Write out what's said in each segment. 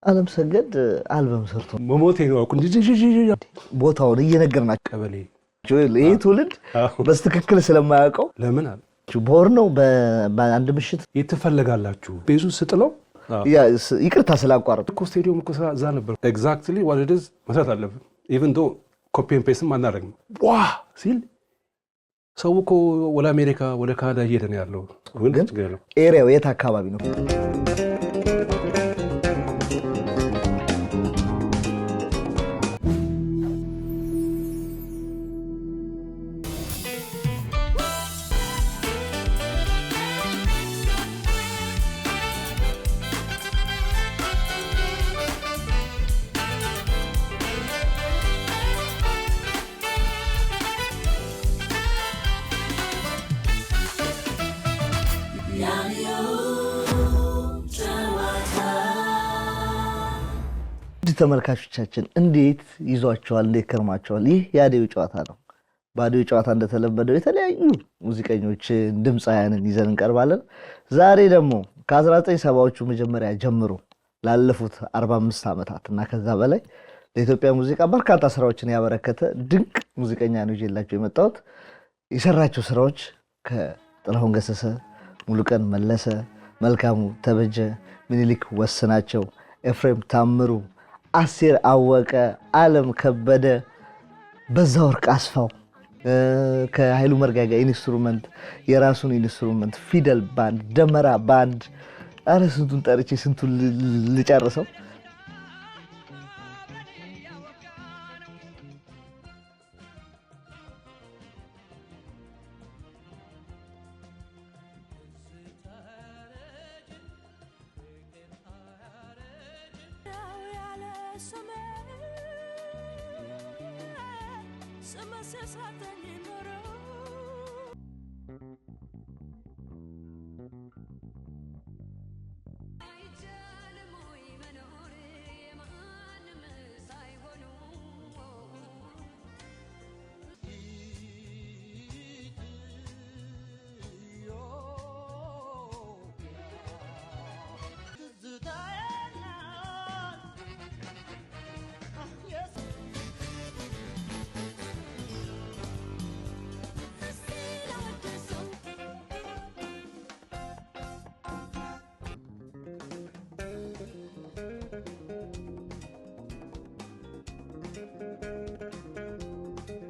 ዓለም ሰገድ አልበም ሰርቶ መሞቴ ነው እንጂ ቦታውን እየነገርናችሁ ቀበሌ ይሄ ትውልድ በስትክክል ስለማያውቀው ለምን አለ ቦር ነው በአንድ ምሽት የተፈለጋላችሁ ቤዙ ስጥለው ይቅርታ ስላቋረጥ እኮ ስቴዲየም እኮ እዛ ነበር ኤግዛክትሊ what it is መስራት አለብን even though ኮፒ ኤንድ ፔስት ማናረግም ዋ ሲል ሰው እኮ ወደ አሜሪካ ወደ ካናዳ እየሄደ ነው ያለው ግን ኤሪያው የት አካባቢ ነው ተመልካቾቻችን እንዴት ይዟቸዋል እንዴት ከርማቸዋል ይህ ያዴው ጨዋታ ነው ባዴው ጨዋታ እንደተለመደው የተለያዩ ሙዚቀኞች ድምጻያንን ይዘን እንቀርባለን ዛሬ ደግሞ ከ1970ዎቹ መጀመሪያ ጀምሮ ላለፉት 45 ዓመታት እና ከዛ በላይ ለኢትዮጵያ ሙዚቃ በርካታ ስራዎችን ያበረከተ ድንቅ ሙዚቀኛ ነው ይዤላችሁ የመጣሁት የሰራቸው ስራዎች ከጥላሁን ገሰሰ ሙሉቀን መለሰ መልካሙ ተበጀ ምኒልክ ወስናቸው ኤፍሬም ታምሩ አሲር አወቀ ዓለም ከበደ በዛወርቅ አስፋው ከኃይሉ መርጋጋ ኢንስትሩመንት የራሱን ኢንስትሩመንት ፊደል ባንድ ደመራ ባንድ አረ ስንቱን ጠርቼ ስንቱን ልጨርሰው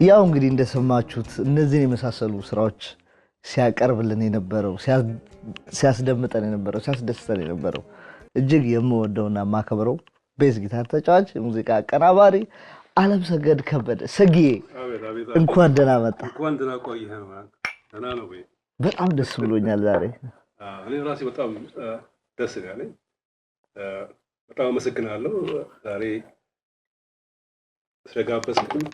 ያው እንግዲህ እንደሰማችሁት እነዚህን የመሳሰሉ ስራዎች ሲያቀርብልን የነበረው ሲያስደምጠን የነበረው ሲያስደስተን የነበረው እጅግ የምወደውና ማከብረው ቤዝ ጊታር ተጫዋች ሙዚቃ አቀናባሪ ዓለም ሰገድ ከበደ ሰግዬ እንኳን ደህና መጣ እንኳን ደህና ቆየህ ደህና ነው ወይ በጣም ደስ ብሎኛል ዛሬ እኔ ራሴ በጣም ደስ ያለኝ በጣም አመሰግናለሁ ዛሬ ስለጋበዝከኝ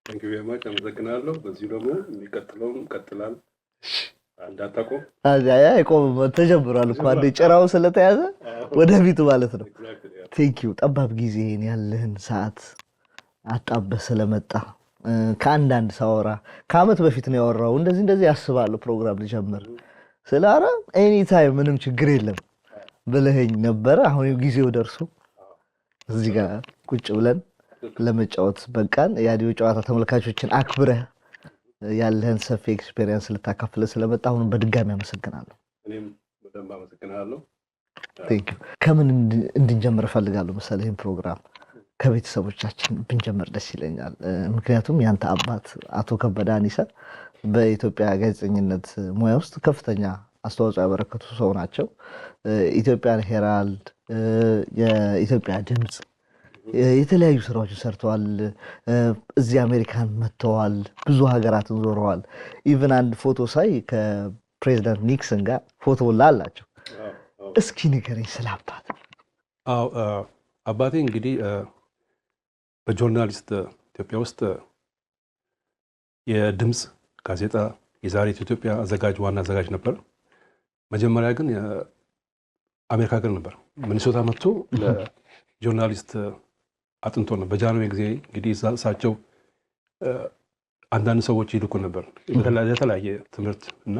Thank you very much. አመሰግናለሁ በዚህ ደግሞ የሚቀጥለውም ቀጥላል አንዳታቆም አያ አይቆም ተጀምሯል እኮ አንዴ ጭራው ስለተያዘ ወደፊት ማለት ነው Thank you ጠባብ ጊዜን ያለህን ሰዓት አጣበህ ስለመጣ ከአንዳንድ ሳወራ ከአመት በፊት ነው ያወራው እንደዚህ ያስባሉ ፕሮግራም ልጀምር ስለአረ ኤኒ ታይም ምንም ችግር የለም ብለኸኝ ነበር አሁን ጊዜው ደርሶ እዚህ ጋር ቁጭ ብለን ለመጫወት በቃን ያዲዮ ጨዋታ ተመልካቾችን አክብረህ ያለህን ሰፊ ኤክስፒሪየንስ ልታካፍለ ስለመጣ አሁን በድጋሚ አመሰግናለሁ እኔም በደንብ አመሰግናለሁ Thank you ከምን እንድንጀምር ፈልጋለሁ መሰለህ ይሄን ፕሮግራም ከቤተሰቦቻችን ብንጀምር ደስ ይለኛል ምክንያቱም ያንተ አባት አቶ ከበደ አኒሳ በኢትዮጵያ ጋዜጠኝነት ሙያ ውስጥ ከፍተኛ አስተዋጽኦ ያበረከቱ ሰው ናቸው ኢትዮጵያን ሄራልድ የኢትዮጵያ ድምጽ የተለያዩ ስራዎችን ሰርተዋል እዚህ አሜሪካን መጥተዋል ብዙ ሀገራትን ዞረዋል ኢቭን አንድ ፎቶ ሳይ ከፕሬዝዳንት ኒክሰን ጋር ፎቶ ላላቸው እስኪ ንገረኝ ስለ አባት አባቴ እንግዲህ በጆርናሊስት ኢትዮጵያ ውስጥ የድምጽ ጋዜጣ የዛሬት ኢትዮጵያ አዘጋጅ ዋና አዘጋጅ ነበር መጀመሪያ ግን አሜሪካ ሀገር ነበር ሚኒሶታ መጥቶ ለጆርናሊስት አጥንቶ ነው በጃንዌ ጊዜ እንግዲህ እሳቸው አንዳንድ ሰዎች ይልኩ ነበር የተለያየ ትምህርት እና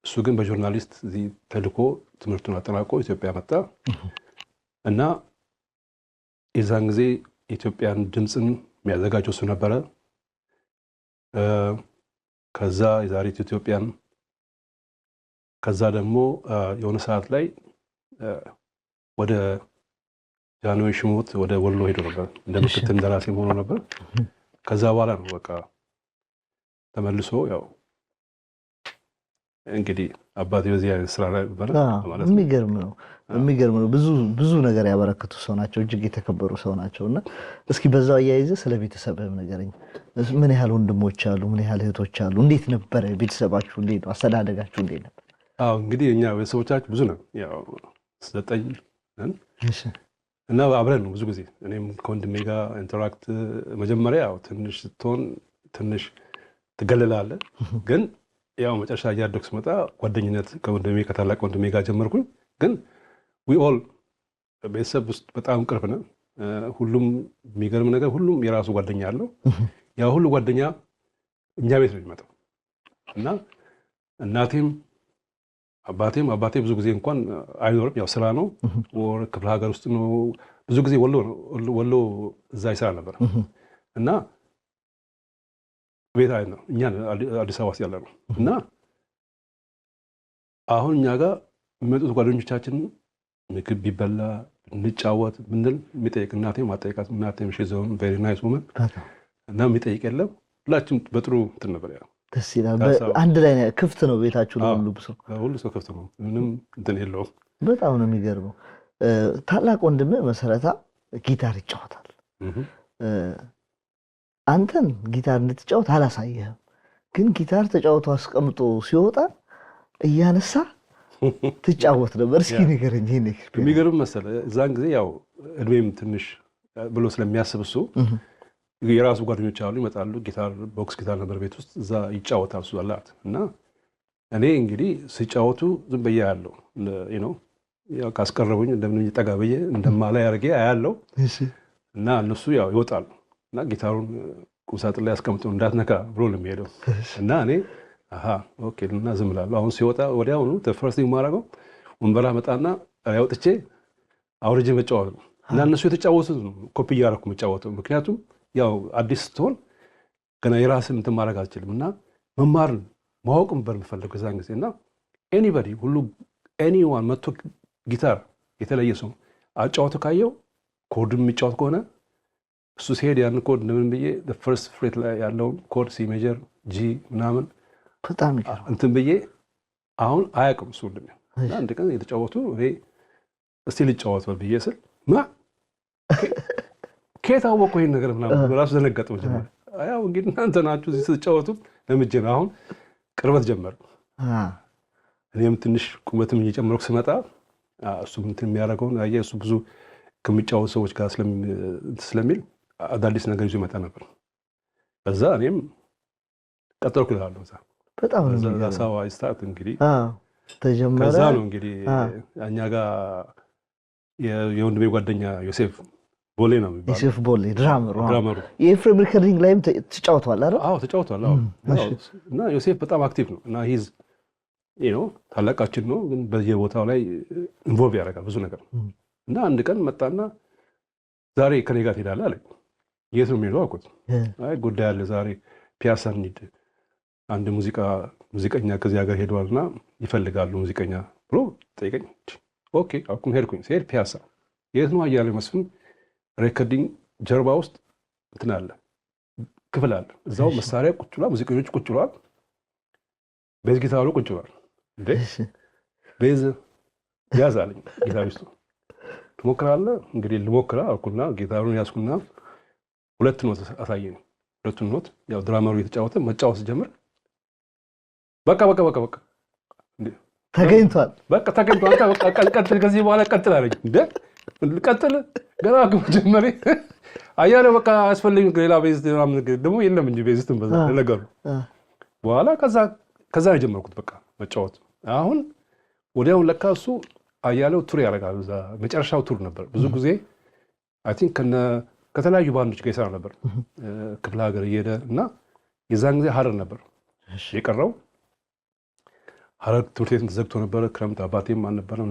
እሱ ግን በጆርናሊስት እዚህ ተልኮ ትምህርቱን አጠናቆ ኢትዮጵያ መጣ እና የዛን ጊዜ ኢትዮጵያን ድምፅን የሚያዘጋጀው እሱ ነበረ። ከዛ የዛሬቱ ኢትዮጵያን ከዛ ደግሞ የሆነ ሰዓት ላይ ወደ ጃንሆይ ሽሞት ወደ ወሎ ሄዶ ነበር እንደ ምክትል እንደራሴ ሆኖ ነበር። ከዛ በኋላ ነው በቃ ተመልሶ ያው እንግዲህ አባቴ በዚህ አይነት ስራ ላይ ነበር ማለት ነው። የሚገርም ነው። ብዙ ነገር ያበረከቱ ሰው ናቸው። እጅግ የተከበሩ ሰው ናቸውና እስኪ በዛው አያይዘ ስለ ቤተሰብህም ንገረኝ። ምን ያህል ወንድሞች አሉ? ምን ያህል እህቶች አሉ? እንዴት ነበረ ቤተሰባችሁ? እንዴት ነው አስተዳደጋችሁ? እንዴት ነበር? አዎ እንግዲህ እኛ ቤተሰቦቻችን ብዙ ነን። ያው 9 ነን እና አብረን ነው ብዙ ጊዜ እኔም ከወንድሜ ጋር ኢንተራክት መጀመሪያ ያው ትንሽ ስትሆን ትንሽ ትገለላለህ ግን ያው መጨረሻ እያደግኩ ስመጣ ጓደኝነት ከታላቅ ወንድሜ ጋር ጀመርኩኝ። ግን ዊ ኦል ቤተሰብ ውስጥ በጣም ቅርብ ነን። ሁሉም የሚገርም ነገር ሁሉም የራሱ ጓደኛ አለው። ያ ሁሉ ጓደኛ እኛ ቤት ነው የሚመጣው እና እናቴም አባቴ ብዙ ጊዜ እንኳን አይኖርም። ያው ስራ ነው ወር ክፍለ ሀገር ውስጥ ነው። ብዙ ጊዜ ወሎ እዛ ይሰራ ነበር እና ቤት አይደል ነው እኛ አዲስ አበባ ውስጥ ያለ ነው እና አሁን እኛ ጋር የሚመጡት ጓደኞቻችን ምግብ ቢበላ እንጫወት ምንድን የሚጠይቅ እናቴም አጠይቃት እናቴም ሼዘውን ቬሪ ናይስ ውመን እና የሚጠይቅ የለም። ሁላችንም በጥሩ እንትን ነበር። ያው ደስ ይላል። አንድ ላይ ክፍት ነው ቤታችሁ ሁሉ ሰው ክፍት ነው። ምንም እንትን የለውም። በጣም ነው የሚገርመው። ታላቅ ወንድምህ መሰረታ ጊታር ይጫወታል። አንተን ጊታር እንድትጫወት አላሳየህም፣ ግን ጊታር ተጫውቶ አስቀምጦ ሲወጣ እያነሳ ትጫወት ነበር። እስኪ ንገረኝ ይሄን ኤክስፒሪየንስ። የሚገርም መሰለህ እዛን ጊዜ ያው እድሜም ትንሽ ብሎ ስለሚያስብ እሱ የራሱ ጓደኞች አሉ ይመጣሉ። ጊታር ቦክስ ጊታር ነበር ቤት ውስጥ እዛ ይጫወታል እሱ አላት እና እኔ እንግዲህ ሲጫወቱ ዝም ብዬ ያለው ያው ካስቀረቡኝ እንደምን ጠጋ ብዬ እንደማላይ አድርጌ አያለው እና እነሱ ያው ይወጣሉ እና ጊታሩን ቁምሳጥን ላይ አስቀምጠው እንዳትነካ ብሎ ነው የሚሄደው እና እኔ ኦኬ እና ዝም እላለሁ። አሁን ሲወጣ ወዲያውኑ ፈርስት የማደርገው ወንበራ መጣና ያውጥቼ አውርጄ መጫወት ነው እና እነሱ የተጫወቱት ነው ኮፒ እያደረኩ መጫወተው። ምክንያቱም ያው አዲስ ስትሆን ገና የራስን እንትን ማድረግ አልችልም እና መማርን ማወቅ ነበር የምፈልገው እዛን ጊዜ እና ኤኒባዲ ሁሉ ኤኒዋን መጥቶ ጊታር የተለየ ሰው አጫወቱ ካየው ኮድም የሚጫወት ከሆነ እሱ ሲሄድ ያን ኮድ እንደምን ብዬ ፈርስት ፍሬት ላይ ያለውን ኮድ ሲ ሜጀር ጂ ምናምን በጣም እንትን ብዬ አሁን አያውቅም እሱ እንደምን እና አንድ ቀን የተጫወቱ እኔ እስቲ ልጫወት ብዬ ስል ከየት አወቀው ይሄን ነገር ምናምን ራሱ ደነገጠ። መጀመሪያ ያው እንግዲህ እናንተ ናችሁ እዚህ ስትጫወቱ ለምጄ ነው። አሁን ቅርበት ጀመር። እኔም ትንሽ ቁመትም እየጨመርኩ ስመጣ እሱ እንትን የሚያደርገውን አየህ እሱ ብዙ ከሚጫወቱ ሰዎች ጋር ስለሚል አዳዲስ ነገር ይዞ ይመጣ ነበር። በዛ እኔም ቀጠልኩ እላለሁ። በጣም ነው ሳዋ ስታርት እንግዲህ ተጀመረ። ከዛ ነው እንግዲህ እኛ ጋር የወንድሜ ጓደኛ ዮሴፍ ቦሌ ነው የሚባለው። ዮሴፍ ቦሌ ድራመሩ የኤፍሬም ሪከርዲንግ ላይም ተጫውቷል አይደል? አዎ ተጫውቷል። አዎ እና ዮሴፍ በጣም አክቲቭ ነው እና ሂዝ ታላቃችን ነው፣ ግን በየቦታው ላይ ኢንቮልቭ ያደርጋል ብዙ ነገር እና አንድ ቀን መጣና ዛሬ ከኔ ጋር ትሄዳለህ አለኝ። የት ነው የሚሄደው አልኩት። አይ ጉዳይ አለ ዛሬ ፒያሳ እንሂድ፣ አንድ ሙዚቀኛ ከዚህ ሀገር ሄደዋልና ይፈልጋሉ ሙዚቀኛ ብሎ ጠይቀኝ። ኦኬ አልኩኝ። ሄድኩኝ። ሲሄድ ፒያሳ የት ነው አያሌው መስፍን ሬከርዲንግ ጀርባ ውስጥ እንትን አለ ክፍል አለ። እዛው መሳሪያ ቁጭ ብሏል፣ ሙዚቀኞች ቁጭ ብሏል፣ ቤዝ ጊታሩ ቁጭ ብሏል። እንዴ ቤዝ ያዝ አለኝ ጊታሪስቱ። ትሞክራለህ? እንግዲህ ልሞክራ አልኩና ጊታሩን ያዝኩና 2 ኖት አሳየኝ። 2 ኖት ያው ድራመሩ እየተጫወተ መጫወት ጀመር። በቃ ተገኝቷል። በቃ ቀጥል፣ ከዚህ በኋላ ቀጥል አለኝ። እንዴ ቀጥል ገና ከመጀመሪ አያሌው በቃ አያስፈልግም ሌላ ቤዝ ደግሞ የለም እንጂ ቤዝትን በዛ ነገሩ በኋላ ከዛ የጀመርኩት በቃ መጫወት። አሁን ወዲያው ለካ እሱ አያሌው ቱር ያደርጋል። እዛ መጨረሻው ቱር ነበር። ብዙ ጊዜ አይ ቲንክ ከተለያዩ ባንዶች ጋር ይሰራ ነበር ክፍለ ሀገር እየሄደ እና የዛን ጊዜ ሀረር ነበር የቀረው። ሐረር ትምህርት ቤት ተዘግቶ ነበር ክረምት አባቴም አልነበረም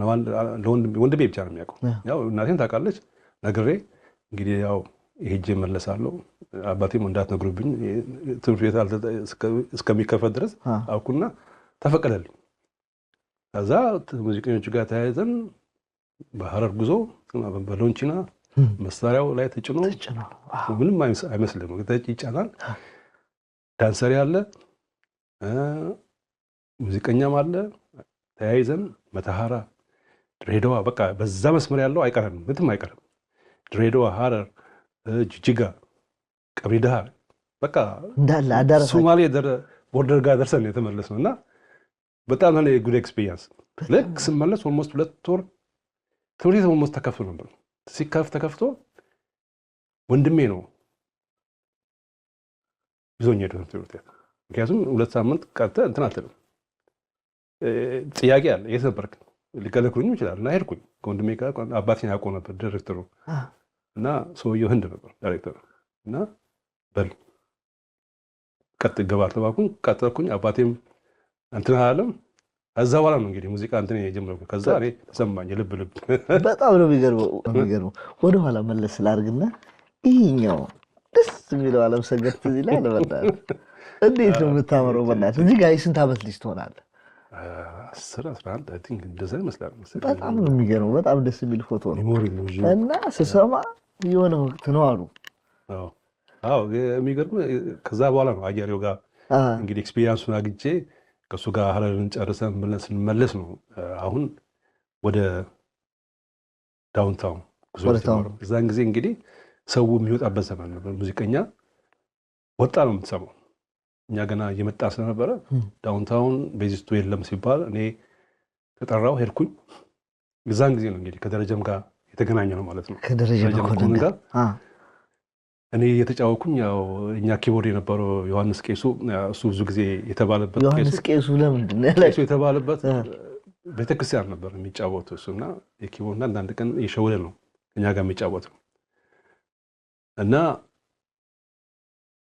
ወንድሜ ብቻ ነው የሚያውቀው ያው እናቴም ታውቃለች ነግሬ እንግዲህ ያው ሄጄ እመለሳለሁ አባቴም እንዳትነግሩብኝ ትምህርት ቤት እስከሚከፈት ድረስ አልኩና ተፈቀደልኝ ከዛ ሙዚቀኞቹ ጋር ተያይዘን በሐረር ጉዞ በሎንቺና መሳሪያው ላይ ተጭኖ ምንም አይመስልም ይጫናል ዳንሰሪ አለ ሙዚቀኛም አለ ተያይዘን መተሐራ ድሬዳዋ በቃ በዛ መስመር ያለው አይቀርም ምንም አይቀርም ድሬዳዋ ሐረር ጅጅጋ ቀብሪ ዳሃር በቃ እንዳለ አዳራሽ ሶማሌ ቦርደር ጋር ደርሰን የተመለስነውና በጣም ነው ጉድ ኤክስፒሪየንስ ልክ ስመለስ ኦልሞስት 2 ወር ትምህርት ኦልሞስት ተከፍቶ ነበር ተከፍቶ ወንድሜ ነው ይዞኝ ሄዶ ትምህርት ቤት ምክንያቱም 2 ሳምንት ቀርተ እንትን አትልም ጥያቄ አለ የት ነበርክ ሊከለክሉኝ ይችላል እና ሄድኩኝ ከወንድሜ ጋር አባቴን ያውቀው ነበር ዳይሬክተሩ እና ሰውየው ህንድ ነበር ዳይሬክተሩ እና በል ገባር ተባኩኝ ቀጠልኩኝ አባቴም እንትን አለም ከዛ በኋላ ነው እንግዲህ ሙዚቃ እንትን የጀመረው ከዛ እኔ ተሰማኝ ልብ በጣም ነው የሚገርመው ወደ ኋላ መለስ ላርግና ይሄኛው ደስ የሚለው ዓለም ሰገድ ትዝ ይላል በእናትህ እንዴት ነው የምታመረው በእናትህ እዚህ ጋር ስንት ዓመት ልጅ ትሆናለህ 11 አይ ቲንክ እንደዛ ይመስላል በጣም ነው የሚገርመው በጣም ደስ የሚል ፎቶ ነው እና ስሰማ የሆነ ወቅት ነው አሉ አዎ የሚገርመው ከዛ በኋላ ነው አያሌው ጋር እንግዲህ ኤክስፒሪየንሱን አግኝቼ ከሱ ጋር ሐረርን ጨርሰን ስንመለስ ነው አሁን ወደ ዳውንታውን እዛን ጊዜ እንግዲህ ሰው የሚወጣበት ዘመን ነበር ሙዚቀኛ ወጣ ነው የምትሰማው እኛ ገና እየመጣ ስለነበረ ዳውንታውን ቤዚስቱ የለም ሲባል እኔ ተጠራው ሄድኩኝ እዛን ጊዜ ነው እንግዲህ ከደረጀም ጋር የተገናኘ ነው ማለት ነው ከደረጀም ጋር እኔ የተጫወኩኝ ያው እኛ ኪቦርድ የነበረው ዮሐንስ ቄሱ እሱ ብዙ ጊዜ የተባለበት ዮሐንስ ቄሱ ለምንድን ነው ቄሱ የተባለበት ቤተክርስቲያን ነበር የሚጫወተው እሱና የኪቦርድ አንድ ቀን የሸወለ ነው እኛ ጋር የሚጫወተው እና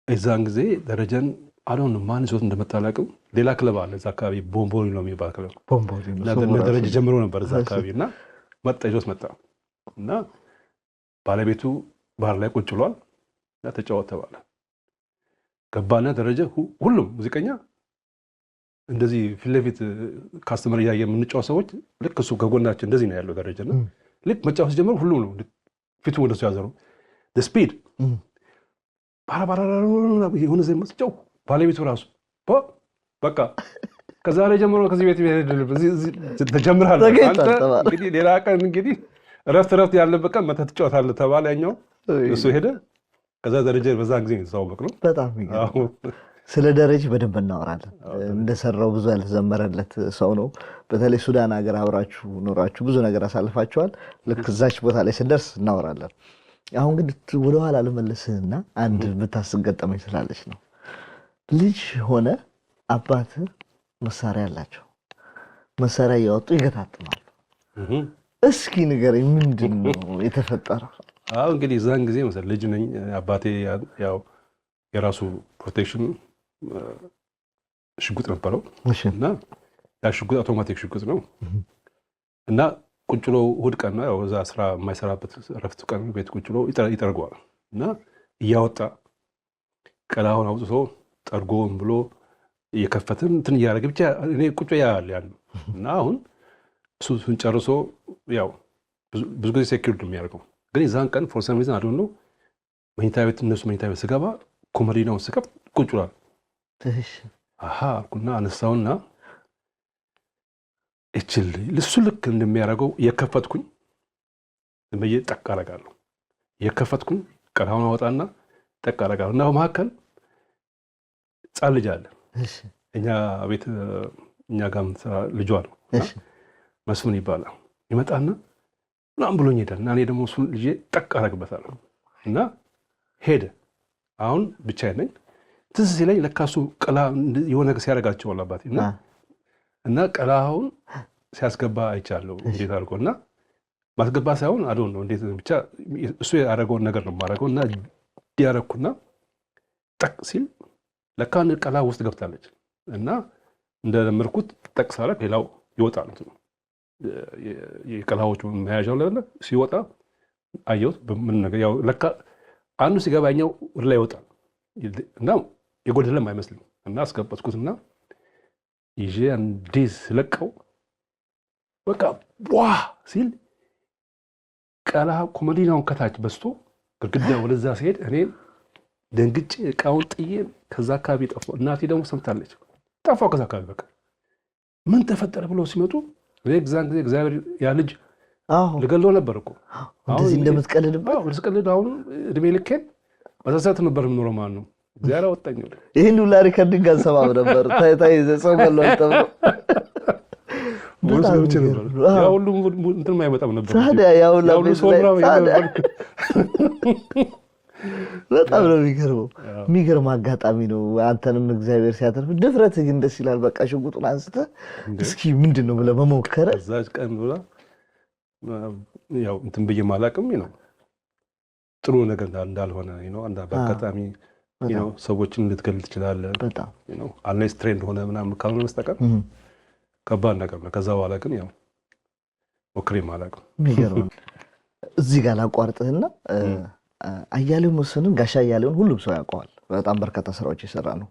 እዛን ጊዜ ደረጀን አሁን ማን ይዞት እንደመጣላቅም ሌላ ክለብ አለ እዛ አካባቢ ቦምቦሊ ነው የሚባል ክለብ ቦምቦሊ ደረጀ ጀምሮ ነበር እዛ አካባቢ እና መጣ ይዞት መጣ እና ባለቤቱ ባህር ላይ ቁጭ ብሏል እና ተጫወተ ተባለ ገባና ደረጀ ሁሉም ሙዚቀኛ እንደዚህ ፊት ለፊት ካስተመር ያየ የምንጫወት ሰዎች ልክ እሱ ከጎናችን እንደዚህ ነው ያለው ደረጀና ልክ መጫወት ጀመሩ ሁሉም ነው ፊቱ ወደሱ ያዘሩ the speed ባራባራ የሆነ ዘይ መስጫው ባለቤቱ ራሱ በቃ ከዛሬ ጀምሮ ከዚህ ቤት ተጀምራል አንተ እንግዲህ ሌላ ቀን እንግዲህ ረፍት ያለበት ቀን መተህ ትጫወታለህ ተባለ ያኛው እሱ ሄደ ከዛ ደረጀ በዛን ጊዜ ተሳውበቅ ነው በጣም ይገርም ስለ ደረጀ በደንብ እናወራለን እንደሰራው ብዙ ያልተዘመረለት ሰው ነው በተለይ ሱዳን ሀገር አብራችሁ ኖራችሁ ብዙ ነገር አሳልፋችኋል ልክ እዛች ቦታ ላይ ስንደርስ እናወራለን አሁን ግን ወደ ኋላ ልመለስና አንድ ብታስገጠመኝ ስላለች ነው ልጅ ሆነ አባት መሳሪያ አላቸው መሳሪያ ያወጡ ይገታጥማሉ እስኪ ንገረኝ ምንድነው የተፈጠረው አው እንግዲህ ዛን ጊዜ መሰል ልጅ ነኝ አባቴ ያው የራሱ ፕሮቴክሽን ሽጉጥ ነበረው እና ያ ሽጉጥ አውቶማቲክ ሽጉጥ ነው እና ቁጭሎ እሑድ ቀን ነው ያው እዛ ስራ የማይሰራበት ረፍት ቀን ቤት ቁጭሎ ይጠርገዋል እና እያወጣ ቀላውን አውጥቶ ጠርጎም ብሎ እየከፈትን እንትን እያደረገ ብቻ እኔ ቁጭ ያያል ያን እና አሁን እሱን ጨርሶ ያው ብዙ ጊዜ ሴኩሪቲ የሚያደርገው ግን የዛን ቀን ፎር ሰም ሪዝን አይ ዶንት ኖ መኝታ ቤት እነሱ መኝታ ቤት ስገባ ኮመዲናውን ስከፍት ቁጭ ብሏል አሃ አልኩና አነሳውና እችል ልሱ ልክ እንደሚያደርገው የከፈትኩኝ ጠቅ አደርጋለሁ የከፈትኩኝ ቀላውን አወጣና ጠቅ አደርጋለሁ እና በመካከል ጻል ልጅ አለ እኛ ቤት እኛ ጋርም ልጇ ነው መስፍን ይባላል ይመጣና ምናምን ብሎኝ ሄዳል እና እኔ ደግሞ እሱን ልጄ ጠቅ አደርግበታለሁ እና ሄደ አሁን ብቻዬን ነኝ ትዝ ሲለኝ ለካ እሱ ቀላ የሆነ ነገር ሲያደርጋቸው አባቴ እና ቀላውን ሲያስገባ አይቻለሁ እንዴት አድርጎና ማስገባ ሳይሆን አዶን ነው እንዴት ብቻ እሱ ያደረገውን ነገር ነው ማድረገው እና ያደረኩና ጠቅ ሲል ለካ ቀላ ውስጥ ገብታለች እና እንደለመድኩት ጠቅሳለ ሌላው ይወጣል እንትኑ የቀላዎቹ መያዣው ለለ ሲወጣ አየሁት በምን ነገር ያው ለካ አንዱ ሲገባኛው ወደ ላይ ይወጣል እና የጎደለም አይመስልም እና አስገባትኩትና ይዤ እንዲህ ስለቀው በቃ ዋ ሲል ቀላ ኮሜዲናውን ከታች በስቶ ግድግዳ ወደዛ ሲሄድ እኔ ደንግጬ እቃውን ጥዬ ከዛ አካባቢ ጠፋሁ። እናቴ ደግሞ ሰምታለች። ጠፋሁ ከዛ አካባቢ በቃ ምን ተፈጠረ ብለው ሲመጡ እኔ ግዛን ጊዜ እግዚአብሔር ያ ልጅ ልገለው ነበር እኮ እንደዚህ እንደምትቀልድበት ወደስቀልድ አሁን እድሜ ልኬን በተሰት ነበር የምኖረው ማለት ነው። እግዚአብሔር አወጣኝ። ይሄን ሁላ ሪከርዲንግ አንሰማም ነበር ታይታይ ዘሰው ገለው ተብሎ ያው ሁሉ እንትን ማይመጣም ነበር ታዲያ ያው በጣም ነው የሚገርም አጋጣሚ ነው። አንተንም እግዚአብሔር ሲያተርፍ ድፍረት ግን ደስ ይላል። በቃ ሽጉጡን አንስተ እስኪ ምንድነው ብለህ መሞከረ እዛች ቀን ብላ ያው እንትን ብዬ ማላቅም ነው ጥሩ ነገር እንዳልሆነ ነው። አንድ አጋጣሚ ነው ሰዎችን ልትገልጥ ይችላል በጣም ነው አንሌስ ትሬንድ ሆነ ምናምን ካልሆነ በስተቀር ከባድ ነገር ነው። ከዛ በኋላ ግን ያው ሞክሬ ማላቅም የሚገርም እዚህ ጋር ላቋርጥህና አያሌው መስፍንን ጋሻ አያሌውን ሁሉም ሰው ያውቀዋል። በጣም በርካታ ስራዎች የሰራ ነው።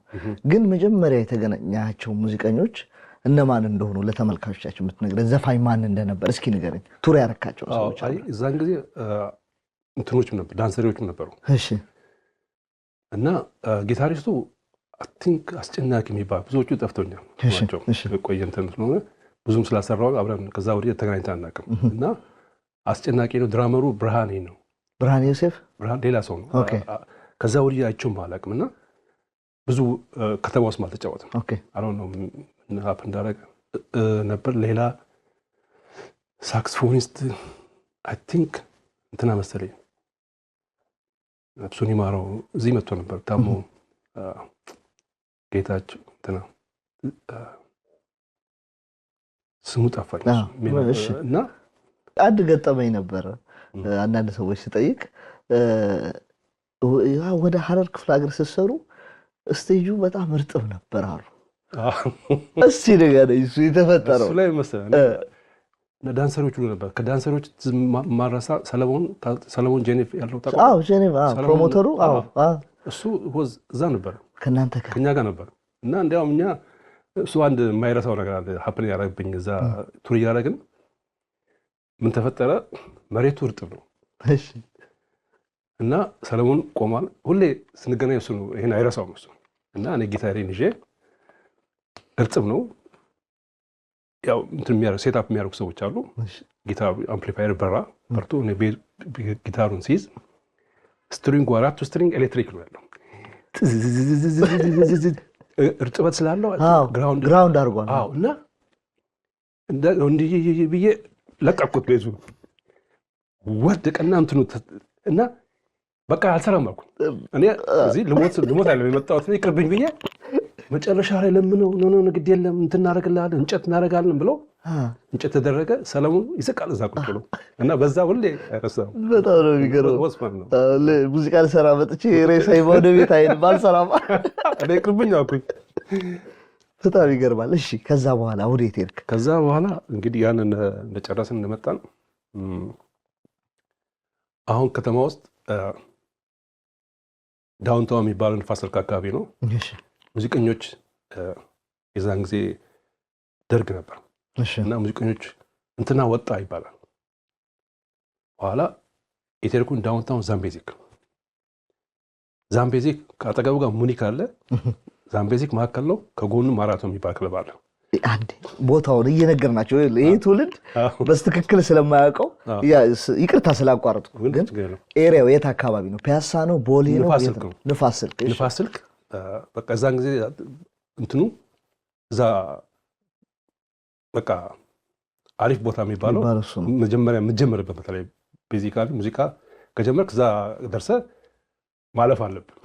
ግን መጀመሪያ የተገናኛቸው ሙዚቀኞች እነማን እንደሆኑ ለተመልካቾቻችን የምትነግረን ዘፋኝ ማን እንደነበር እስኪ ንገረኝ። ቱር ያረካቸው ሰዎች አይ እዛን ጊዜ እንትኖችም ነበር ዳንሰሪዎችም ነበሩ። እሺ እና ጊታሪስቱ አይ ቲንክ አስጨናቂ የሚባል ብዙዎቹ ጠፍተውኛል። ቆየ እንትን ስለሆነ ብዙም ስላሰራው አብረን ከዛ ወዲህ ተገናኝተን አናውቅም። እና አስጨናቂ ነው። ድራመሩ ብርሃኔ ነው። ብርሃኔ ዮሴፍ ብርሃን ሌላ ሰው ነው። ከዛ ወዲህ አይቼውም አላውቅም እና ብዙ ከተማ ውስጥ አልተጫወትም። አሁን ነው ምን ሀፕ እንዳደረገ ነበር። ሌላ ሳክስፎኒስት አይ ቲንክ እንትና መሰለኝ ነፍሱን ይማረው እዚህ መጥቶ ነበር ታሞ ጌታቸው እንትና ስሙ ጠፋኝ። እና አንድ ገጠመኝ ነበረ አንዳንድ ሰዎች ሲጠይቅ ወደ ሐረር ክፍለ ሀገር ስትሰሩ ስቴጁ በጣም እርጥብ ነበር አሉ። እስቲ ንገረኝ እሱ የተፈጠረው እሱ ላይ መሰለኝ ዳንሰሮች ሁሉ ነበር። ከዳንሰሮች ማረሳ ሰለሞን ጄኔቭ ያለው ታውቃለህ? አዎ ጄኔቭ ፕሮሞተሩ እሱ እዛ ነበር ከኛ ጋር ነበር። እና እንዲያውም እኛ እሱ አንድ የማይረሳው ነገር አለ ሀፕን ያደረግብኝ እዛ ቱር እያደረግን ምን ተፈጠረ መሬቱ እርጥብ ነው። እና ሰለሞን ቆሟል። ሁሌ ስንገናኝ እሱ ነው ይሄን አይረሳውም እሱ። እና እኔ ጊታሬን ይዤ እርጥብ ነው ያው እንትን የሚያደርጉ ሴትአፕ የሚያደርጉ ሰዎች አሉ። ጊታር አምፕሊፋየር በርቶ እኔ ጊታሩን ሲይዝ ስትሪንጉ 4 ስትሪንግ ኤሌክትሪክ ነው ያለው። እርጥበት ስላለው ግራውንድ አድርጓል። እና እንዲህ ብዬ ለቀቁት ቤዙ ወደቀና እንትኑ እና በቃ አልሰራም አልኩ። እኔ እዚህ ልሞት አይደለም የመጣሁት ይቅርብኝ ብዬ መጨረሻ ላይ ለምነው ነው ግድ የለም እንትን እናደርግልሃለን እንጨት እናደርጋለን ብለው እንጨት ተደረገ። ሰለሞን ይስቃል እዛ ቁጭ ብሎ እና በዛ ሁሌ አይረሳም። በጣም ነው የሚገርመው። ሙዚቃ ልሰራ መጥቼ ሬሳዬ ወደ ቤት አይደል ባልሰራማ እኔ ይቅርብኝ አልኩኝ። በጣም ይገርማል። እሺ ከዛ በኋላ ወዴት ሄድክ? ከዛ በኋላ እንግዲህ ያንን እንደጨረስን እንደመጣን አሁን ከተማ ውስጥ ዳውንታውን የሚባለው ንፋስ ስልክ አካባቢ ነው። ሙዚቀኞች የዛን ጊዜ ደርግ ነበር እና ሙዚቀኞች እንትና ወጣ ይባላል። በኋላ የቴሌኮም ዳውንታውን ዛምቤዚክ ከአጠገቡ ጋር ሙኒክ አለ። ዛምቤዚክ መካከል ነው። ከጎኑ ማራቶን የሚባል ክለብ አለ። አንዴ ቦታውን እየነገርናቸው ይሄ ትውልድ በስትክክል ስለማያውቀው ይቅርታ ስላቋረጥኩ፣ ግን ኤሪያው የት አካባቢ ነው? ፒያሳ ነው? ቦሌ ነው? ንፋስ ስልክ በቃ እዛን ጊዜ እንትኑ እዛ በቃ አሪፍ ቦታ የሚባለው መጀመሪያ የምትጀምርበት በተለይ ቤዚካሊ ሙዚቃ ከጀመርክ እዛ ደርሰህ ማለፍ አለብን።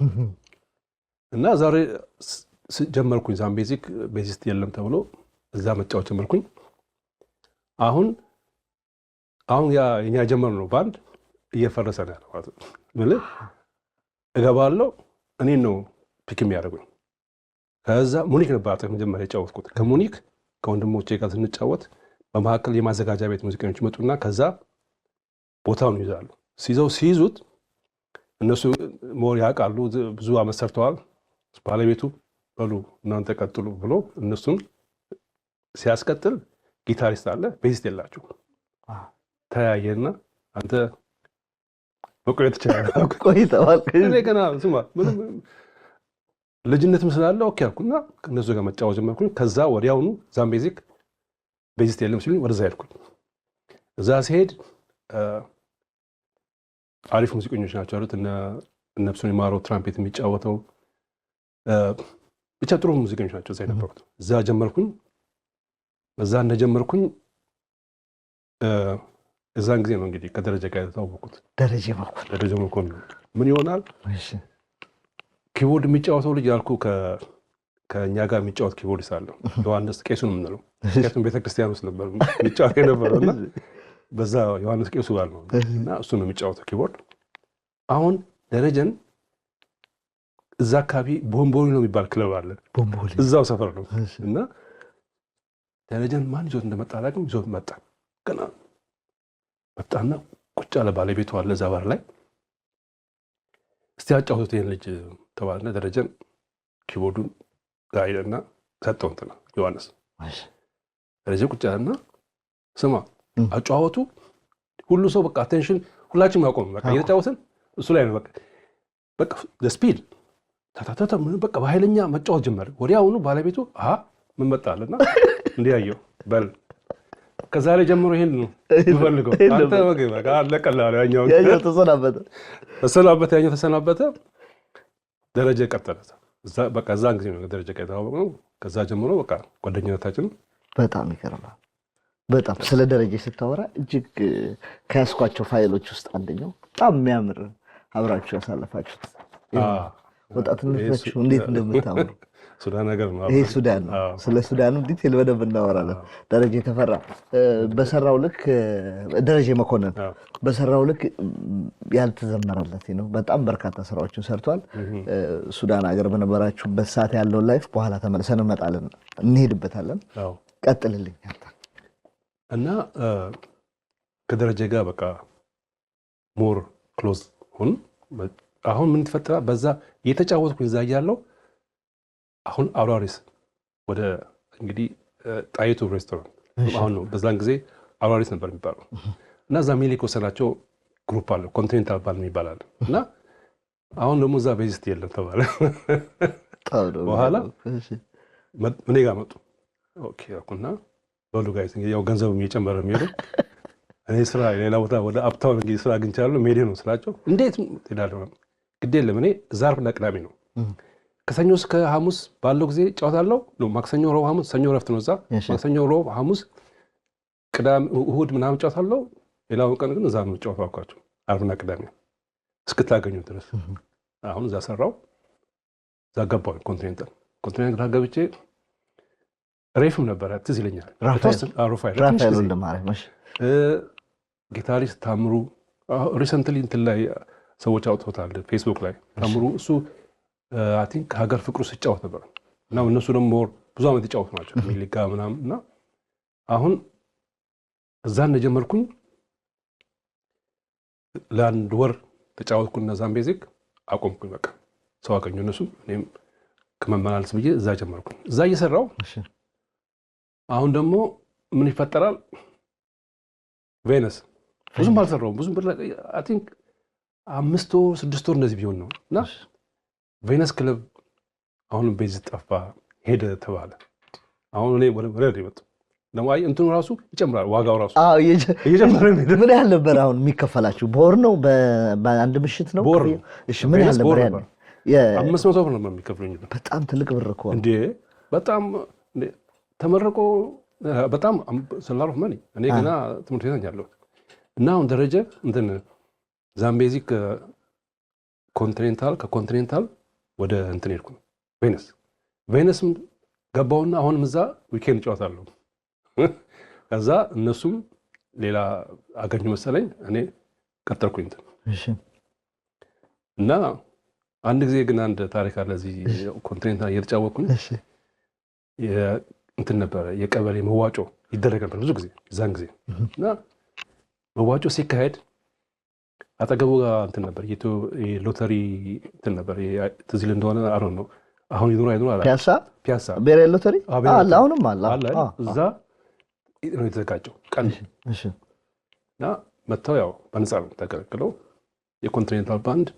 እና ዛሬ ጀመርኩኝ። ዛምቤዚክ ቤዚስት የለም ተብሎ እዛ መጫወት ጀመርኩኝ። አሁን ያ የኛ ጀመርነው ባንድ እየፈረሰ ነው ያለው ማለት ነው። እገባለሁ እኔን ነው ፒክ የሚያደርጉኝ ከዛ ሙኒክ ነበር መጀመሪያ የጫወትኩት። ከሙኒክ ከወንድሞቼ ጋር ስንጫወት በመካከል የማዘጋጃ ቤት ሙዚቀኞች መጡና ከዛ ቦታውን ይዛሉ። ሲይዙት እነሱ ሞር ያውቃሉ፣ ብዙ አመት ሰርተዋል። ባለቤቱ በሉ እናንተ ቀጥሉ ብሎ እነሱን ሲያስቀጥል ጊታሪስት አለ፣ ቤዚስት የላቸው። ተያየና አንተ መቆየት ትችላለህ። ቆይተዋል። እኔ ገና ስማ ምንም ልጅነትም ስላለ ኦኬ አልኩና ከእነሱ ጋር መጫወት ጀመርኩኝ። ከዛ ወዲያውኑ ዛምቤዚክ ቤዚስት የለም ሲሉኝ ወደዛ ሄድኩኝ። እዛ ሲሄድ አሪፍ ሙዚቀኞች ናቸው ያሉት። ነፍሱን የማረው ትራምፔት የሚጫወተው ብቻ ጥሩ ሙዚቀኞች ናቸው እዛ የነበሩት። እዛ ጀመርኩኝ። እዛ እንደጀመርኩኝ እዛን ጊዜ ነው እንግዲህ ከደረጀ ጋር የተዋወቁት። ደረጀ መኮንን ምን ይሆናል ኪቦርድ የሚጫወተው ልጅ ያልኩ ከእኛ ጋር የሚጫወት ኪቦርድ ሳለሁ ዮሐንስ ቄሱን የምንለው ቄሱን ቤተክርስቲያን ውስጥ ነበር የሚጫወት የነበረው እና በዛ ዮሐንስ ቄሱ ጋር ነው እና እሱ ነው የሚጫወተው ኪቦርድ። አሁን ደረጀን እዛ አካባቢ ቦምቦሊ ነው የሚባል ክለብ አለ፣ እዛው ሰፈር ነው እና ደረጀን ማን ይዞት እንደመጣ አላውቅም፣ ይዞት መጣ። ገና መጣና ቁጭ አለ፣ ባለቤቱ አለ እዛ ባር ላይ። እስቲ አጫውቱት ይሄን ልጅ ተባለና ደረጀን ኪቦርዱን ጋር ሄደና ሰጠው እንትና ዮሐንስ። ደረጀ ቁጭ አለና ስማ አጫወቱ ሁሉ ሰው በቃ አቴንሽን ሁላችንም አቆም፣ በቃ እየተጫወትን እሱ ላይ ነው በቃ ስፒድ ታታታ በቃ በኃይለኛ መጫወት ጀመረ። ወዲያውኑ ባለቤቱ ምን መጣለና እንዲያየው በል ከዛሬ ጀምሮ ይሄን ነው የምፈልገው አንተ በቃ አለቀላለ። ያኛው ተሰናበተ። ደረጀ ቀጠለ። በቃ እዛን ጊዜ ነው ደረጀ ቀጠለው። ከዛ ጀምሮ በቃ ጓደኝነታችን በጣም ይገርማል። በጣም ስለ ደረጀ ስታወራ እጅግ ከያስኳቸው ፋይሎች ውስጥ አንደኛው በጣም የሚያምር አብራችሁ ያሳለፋችሁት ወጣትነታችሁ እንዴት እንደምታምሩ ሱዳን ነገር ነው። ይሄ ሱዳን ነው። ስለ ሱዳኑ ዲቴል በደንብ እናወራለን። ደረጀ ተፈራ በሰራው ልክ ደረጀ መኮንን በሰራው ልክ ያልተዘመረለት ነው። በጣም በርካታ ስራዎችን ሰርቷል። ሱዳን ሀገር በነበራችሁበት ሰዓት ያለውን ላይፍ በኋላ ተመልሰን እንሄድበታለን። ቀጥልልኝ እና ከደረጀ ጋር በቃ ሞር ክሎዝ ሆን። አሁን ምን ተፈጠረ? በዛ የተጫወትኩኝ እዛ እያለሁ አሁን አውራሪስ ወደ እንግዲህ ጣይቱ ሬስቶራንት አሁን ነው። በዛን ጊዜ አውራሪስ ነበር የሚባለው እና እዛ ሚሊክ ወሰናቸው ግሩፕ አለ፣ ኮንቲኔንታል ባል የሚባል አለ እና አሁን ደግሞ እዛ ቤዚስት የለም ተባለ። በኋላ እኔ ጋር መጡ። ኦኬ አልኩና በሉ ጋይስ እንግዲህ ያው ገንዘብ እየጨመረ የሚሄዱ እኔ ስራ ሌላ ቦታ ወደ አፕታውን እንግዲህ ስራ አግኝቻለሁ መሄዴ ነው ስላቸው፣ እንዴት ትሄዳለህ? ግድ የለም እኔ ዛርፍና ቅዳሜ ነው ከሰኞ እስከ ሐሙስ ባለው ጊዜ ጫወታለሁ ነው። ማክሰኞ፣ ሮብ፣ ሐሙስ ሰኞ ረፍት ነው እዛ። ማክሰኞ፣ ሮብ፣ ሐሙስ፣ ቅዳሜ፣ እሁድ ምናምን ጫወታለሁ። ሌላውን ቀን ግን እዛ ነው ጫወታው አልኳቸው። ዓርብና ቅዳሜ እስክታገኙ ድረስ። አሁን እዛ ሰራው። እዛ ገባሁ ኮንቲኔንታል ገብቼ ሬፍም ነበረ ትዝ ይለኛል። ራፋኤል እንደማረግ ማሽ ጊታሪስት ታምሩ ሪሰንትሊ እንትን ላይ ሰዎች አውጥቶታል ፌስቡክ ላይ ታምሩ እሱ አይ ቲንክ ሀገር ፍቅሩ ሲጫወት ነበር እና እነሱ ደግሞ ብዙ ዓመት ይጫወቱ ናቸው ሚሊጋ ምናምን እና አሁን እዛ እንደጀመርኩኝ ለአንድ ወር ተጫወትኩና ዛምቤዚክ አቆምኩኝ። በቃ ሰው አገኙ እነሱ እኔም ከመመላለስ ብዬ እዛ ጀመርኩኝ። እዛ እየሰራው አሁን ደግሞ ምን ይፈጠራል? ቬነስ ብዙም አልሰራውም። ብዙም አይ ቲንክ 5 ወር 6 ወር እንደዚህ ቢሆን ነው እና ቬነስ ክለብ አሁን ቤዝ ጠፋ ሄደ ተባለ። አሁን እኔ ወደ ይመጡ ደግሞ አይ እንትኑ ራሱ ይጨምራል ዋጋው ራሱ እየጨመረ ነው። ምን ያህል ነበር አሁን የሚከፈላችሁ? በወር ነው በአንድ ምሽት ነው? እሺ ምን ያህል ነበር ያኔ? 500 ብር ነው የሚከፍሉኝ። በጣም ትልቅ ብር እኮ እንዴ! በጣም ተመረቆ በጣም ሰላሮፍ ማኒ እኔ ገና ትምህርት ቤት ያለሁት እና አሁን ደረጀ እንትን ዛምቤዚክ ከኮንቲኔንታል ወደ እንትን ሄድኩ ቬነስም ገባውና አሁንም እዛ ዊኬንድ እጫወታለሁ። ከዛ እነሱም ሌላ አገኙ መሰለኝ እኔ ቀጠልኩኝ እንትን እና አንድ ጊዜ ግን አንድ ታሪክ አለ እዚህ ኮንቲኔንታል እየተጫወኩኝ እንትን ነበረ የቀበሌ መዋጮ ይደረግ ነበር ብዙ ጊዜ እዛን ጊዜ እና መዋጮ ሲካሄድ አጠገቡ ጋር እንትን ነበር ሎተሪ እንትን ነበር ትዝ ይል እንደሆነ አሮ ነው አሁን ይኑር አይኑር አላ ፒያሳ ብሔራዊ ሎተሪ አለ አሁንም አለ እዛ ነው የተዘጋጀው ቀን እና መጥተው ያው በነፃ ነው ተከለክለው የኮንቲኔንታል ባንድ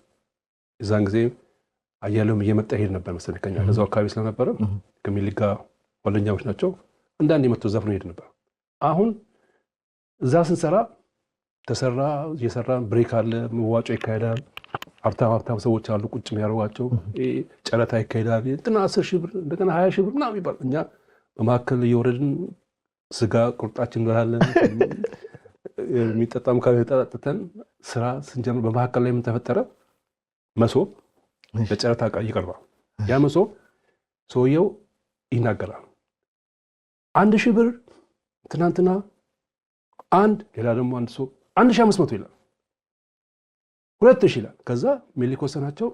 እዛን ጊዜ አያሌውም እየመጣ ሄድ ነበር መሰለኝ ከኛ ከዛው አካባቢ ስለነበረ ከሚሊጋ ጓደኛዎች ናቸው አንዳንዴ መጥተው ዘፍነው ሄድ ነበር አሁን እዛ ስንሰራ ተሰራ እየሰራን ብሬክ አለ መዋጮ ይካሄዳል ሀብታም ሰዎች አሉ ቁጭ የሚያደርጓቸው ጨረታ ይካሄዳል እንትና 10 ሺህ ብር እንደገና 20 ሺህ ብር ምናምን ይባል እኛ በመካከል እየወረድን ስጋ ቁርጣችን እንበላለን የሚጠጣም ካለ ጠጥተን ስራ ስንጀምር በመካከል ላይ ምን ተፈጠረ መሶብ ለጨረታ ይቀርባል ያ መሶብ ሰውየው ይናገራል 1000 ብር ትናንትና አንድ ሌላ ደግሞ አንድ ሰው 1500 ይላል 2000 ይላል ከዛ ሚሊክ ወሰናቸው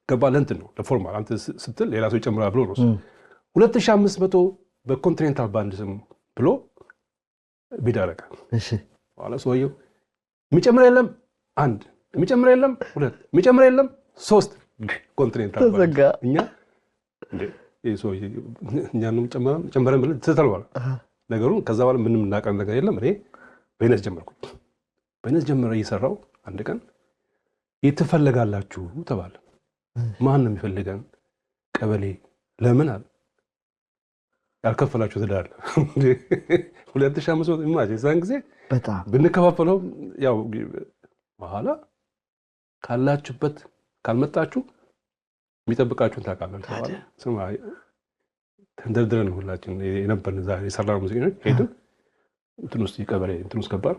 ገባለ እንትን ነው ለፎርማል አንተ ስትል ሌላ ሰው ይጨምራል ብሎ ነው 2500 በኮንቲኔንታል ባንድ ስም ብሎ ቢዳረጋ እሺ ዋላ ሰውየው የሚጨምር የለም አንድ የሚጨምር የለም ሁለት የሚጨምር የለም ሶስት ኮንቲኔንታል ባንድ እኛ እንዴ ይሶ እኛንም ጨመረን ብለን ተተልዋል ነገሩን ከዛ በኋላ ምንም እናቀር ነገር የለም እኔ በይነስ ጀመርኩ በይነስ ጀመረ እየሰራው አንድ ቀን ይተፈለጋላችሁ ተባለ ማን ነው የሚፈልገን ቀበሌ ለምን አለ ያልከፈላችሁ ተዳለ 2500 ኢማጂን ዛን ጊዜ በጣም ብንከፋፈለው ያው በኋላ ካላችሁበት ካልመጣችሁ የሚጠብቃችሁን ታውቃላችሁ ተባለ ስማ ተንደርድረን ሁላችን የነበርን ዛሬ የሰራነው ሙዚቀኞች ሄድን እንትን ውስጥ ይቀበሌ እንትን ውስጥ ገባን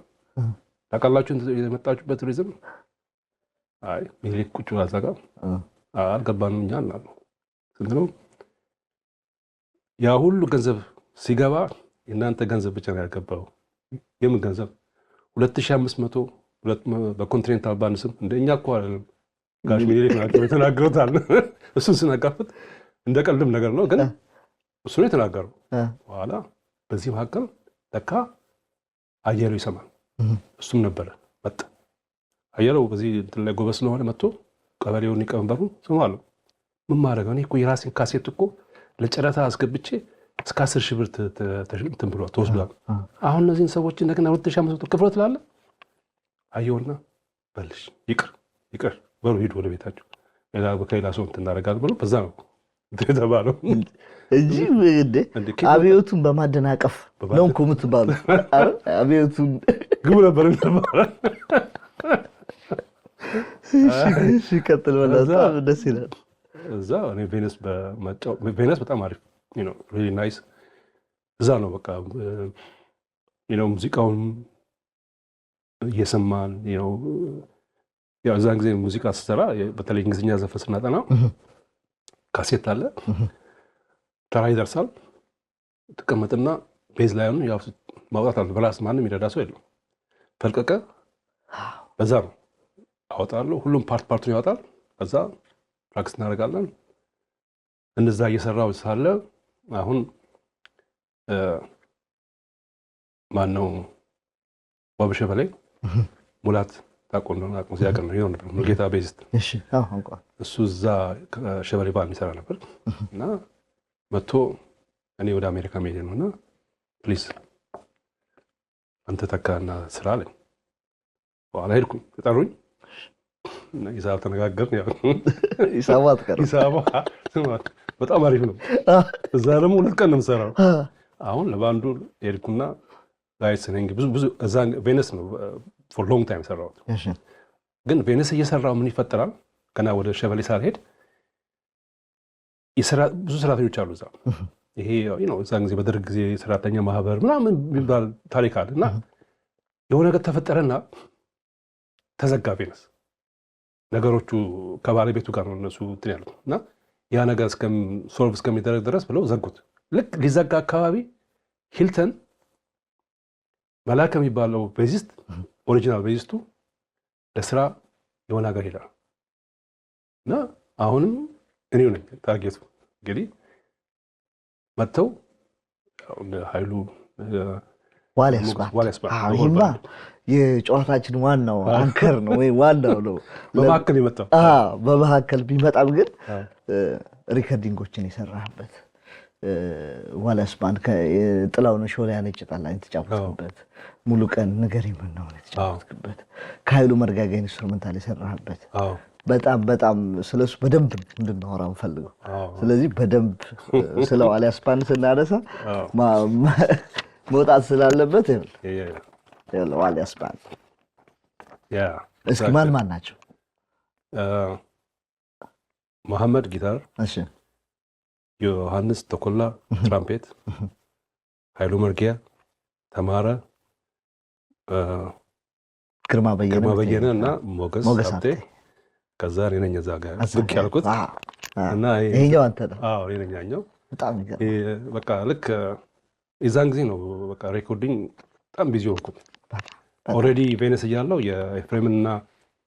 ታውቃላችሁ የመጣችሁበት ሪዝም አይ ሚሊክ ቁጭ አዛጋ አልገባንም እኛ አላሉ ስንት ነው ያ ሁሉ ገንዘብ ሲገባ እናንተ ገንዘብ ብቻ ነው ያልገባው የምን ገንዘብ 2500 በኮንቲኔንታል ባንድ ስም እንደኛ እኮ አይደለም ጋሽ ሚሊክ ናቸው የተናገሩታል እሱን ስናጋፍጥ እንደ ቀልድም ነገር ነው ግን እሱ ነው የተናገረው በኋላ በዚህ መካከል ለካ አየለው ይሰማል እሱም ነበረ መጣ አየለው በዚህ እንትን ላይ ጎበስ ስለሆነ መጥቶ ቀበሌውን ይቀበሩ ሰማሉ ምን ማድረግ ነው እኮ የራሴን ካሴት እኮ ለጨረታ አስገብቼ እስከ 10 ሺህ ብር እንትን ብሎ ተወስዷል አሁን እነዚህን ሰዎች እንደገና 2500 ክፍሎ ትላለ አየውና በልሽ ይቅር በሩ ሂድ ወደ ቤታችሁ ሌላ በከይላ ሰው እንትን እናደርጋለን ብሎ በዛ ነው ተባለው እንጂ አብዮቱን በማደናቀፍ ነው እኮ የምትባሉ አብዮቱን ግቡ ነበር እንተባለ እሺ ቀጥል በላታ ደስ ይላል እዛ እኔ ቬነስ በጣም አሪፍ really nice እዛ ነው በቃ ሙዚቃውን እየሰማን ያው እዛን ጊዜ ሙዚቃ ስሰራ በተለይ እንግሊዝኛ ዘፈን ስናጠና ካሴት አለ ተራ ይደርሳል ተቀመጥና ቤዝ ላይ ነው ያው ማውጣት አለ በራስ ማንም ይረዳ ሰው የለም ፈልቀቀ በዛ ነው አወጣለሁ ሁሉም ፓርቱን ያወጣል በዛ ፕራክቲስ እናደርጋለን እንደዛ እየሰራው ሳለ አሁን ማን ነው ባበሸ በላይ ሙላት ታቆንዶና ሙዚቃን ነው ነበር ሙሉጌታ ቤዚስት እሺ አሁን እሱ እዛ ሸበሌ ባንድ ይሰራ ነበር እና መጥቶ እኔ ወደ አሜሪካ መሄድ ነውና ፕሊዝ አንተ ተካና ስራ አለኝ በኋላ ሄድኩኝ ተጠሩኝ እና ይሳብ ተነጋገርን ያው ይሳብ በጣም አሪፍ ነው እዛ ደግሞ ሁለት ቀን ነው የምሰራው አሁን ለባንዱ ሄድኩና ጋይስ ነኝ ብዙ እዛ ቬነስ ነው for long time ሰራው ግን ቬነስ እየሰራው ምን ይፈጠራል ገና ወደ ሸበሌ ሳልሄድ ብዙ ሰራተኞች አሉ እዛ ይሄ እዛን ጊዜ በደርግ ጊዜ ሰራተኛ ማህበር ምናምን የሚባል ታሪክ አለና የሆነ ነገር ተፈጠረና ተዘጋ ቬነስ ነገሮቹ ከባለቤቱ ጋር ነው እነሱ እንትን ያሉና ያ ነገር ሶልቭ እስከሚደረግ ድረስ ብለው ዘጉት ልክ ሊዘጋ አካባቢ ሂልተን መላክ የሚባለው ቤዚስት ኦሪጂናል ቤዚስቱ ለስራ የሆነ ሀገር ሄዳ እና አሁንም እኔው ነኝ ታርጌቱ። እንግዲህ መጥተው ኃይሉ ዋልያስ ባንድ ይሄማ የጨዋታችን ዋናው አንከር ነው ወይ ዋናው ነው። በመሀከል የመጣው በመሀከል ቢመጣም ግን ሪከርዲንጎችን የሰራህበት ዋልያስ ባንድ ጥላውን ሾላ ነጭ ጣላኝ ተጫወትኩበት። ሙሉ ቀን ነገር የምናው የተጫወትኩበት ከኃይሉ መርጋጋ ኢንስትሩሜንታል የሰራህበት በጣም በጣም ስለሱ በደንብ እንድናወራ እንፈልገው። ስለዚህ በደንብ ስለ ዋልያስ ባንድ ስናነሳ መውጣት ስላለበት ይኸውልህ ዋልያስ ባንድ እስኪ ማን ማን ናቸው? መሐመድ ጊታር፣ እሺ፣ ዮሐንስ ተኮላ ትራምፔት፣ ኃይሉ መርጊያ፣ ተማረ፣ ግርማ በየነ እና ሞገስ ሀብቴ። ከዛ እኔ ነኝ እዛ ጋር ብቅ ያልኩት እና ይሄኛው አንተ ነህ? አዎ እኔ ነኝ ያኛው። በጣም ይገርም። በቃ ልክ የዛን ጊዜ ነው በቃ ሬኮርዲንግ በጣም ቢዚ ሆንኩት። ኦልሬዲ ቬነስ እያለሁ የኤፍሬምንና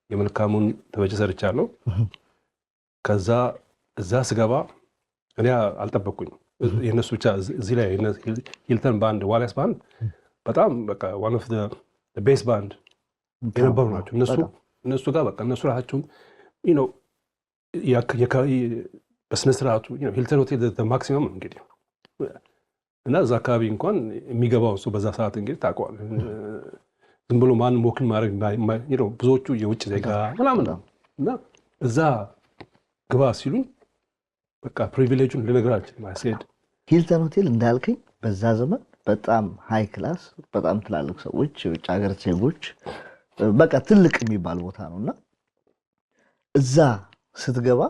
የመልካሙን ተበጀ ሰርቻለሁ። ከዛ እዛ ስገባ እኔ አልጠበቅኩኝ የነሱ ብቻ እዚህ ላይ ሂልተን ባንድ ዋልያስ ባንድ በጣም በቃ ዋን ኦፍ ዘ ቤስ ባንድ የነበሩ ናቸው። እነሱ ጋር በቃ እነሱ ራሳቸውን በስነ ስርዓቱ ሂልተን ሆቴል ማክሲመም እንግዲህ እና እዛ አካባቢ እንኳን የሚገባው እሱ በዛ ሰዓት እንግዲህ ታውቀዋለህ። ዝም ብሎ ማንም ሞክን ማድረግ ብዙዎቹ የውጭ ዜጋ ምናምን ነው እና እዛ ግባ ሲሉኝ በቃ ፕሪቪሌጁን ልነግርህ አልችልም። ማስሄድ ሂልተን ሆቴል እንዳልከኝ በዛ ዘመን በጣም ሃይ ክላስ በጣም ትላልቅ ሰዎች የውጭ ሀገር ዜጎች በቃ ትልቅ የሚባል ቦታ ነውና እዛ ስትገባ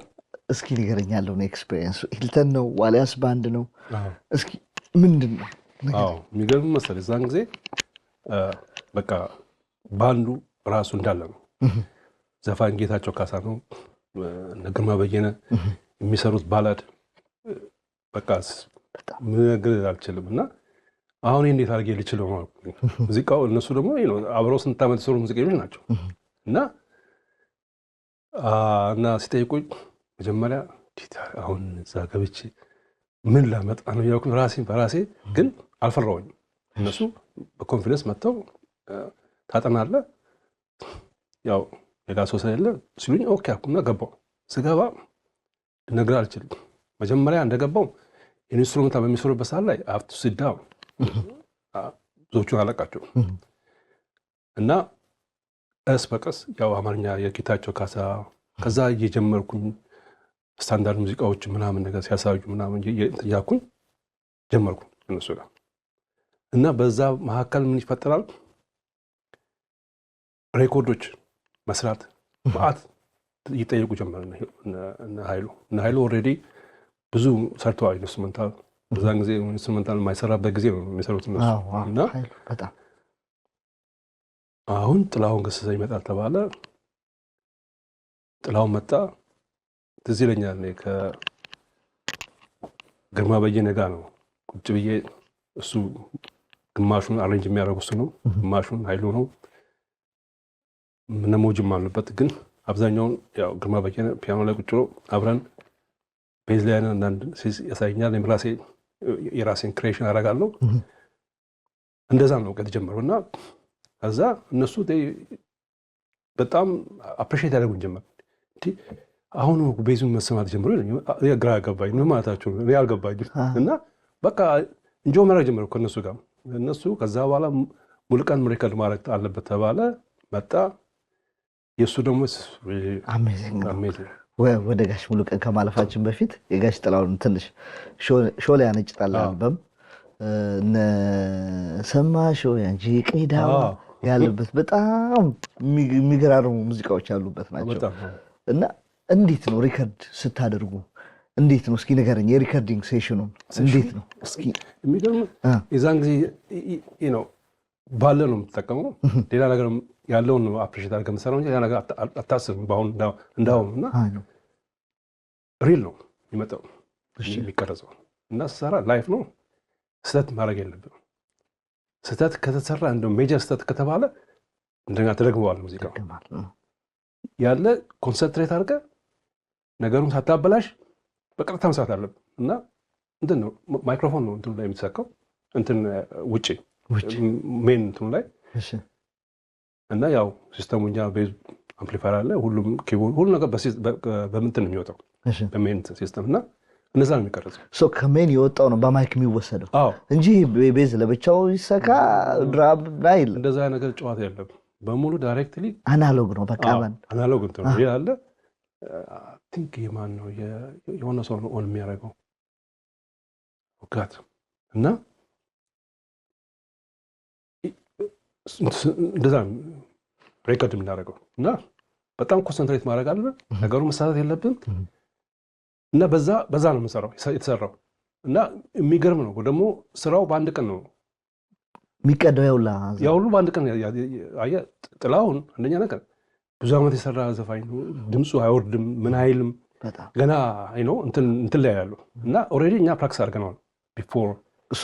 እስኪ ንገረኝ ያለውን ኤክስፒሪየንስ። ሂልተን ነው ዋልያስ ባንድ ነው? እስኪ ምንድን ነው? አዎ የሚገርም መሰለህ እዛን ጊዜ በቃ ባንዱ ራሱ እንዳለ ነው። ዘፋኝ ጌታቸው ካሳ ነው፣ ግርማ በየነ የሚሰሩት ባላድ በቃ ምነግር አልችልም። እና አሁን እንዴት አድርጌ ልችለው ነው ሙዚቃው። እነሱ ደግሞ አብረው ስንት ዓመት የሰሩ ሙዚቀኞች ናቸው። እና ሲጠይቁኝ መጀመሪያ አሁን እዛ ገብቼ ምን ላመጣ ነው ያልኩት በራሴ ግን አልፈራሁኝም። እነሱ በኮንፊደንስ መጥተው ታጠናለህ ያው ሌላ ሰው ስለሌለ ሲሉኝ ኦኬ አልኩና ገባሁ። ስገባ ልነግርህ አልችልም። መጀመሪያ እንደገባው ኢንስትሩሜንታል በሚሰሩበት ሰዓት ላይ አፍቱ ሲዳው ብዙዎቹን አለቃቸው እና ቀስ በቀስ ያው አማርኛ የጌታቸው ካሳ ከዛ እየጀመርኩኝ ስታንዳርድ ሙዚቃዎች ምናምን ነገር ሲያሳዩ ምናምን እያልኩኝ ጀመርኩ እነሱ ጋር እና በዛ መካከል ምን ይፈጠራል? ሬኮርዶች መስራት ማአት ይጠየቁ ጀመር። እነ ኃይሉ ኦልሬዲ ብዙ ሰርተዋል ኢንስትሩሜንታል። በዛን ጊዜ ኢንስትሩሜንታል የማይሰራበት ጊዜ ነው የሚሰሩት እነሱ እና አሁን ጥላሁን ገሰሰ ይመጣል ተባለ። ጥላሁን መጣ። ትዝ ይለኛል ከግርማ በየነ ጋር ነው ቁጭ ብዬ እሱ ግማሹን አሬንጅ የሚያደርጉ እሱ ነው፣ ግማሹን ኃይሉ ነው። ምነሞጅም አሉበት ግን አብዛኛውን ያው ግርማ በየነ ፒያኖ ላይ ቁጭ ብሎ አብረን ቤዝ ላይ አንዳንድ ያሳየኛል። የራሴን ክሬሽን አደርጋለሁ። እንደዛ ነው ከተጀመረው እና ከዛ እነሱ በጣም አፕሪሺየት ያደርጉን ጀመር። አሁን ቤዙን መሰማት ጀምሮ ግራ ያጋባኝ ምን ማለታቸው ነው? እኔ አልገባኝም። እና በቃ እንጆ መራቅ ጀመሩ ከእነሱ ጋር እነሱ። ከዛ በኋላ ሙሉቀን ሪከርድ ማድረግ አለበት ተባለ። መጣ የእሱ ደግሞ አሜዚንግ። ወደ ጋሽ ሙሉቀን ከማለፋችን በፊት የጋሽ ጥላሁን ትንሽ ሾላ ነጭ ጣላ አልበም እነ ሰማሽው ያንቺ ቀይዳው ያለበት በጣም የሚገራርሙ ሙዚቃዎች ያሉበት ናቸው። እና እንዴት ነው ሪከርድ ስታደርጉ እንዴት ነው እስኪ ንገረኝ። የሪከርዲንግ ሴሽኑን እንዴት ነው እስኪ? የሚገርም የዛን ጊዜ ባለ ነው የምትጠቀመው። ሌላ ነገር ያለውን ነው አፕሪሺየት አድርገህ የምትሰራው እንጂ ሌላ ነገር አታስብም። በአሁን እንዳሁን እና ሪል ነው የሚመጣው የሚቀረጸው እና ስሰራ ላይፍ ነው። ስህተት ማድረግ የለብንም። ስህተት ከተሰራ እንደው ሜጀር ስህተት ከተባለ እንደገና ተደግመዋል ሙዚቃው ያለ ኮንሰንትሬት አድርገህ ነገሩን ሳታበላሽ በቀጥታ መስራት አለብህ እና እንትን ነው ማይክሮፎን ነው እንትኑ ላይ የምትሰካው እንትን ውጪ ሜን እንትኑ ላይ እና ያው ሲስተሙኛ ቤዝ አምፕሊፋየር አለ ሁሉም ኪቦርድ ሁሉ ነገር በምንትን ነው የሚወጣው በሜን ሲስተም እና እነዛ ነው የሚቀረጸው ሶ ከሜን የወጣው ነው በማይክ የሚወሰደው እንጂ ቤዝ ለብቻው ይሰካ ድራም ናይል እንደዛ ነገር ጨዋታ የለም በሙሉ ዳይሬክትሊ አናሎግ ነው በቃ አናሎግ እንትን ነው ያለ ቲንክ የማን ነው የሆነ ሰው ነው ኦን የሚያደርገው ወጋት እና እንደዛ ሬኮርድ የምናደርገው እና በጣም ኮንሰንትሬት ማድረግ አለ ነገሩ መሳሳት የለብን እና በዛ ነው የምንሰራው የተሰራው እና የሚገርም ነው ደግሞ ስራው በአንድ ቀን ነው የሚቀደው ያው ሁሉ በአንድ ቀን አየህ ጥላውን አንደኛ ነገር ብዙ ዓመት የሰራ ዘፋኝ ነው ድምፁ አይወርድም ምን አይልም ገና አይ ነው እንትን ላይ ያለው እና ኦሬዲ እኛ ፕራክቲስ አድርገናል ቢፎር እሱ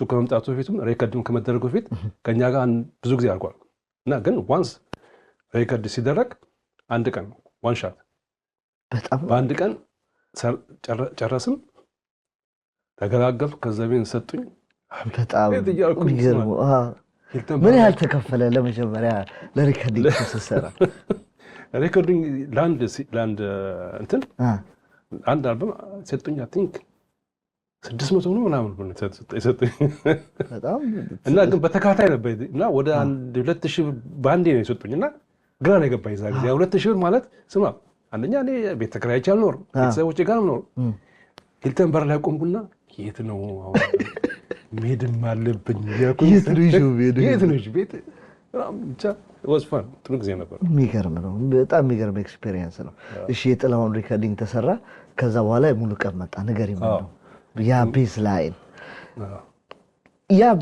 ከመምጣቱ በፊትም ሬከርድም ከመደረጉ በፊት ከኛ ጋር ብዙ ጊዜ አድርጓል እና ግን ዋንስ ሬከርድ ሲደረግ አንድ ቀን ዋን ሻት በጣም በአንድ ቀን ጨረስን ተገላገልኩ ከዘቤን ሰጡኝ በጣም ይገርም ምን ያህል ተከፈለ ለመጀመሪያ ለሬከርዲንግ ተሰራ ሬከርዲንግ ላንድ እንትን አንድ አልበም ሰጡኝ አይ ቲንክ 600 ነው ምናምን ብሎ ሰጡኝ በጣም እና ግን በተካታይ ነበር እና ወደ 2000 ባንዴ ነው የሰጡኝና ግራ ነው የገባኝ እዛ ጊዜ 2000 ብር ማለት ስማ አንደኛ እኔ ቤት ተከራይቼ አልኖርም ቤተሰቦቼ ጋር ነው ሂልተን በር ላይ ቆምኩና የት ነው አሁን መሄድም አለብኝ የት ነው ቤት ብቻ ወስፋን ጥሩ ጊዜ ነበር የሚገርም ነው በጣም የሚገርም ኤክስፒሪየንስ ነው እሺ የጥላውን ሪከርዲንግ ተሰራ ከዛ በኋላ ሙሉ ቀን መጣ ነገር ይመጣው ያ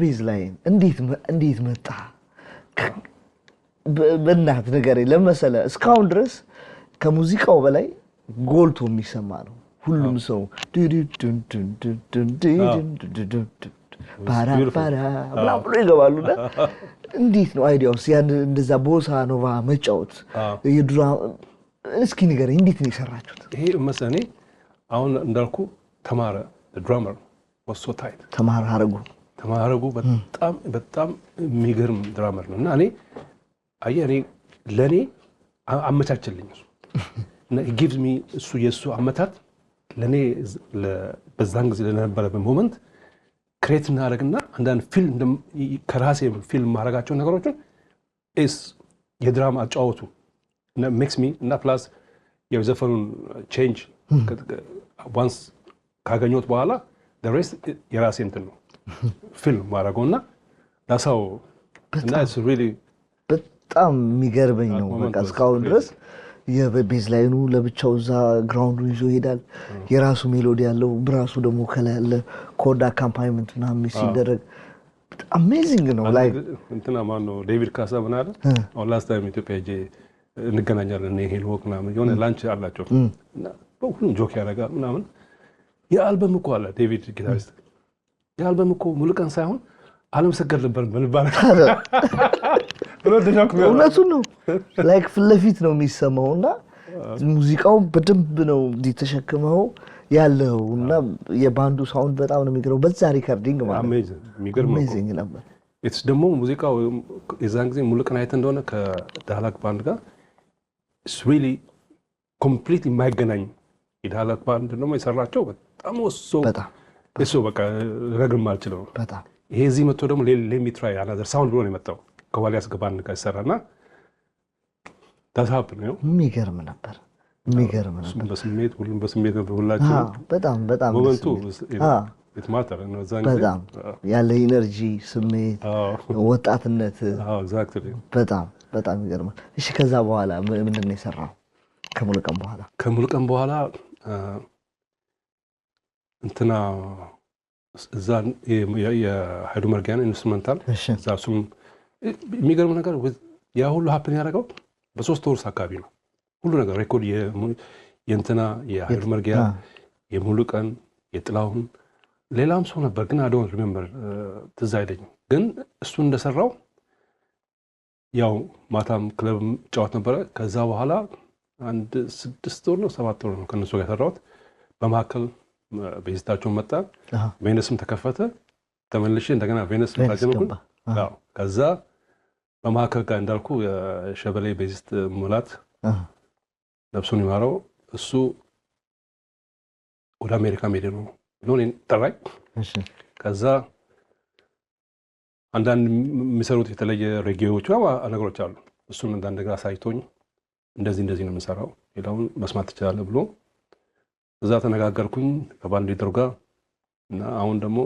ቤዝ ላይን እንዴት መጣ በእናት ነገር ለመሰለ እስካሁን ድረስ ከሙዚቃው በላይ ጎልቶ የሚሰማ ነው ሁሉም ሰው ባራ ብሎ ይገባሉና እንዴት ነው አይዲያውስ ያን እንደዛ ቦሳ ኖቫ መጫወት የድራ እስኪ ንገረኝ እንዴት ነው የሰራችሁት ይሄ መሰኔ አሁን እንዳልኩ ተማረ ድራመር was so tight ተማረጉ በጣም የሚገርም ድራመር ነው እና እኔ ለኔ አመቻችልኝ እና it gives me እሱ የሱ አመታት ለኔ በዛን ጊዜ ለነበረበት ሞመንት ክሬት እናደርግና አንዳንድ ፊልም ከራሴ ፊልም ማድረጋቸው ነገሮችን የድራማ አጫወቱ እና makes me እና ፕላስ የዘፈኑን ቼንጅ ዋንስ ካገኘሁት በኋላ the rest የራሴ እንትን ነው ፊልም ማድረገውና ዳሳው እና it's really በጣም የሚገርመኝ ነው በቃ እስካሁን ድረስ የቤዝ ላይኑ ለብቻው እዛ ግራውንዱ ይዞ ይሄዳል የራሱ ሜሎዲ ያለው ብራሱ ደግሞ ከላይ ያለ ኮድ አካምፓኒመንት ምናምን ሲደረግ አሜዚንግ ነው ላይክ እንትና ማን ነው ዴቪድ ካሳ ምን አለ አሁን ላስት ታይም ኢትዮጵያ ሄጄ እንገናኛለን ሄል ወክ ምናምን የሆነ ላንች አላቸው እና ሁሉም ጆክ ያደርጋል ምናምን የአልበም እኮ አለ ዴቪድ ጊታሪስት የአልበም እኮ ሙሉ ቀን ሳይሆን አለመሰገድ ነበር በልባል እውነቱን ነው ላይክ ፍለፊት ነው የሚሰማውና ሙዚቃው በደንብ ነው ተሸክመው ያለውና የባንዱ ሳውንድ በጣም ነው የሚገርመው በዛ ሪከርዲንግ ማለት አሜዚንግ ነበር it's ደግሞ ሙዚቃው የዛን ጊዜ ሙሉ ቀን አይተ እንደሆነ ከዳህላክ ባንድ ጋር it's really completely የማይገናኝ የዳህላክ ባንድ ደግሞ የሰራቸው በጣም እሱ በቃ ረግም አልችለው በጣም ይሄ እዚህ መጥቶ ደግሞ let me try another sound ብሎ ነው የመጣው ከዋሊያስ ገባን ጋር ሰራና ታሳብ ነው የሚገርም ነበር በስሜት ሁሉም በስሜት ነው ሁላችን በጣም ሞመንቱ it matter ነው ዛን ጊዜ በጣም ያለ ኢነርጂ ስሜት ወጣትነት exactly በጣም ይገርማል እሺ ከዛ በኋላ ምንድን ነው የሰራው ከሙሉ ቀን በኋላ እንትና እዛ የሃይዱ መርጊያን ኢንስትሩሜንታል እዛ እሱም የሚገርም ነገር ያ ሁሉ ሀፕን ያደረገው በ3 ወር አካባቢ ነው ሁሉ ነገር ሬኮርድ የእንትና የሃይዱ መርጊያ የሙሉ ቀን የጥላሁን ሌላም ሰው ነበር ግን አዶን ሪሜምበር ትዝ አይለኝም ግን እሱ እንደሰራው ያው ማታም ክለብ ጫወት ነበረ ከዛ በኋላ አንድ 6 ወር ነው 7 ወር ነው ከነሱ ጋር ሰራሁት። በመካከል ቤዝታቸውን መጣ፣ ቬነስም ተከፈተ። ተመልሼ እንደገና ቬነስ ታጀምኩኝ። አዎ ከዛ በመካከል ጋር እንዳልኩ የሸበሌ ቤዚስት ሙላት ነፍሱን ይማረው እሱ ወደ አሜሪካ ሄደ ነው ብሎ እኔን ጠራኝ። ከዛ አንዳንድ የሚሰሩት የተለየ ሬጌዎች ነገሮች አሉ። እሱን አንዳንድ ነገር አሳይቶኝ እንደዚህ ነው የምንሰራው ሌላውን መስማት ትችላለህ ብሎ እዛ ተነጋገርኩኝ ከባንዲራው ጋር እና አሁን ደግሞ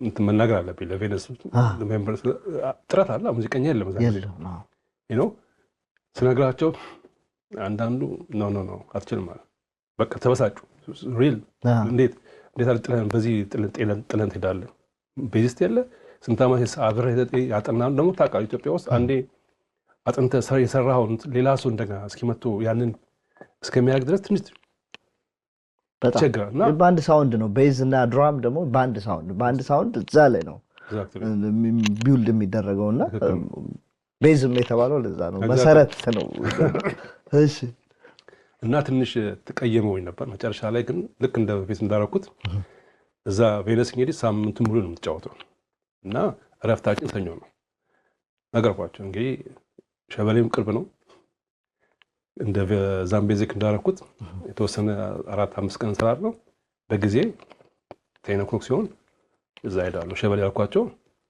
እንትን መናገር አለብኝ ለቬነስ ሜምበርስ ጥረት አለ ሙዚቀኛ የለም እዛ ነው ስነግራቸው አንዳንዱ ኖ አትችልም ማለት በቃ ተበሳጩ። ሪል እንዴት አልጥለን በዚህ ጥለን ትሄዳለህ? ቤዚስት የለ ስንት ዓመት አብረህ ያጠናን ደግሞ ታውቃለህ ኢትዮጵያ ውስጥ አንዴ አጥንተህ የሰራኸውን ሌላ ሰው እንደገና እስኪመጡ ያንን እስከሚያደርግ ድረስ ትንሽ በጣም ባንድ ሳውንድ ነው። ቤዝ እና ድራም ደግሞ ባንድ ሳውንድ እዛ ላይ ነው ቢውልድ የሚደረገውና ቤዝም የተባለው ለዛ ነው መሰረት ነው። እሺ እና ትንሽ ተቀየመውኝ ነበር። መጨረሻ ላይ ግን ልክ እንደ በፊት እንዳደረኩት እዛ ቬነስ እንግዲህ ሳምንቱን ሙሉ ነው የምትጫወተው እና እረፍታችን ሰኞ ነው ነገርኳቸው። እንግዲህ ሸበሌም ቅርብ ነው እንደ ዛምቤዚክ እንዳደረኩት የተወሰነ 4-5 ቀን እንሰራለሁ። በጊዜ 10 o'clock ሲሆን እዛ ሄዳለሁ ሸበሌ ያልኳቸው።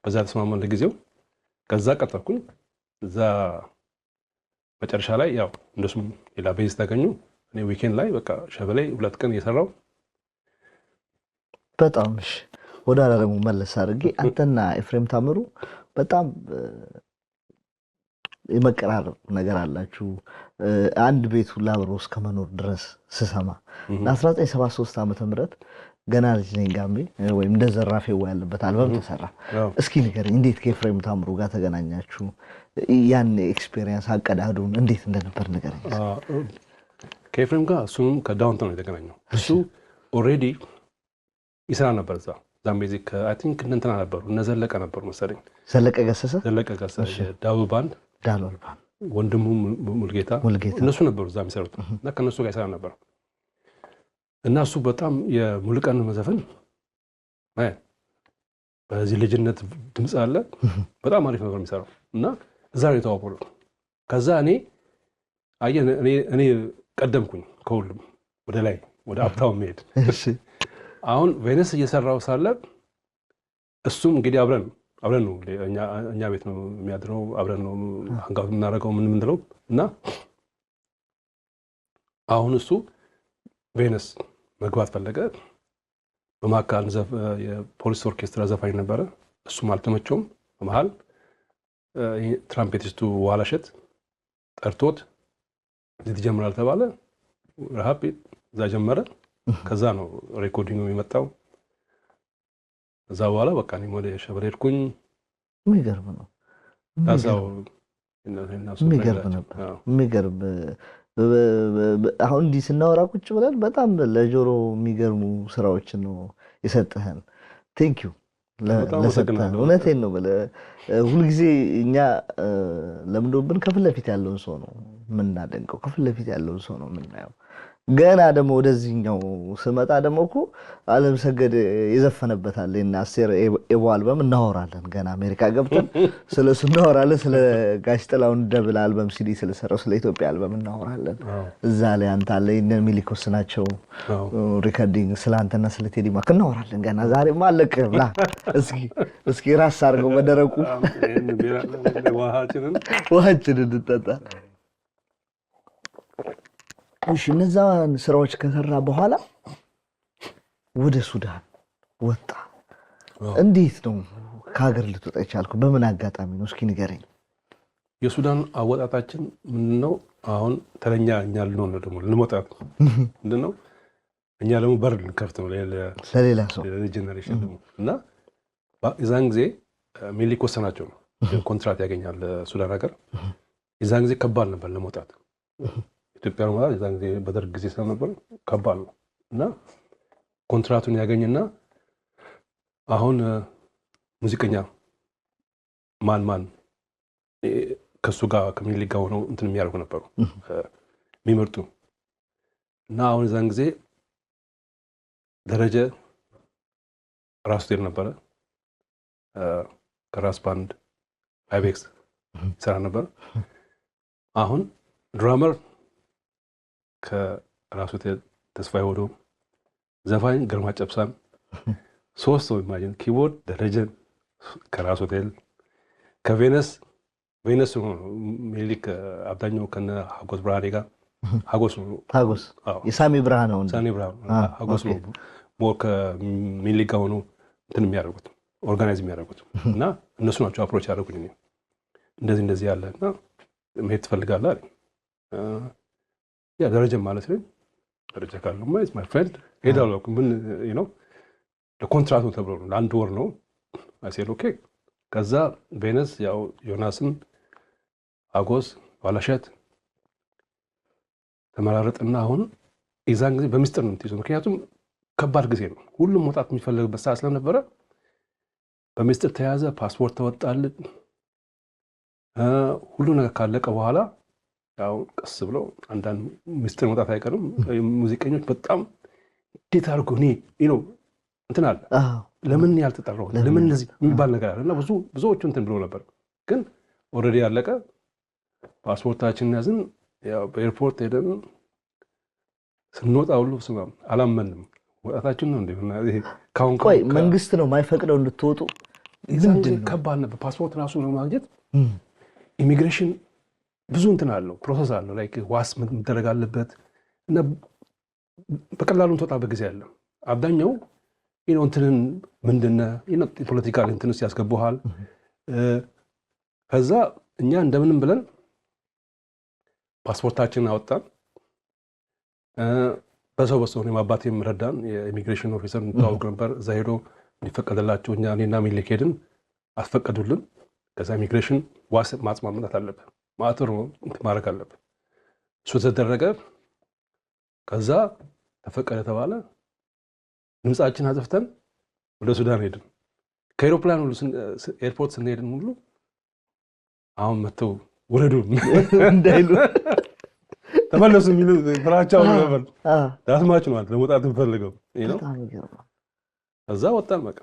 በዛ ተስማማን ለጊዜው። ከዛ ቀጠልኩኝ እዛ መጨረሻ ላይ ያው እንደሱም ሌላ ቤዝ ታገኙ። እኔ ዊኬንድ ላይ በቃ ሸበሌ 2 ቀን እየሰራው በጣም እሺ። ወደ ኋላ ደግሞ መለስ አድርጌ አንተና ኤፍሬም ታምሩ በጣም የመቀራረብ ነገር አላችሁ። አንድ ቤት ሁላ አብሮ እስከ መኖር ድረስ ስሰማ ለ1973 ዓመተ ምህረት ገና ልጅ ነኝ ጋምቤ ወይም እንደ ዘራፌው ያለበት አልበም ተሰራ። እስኪ ንገረኝ እንዴት ከኤፍሬም ታምሩ ጋር ተገናኛችሁ? ያን ኤክስፒሪየንስ አቀዳዱን እንዴት እንደነበር ንገረኝ። ከኤፍሬም ጋር እሱም ከዳውንታውን ነው የተገናኘው። እሱ ኦልሬዲ ይሰራ ነበር እዛ ዛምቤዚክ አይ ቲንክ እንትና ነበሩ እነ ዘለቀ ነበሩ መሰለኝ። ዘለቀ ገሰሰ ዳብል ባንድ ወንድሙ ሙልጌታ እነሱ ነበሩ እዛ የሚሰሩት እና ከነሱ ጋር ይሰራ ነበር። እና እሱ በጣም የሙሉቀን መዘፈን በዚህ ልጅነት ድምጽ አለ በጣም አሪፍ ነበር የሚሰራው እና እዛ ነው የተዋወቁት። ከዛ እኔ ቀደምኩኝ ከሁሉም ወደ ላይ ወደ አፕታውን መሄድ። አሁን ቬነስ እየሰራው ሳለ እሱም እንግዲህ አብረን ነው እኛ ቤት ነው የሚያድረው አብረን ነው አንጋው የምናደርገው ምን ምንድነው እና አሁን እሱ ቬነስ መግባት ፈለገ። በማካል የፖሊስ ኦርኬስትራ ዘፋኝ ነበረ። እሱም አልተመቸውም። በመሃል ትራምፔቲስቱ ዋላሸት ጠርቶት እዚህ ትጀምራለህ ተባለ። ረሃብ እዛ ጀመረ። ከዛ ነው ሬኮርዲንግ የመጣው። እዛ በኋላ በቃ እኔም ወደ ሸበሌ ሄድኩኝ። የሚገርም ነው። የሚገርም አሁን እንዲህ ስናወራ ቁጭ ብለን በጣም ለጆሮ የሚገርሙ ስራዎችን ነው የሰጠህን። ቴንክ ዩ ለሰጠህን። እውነቴን ነው ብለህ ሁልጊዜ እኛ ለምዶብን ከፊት ለፊት ያለውን ሰው ነው የምናደንቀው፣ ከፊት ለፊት ያለውን ሰው ነው የምናየው። ገና ደግሞ ወደዚህኛው ስመጣ ደግሞ እኮ ዓለም ሰገድ የዘፈነበታል እና አስቴር ኤቦ አልበም እናወራለን። ገና አሜሪካ ገብተን ስለሱ እናወራለን። ስለ ጋሽ ጥላሁን ደብል አልበም ሲዲ ስለሰራው ስለ ኢትዮጵያ አልበም እናወራለን። እዛ ላይ አንተ አለ እነ ሚሊኮስ ናቸው ሪከርዲንግ ስለ አንተና ስለ ቴዲ ማክ እናወራለን። ገና ዛሬ ማለቀ ብላ እስኪ ራስ አድርገው በደረቁ ውሃችንን እንጠጣ። እሺ እነዛን ስራዎች ከሰራ በኋላ ወደ ሱዳን ወጣ። እንዴት ነው ከሀገር ልትወጣ የቻልከው? በምን አጋጣሚ ነው? እስኪ ንገረኝ። የሱዳን አወጣጣችን ምንድነው? አሁን ተለኛ እኛ ልንሆን ነው ደግሞ ልንወጣት ምንድነው? እኛ ደግሞ በር ልንከፍት ነው ለሌላ ሰው ለጄኔሬሽን ደግሞ እና የዛን ጊዜ ሚሊኮስ ናቸው ነው ኮንትራት ያገኛል ሱዳን ሀገር። የዛን ጊዜ ከባድ ነበር ለመውጣት ኢትዮጵያ ነው ማለት የዛን ጊዜ በደርግ ጊዜ ስለነበር ከባድ ነው እና ኮንትራቱን ያገኝና አሁን ሙዚቀኛ ማን ከሱ ጋር ከሚሊክ ጋር ሆነው እንትን የሚያደርጉ ነበሩ። የሚመርጡ እና አሁን እዛን ጊዜ ደረጀ ራስ ሆቴል ነበረ ከራስ ባንድ አይቤክስ ይሰራ ነበር። አሁን ድራመር ከራስ ሆቴል ተስፋዬ ወዶ፣ ዘፋኝ ግርማ ጨብሳን፣ ሶስት ሰው ኢማጂን ኪቦርድ ደረጀን ከራስ ሆቴል ከቬነስ ሚኒሊክ አብዛኛው ከነ ሀጎስ ብርሃኔ ጋር ሀጎስ የሳሚ ብርሃን ነው ሀጎስ ነው ሞር ከሚኒሊክ ጋር ሆኖ እንትን የሚያደርጉት ኦርጋናይዝ የሚያደርጉት እና እነሱ ናቸው አፕሮች ያደረጉኝ እኔ እንደዚህ ያለ እና መሄድ ትፈልጋለህ አለኝ። ያ ደረጀ ማለት ነው ደረጀ ካለው ማለት ማይ ፍሬንድ ሄዳለሁ ምን ለኮንትራክቱ ተብሎ ነው ለአንድ ወር ነው አሴል ኦኬ። ከዛ ቬነስ ያው ዮናስን አጎስ ባላሸት ተመራረጥና አሁን ኢዛን ጊዜ በሚስጥር ነው የምትይዘው ምክንያቱም ከባድ ጊዜ ነው ሁሉም መውጣት የሚፈልግበት ሰዓት ስለነበረ በሚስጥር ተያዘ። ፓስፖርት ተወጣልን ሁሉ ነገር ካለቀ በኋላ ያው ቀስ ብሎ አንዳንድ ሚስጥር መውጣት አይቀርም። ሙዚቀኞች በጣም እንዴት አድርጎ እንትን አለ ለምን ያልተጠራው ለምን እንደዚህ የሚባል ነገር አለና ብዙዎቹ እንትን ብሎ ነበር። ግን ኦልሬዲ ያለቀ ፓስፖርታችንን ያዝን። ያው በኤርፖርት ሄደን ስንወጣ ሁሉ አላመንም ወጣታችን ነው እንደሆነ ይሄ ቆይ መንግስት ነው የማይፈቅደው እንድትወጡ ምንድን ከባድ ነበር። ፓስፖርት ራሱ ነው ማግኘት ኢሚግሬሽን ብዙ እንትን አለው ፕሮሰስ አለው ላይክ ዋስ መደረግ አለበት እና በቀላሉ ተወጣበት ጊዜ አለ። አብዛኛው እንትንን ምንድነው ፖለቲካል እንትንስ ያስገቡሃል። ከዛ እኛ እንደምንም ብለን ፓስፖርታችንን አወጣን። በሰው ነው አባቴም ረዳን የኢሚግሬሽን ኦፊሰር እንታወቅ ነበር። እዛ ሄዶ እንዲፈቀደላቸው እኔና ሚኒሊክ ሄድን አስፈቀዱልን። ከዛ ኢሚግሬሽን ዋስ ማጽማምናት አለበት ማተር ማድረግ አለበት። እሱ ተደረገ። ከዛ ተፈቀደ ተባለ። ድምጻችን አጥፍተን ወደ ሱዳን ሄድን። ከኤሮፕላን ሁሉ ኤርፖርት ስንሄድን ሁሉ አሁን መተው ወረዱ እንዳይሉ ተመለሱ የሚሉ ፍራቻው ነበር። ዳስማች ነው ለመውጣት እንፈልገው ከዛ ወጣን በቃ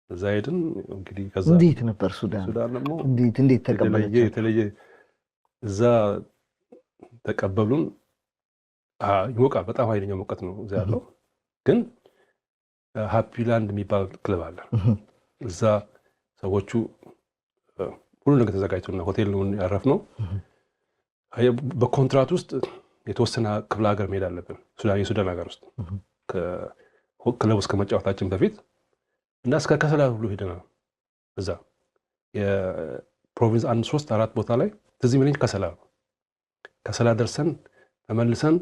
እዛ ሄድን። እንግዲህ ከዛ እንዴት ነበር ሱዳን ደግሞ እንዴት ተቀበለች? የተለየ እዛ ተቀበሉን። ይሞቃል በጣም ኃይለኛ ሙቀት ነው እዛ ያለው። ግን ሃፒላንድ የሚባል ክለብ አለ እዛ ሰዎቹ ሁሉ ነገር ተዘጋጅቶና ሆቴል ነው ያረፍነው። በኮንትራት ውስጥ የተወሰነ ክፍለ ሀገር መሄድ አለብን የሱዳን ሀገር ውስጥ ክለብ ውስጥ ከመጫወታችን በፊት እና እስከ ከሰላ ሁሉ ሄደናል። እዛ የፕሮቪንስ 1-3-4 ቦታ ላይ ትዝ የሚለኝ ከሰላ ደርሰን ተመልሰን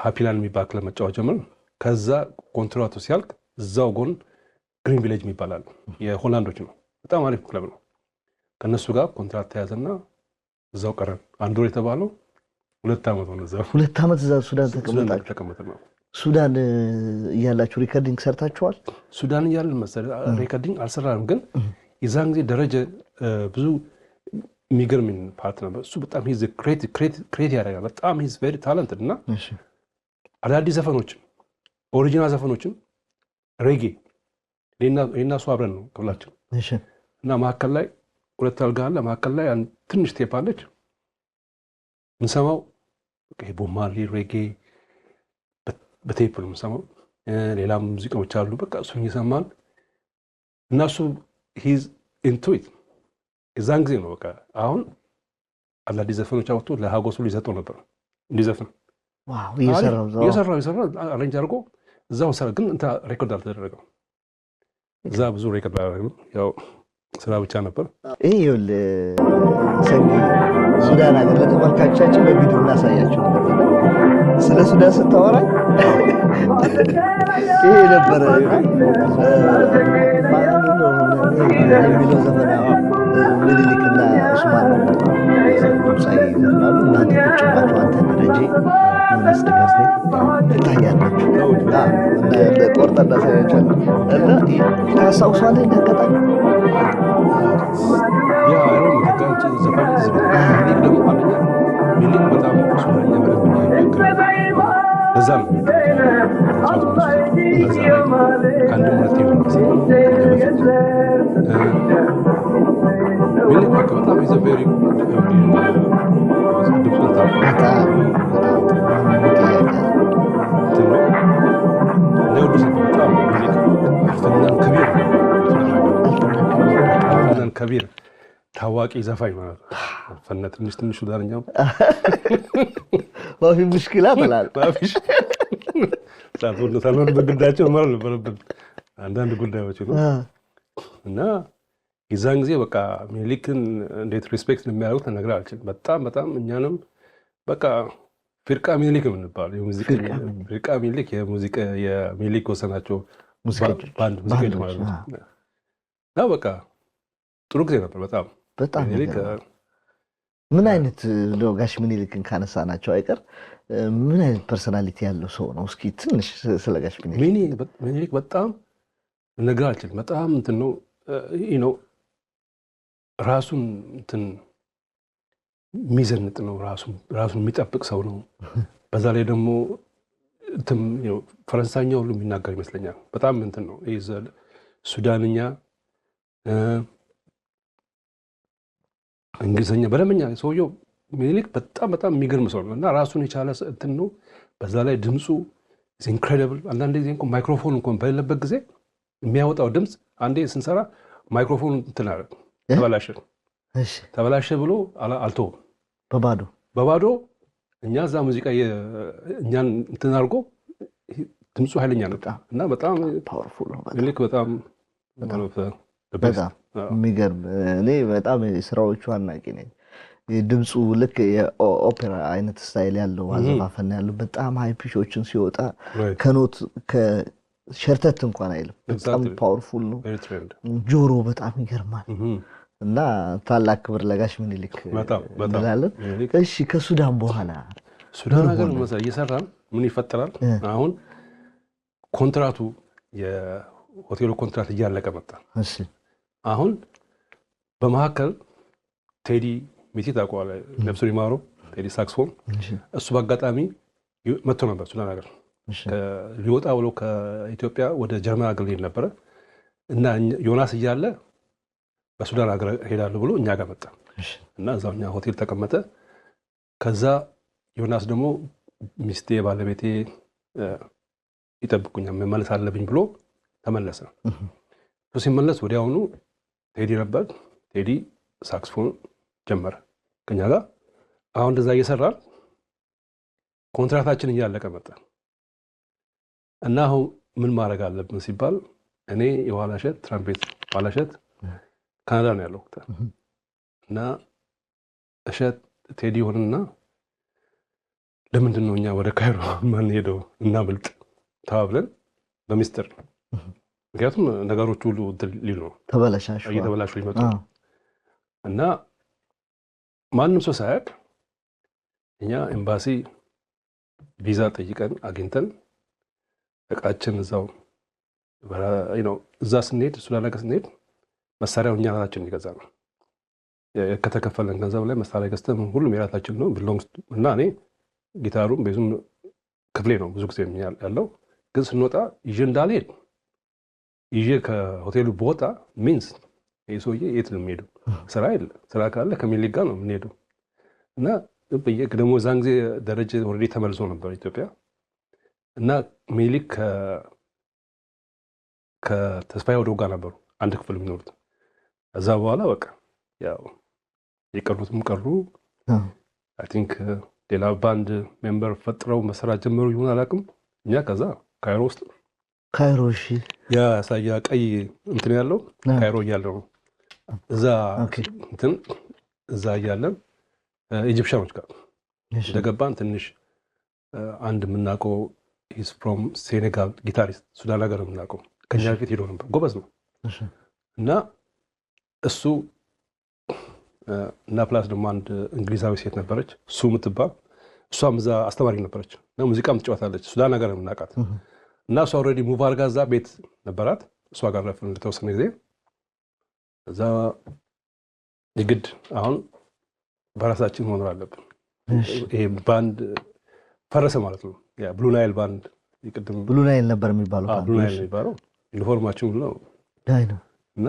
ሃፒላንድ የሚባል ክለብ መጫወት ጀመርን። ከዛ ኮንትራቱ ሲያልቅ እዛው ጎን ግሪን ቪሌጅ የሚባላል የሆላንዶች ነው በጣም አሪፍ ክለብ ነው። ከነሱ ጋር ኮንትራት ተያዘና እዛው ቀረን። አንድ ወር የተባለው 2 ዓመት ሆነ። እዛው 2 ዓመት እዛ ሱዳን ተቀመጣችሁ? ሱዳን እያላችሁ ሪከርዲንግ ሰርታችኋል? ሱዳን እያልን መሰለኝ ሪከርዲንግ አልሰራንም። ግን የዛን ጊዜ ደረጀ ብዙ የሚገርም ፓርት ነበር። እሱ በጣም ሂዝ ክሬት ያደርጋል በጣም ሂዝ ቬሪ ታለንትድ እና አዳዲስ ዘፈኖችን ኦሪጂናል ዘፈኖችን ሬጌ እኔና እሱ አብረን ነው ክፍላችን እና መካከል ላይ 2 አልጋ አለ። መካከል ላይ ትንሽ ቴፕ አለች ምንሰማው ቦብ ማርሊ ሬጌ በቴፕ ነው የምንሰማው። ሌላም ሙዚቃዎች አሉ በቃ እሱን እየሰማን እና እሱ ሂዝ ኢንቱ ኢት የዛን ጊዜ ነው በቃ። አሁን አዳዲስ ዘፈኖች አውጥቶ ለሀጎስ ሁሉ ይሰጠው ነበር እንዲዘፍን። እየሰራው አሬንጅ አድርጎ እዛው ሰራ። ግን ሬኮርድ አልተደረገም እዛ ብዙ ሬኮርድ አላደረግንም ያው ስራ ብቻ ነበር። ይኸውልህ ሰንጊ ሱዳን ሀገር ለተመልካቾቻችን በቪዲዮ እናሳያቸው ነበር። ስለ ሱዳን ስታወራ ይሄ ነበር የሚለው ዘፈን ምኒልክና ኡስማን ድምፃዊ ይዘፍናሉ። እናንተ ቁጭ ብላችሁ አንተ ደረጀ ዮናስ ደጋስቴ ትታያላችሁ። ቆርጠ እናሳያቸዋለን እና ታስታውሷለህ እንዳጋጣሚ ያ አይሮን ተጋጭ ዘፈን ደግሞ አንደኛ እንደዛ ነው እንደዛ ከአንድ ሁለት ሚኒሊክ በቃ በጣም ኢዝ ቬሪ ድምፁን ታውቀዋለህ ፈናን ከቢር ታዋቂ ዘፋኝ ማለት ነው። ፈና ትንሽ ሱዳንኛው ማፊ ሙሽኪላ ተላል ታልሆነ በግዳቸው ማለት ነበረብን አንዳንድ ጉዳዮች ነው እና የዛን ጊዜ በቃ ሚኒሊክን እንዴት ሪስፔክት የሚያደርጉት ነገር አልችልም። በጣም እኛንም በቃ ፊርቃ ሚኒሊክ የምንባል የሙዚቃ ፊርቃ ሚኒሊክ የሙዚቃ የሚኒሊክ ወሰናቸው ባንድ ሙዚቃ ማለት ነው እና በቃ ጥሩ ጊዜ ነበር። በጣም ሚኒሊክ ምን አይነት ጋሽ ሚኒሊክን ካነሳናቸው አይቀር ምን አይነት ፐርሰናሊቲ ያለው ሰው ነው? እስኪ ትንሽ ስለ ጋሽ ሚኒሊክ በጣም ነገር አልችልም። በጣም እንትን ነው ራሱን እንትን የሚዘንጥ ነው። ራሱን የሚጠብቅ ሰው ነው። በዛ ላይ ደግሞ ፈረንሳይኛ ሁሉ የሚናገር ይመስለኛል። በጣም እንትን ነው ሱዳንኛ፣ እንግሊዝኛ በደንበኛ ሰውየው ሚኒሊክ በጣም የሚገርም ሰው ነው እና ራሱን የቻለ እንትን ነው። በዛ ላይ ድምፁ ኢንክሬዲብል። አንዳንድ ጊዜ እንኳን ማይክሮፎን እንኳን በሌለበት ጊዜ የሚያወጣው ድምፅ አንዴ ስንሰራ ማይክሮፎን እንትን አለ ተበላሸ ብሎ አልተውም። በባዶ እኛ እዛ ሙዚቃ እኛን እንትን አድርጎ ድምፁ ኃይለኛ ነው እና በጣም ፓወርፉል ነው። ሚኒሊክ በጣም የሚገርም እኔ በጣም ስራዎቹ አናቂ ነኝ። ድምፁ ልክ የኦፔራ አይነት ስታይል ያለው አዘፋፈን ያለው በጣም ሃይ ፒቾችን ሲወጣ ከኖት ከሸርተት እንኳን አይልም። በጣም ፓወርፉል ነው። ጆሮ በጣም ይገርማል እና ታላቅ ክብር ለጋሽ ሚኒሊክ እንላለን። እሺ ከሱዳን በኋላ ሱዳን ሀገር መሰለኝ እየሰራን ምን ይፈጠራል? አሁን ኮንትራቱ የሆቴሉ ኮንትራት እያለቀ መጣ። አሁን በመካከል ቴዲ ሚቲ ታውቀዋለህ፣ ነፍሱን ይማረው ቴዲ ሳክስፎን፣ እሱ በአጋጣሚ መጥቶ ነበር ሱዳን ሀገር ሊወጣ ብሎ ከኢትዮጵያ ወደ ጀርመን ሀገር ሊሄድ ነበረ እና ዮናስ እያለ በሱዳን ሀገር ሄዳለሁ ብሎ እኛ ጋር መጣ እና እዛው እኛ ሆቴል ተቀመጠ። ከዛ ዮናስ ደግሞ ሚስቴ ባለቤቴ ይጠብቁኛል መመለስ አለብኝ ብሎ ተመለሰ። ሲመለስ ወዲያውኑ ቴዲ ነበር። ቴዲ ሳክስፎን ጀመረ ከኛ ጋር። አሁን እንደዛ እየሰራን ኮንትራታችን እያለቀ መጣ እና አሁን ምን ማድረግ አለብን ሲባል እኔ የኋላሸት ትራምፔት ኋላሸት ካናዳ ነው ያለው እና እሸት ቴዲ ሆነና ለምንድን ነው እኛ ወደ ካይሮ ማን ሄደው እናብልጥ ተባብለን በሚስጥር ምክንያቱም ነገሮች ሁሉ ሊሉ ነው እየተበላሹ ሊመጡ እና ማንም ሰው ሳያውቅ እኛ ኤምባሲ ቪዛ ጠይቀን አግኝተን እቃችን እዛው እዛ ስንሄድ ሱዳን ነገር ስንሄድ መሳሪያው እኛ ራሳችን ይገዛ ነው ከተከፈለን ገንዘብ ላይ መሳሪያ ገዝተን ሁሉም የራሳችን ነው ቢሎንግስ እና እኔ ጊታሩም ቤዙም ክፍሌ ነው ብዙ ጊዜ ያለው ግን ስንወጣ ይዤ እንዳልሄድ ይዤ ከሆቴሉ ቦታ ሚንስ ይሄ ሰውዬ የት ነው የሚሄደው? ስራ ካለ ከሚኒሊክ ጋር ነው የምንሄደው እና ደግሞ እዛን ጊዜ ደረጀ ኦልሬዲ ተመልሶ ነበር ኢትዮጵያ እና ሚኒሊክ ከተስፋዬ ወደው ጋር ነበሩ አንድ ክፍል የሚኖሩት። እዛ በኋላ በቃ ያው የቀሩትም ቀሩ። አይ ቲንክ ሌላ ባንድ ሜምበር ፈጥረው መስራት ጀመሩ ይሆን አላውቅም። እኛ ከዛ ካይሮ ውስጥ እሺ ያ ሳያ ቀይ እንትን ያለው ካይሮ እያለ ነው እዛ እንትን እዛ እያለን ኢጂፕሽያኖች ጋር እንደገባን ትንሽ አንድ የምናውቀው ሂስ ፍሮም ሴኔጋል ጊታሪስት ሱዳን ሀገር የምናውቀው ከኛ በፊት ሄዶ ነበር ጎበዝ ነው እና እሱ እና ፕላስ ደግሞ አንድ እንግሊዛዊ ሴት ነበረች እሱ የምትባል እሷም እዛ አስተማሪ ነበረች እና ሙዚቃም ትጫወታለች ሱዳን ሀገር የምናውቃት እና እሷ ኦልሬዲ ሙቭ አድርጋ እዛ ቤት ነበራት እሷ ጋር ረፍን ለተወሰነ ጊዜ እዛ የግድ አሁን በራሳችን መኖር አለብን። ይሄ ባንድ ፈረሰ ማለት ነው ያ ብሉ ናይል ባንድ ይቀድም ብሉ ናይል ነበር የሚባለው ባንድ ብሉ ናይል የሚባለው ዩኒፎርማችን ሁሉ ነው ዳይ ነው እና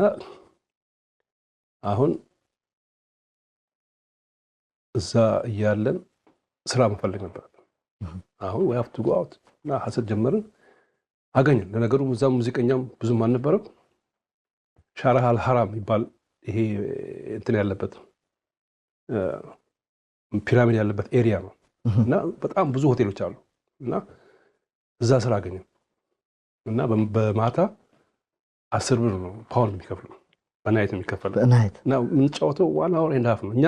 አሁን እዛ እያለን ስራ መፈለግ ነበር አሁን we have to go out እና ሐሰት ጀመርን አገኘን ለነገሩ እዛ ሙዚቀኛም ብዙም አልነበረም ሻራህ አልሐራም ይባል ይሄ እንትን ያለበት ፒራሚድ ያለበት ኤሪያ ነው እና በጣም ብዙ ሆቴሎች አሉ እና እዛ ስራ አገኘን እና በማታ 10 ብር ነው ፓውንድ የሚከፍለው በናይት የሚከፈለው እና የምንጫወተው 1 hour and a half ነው እኛ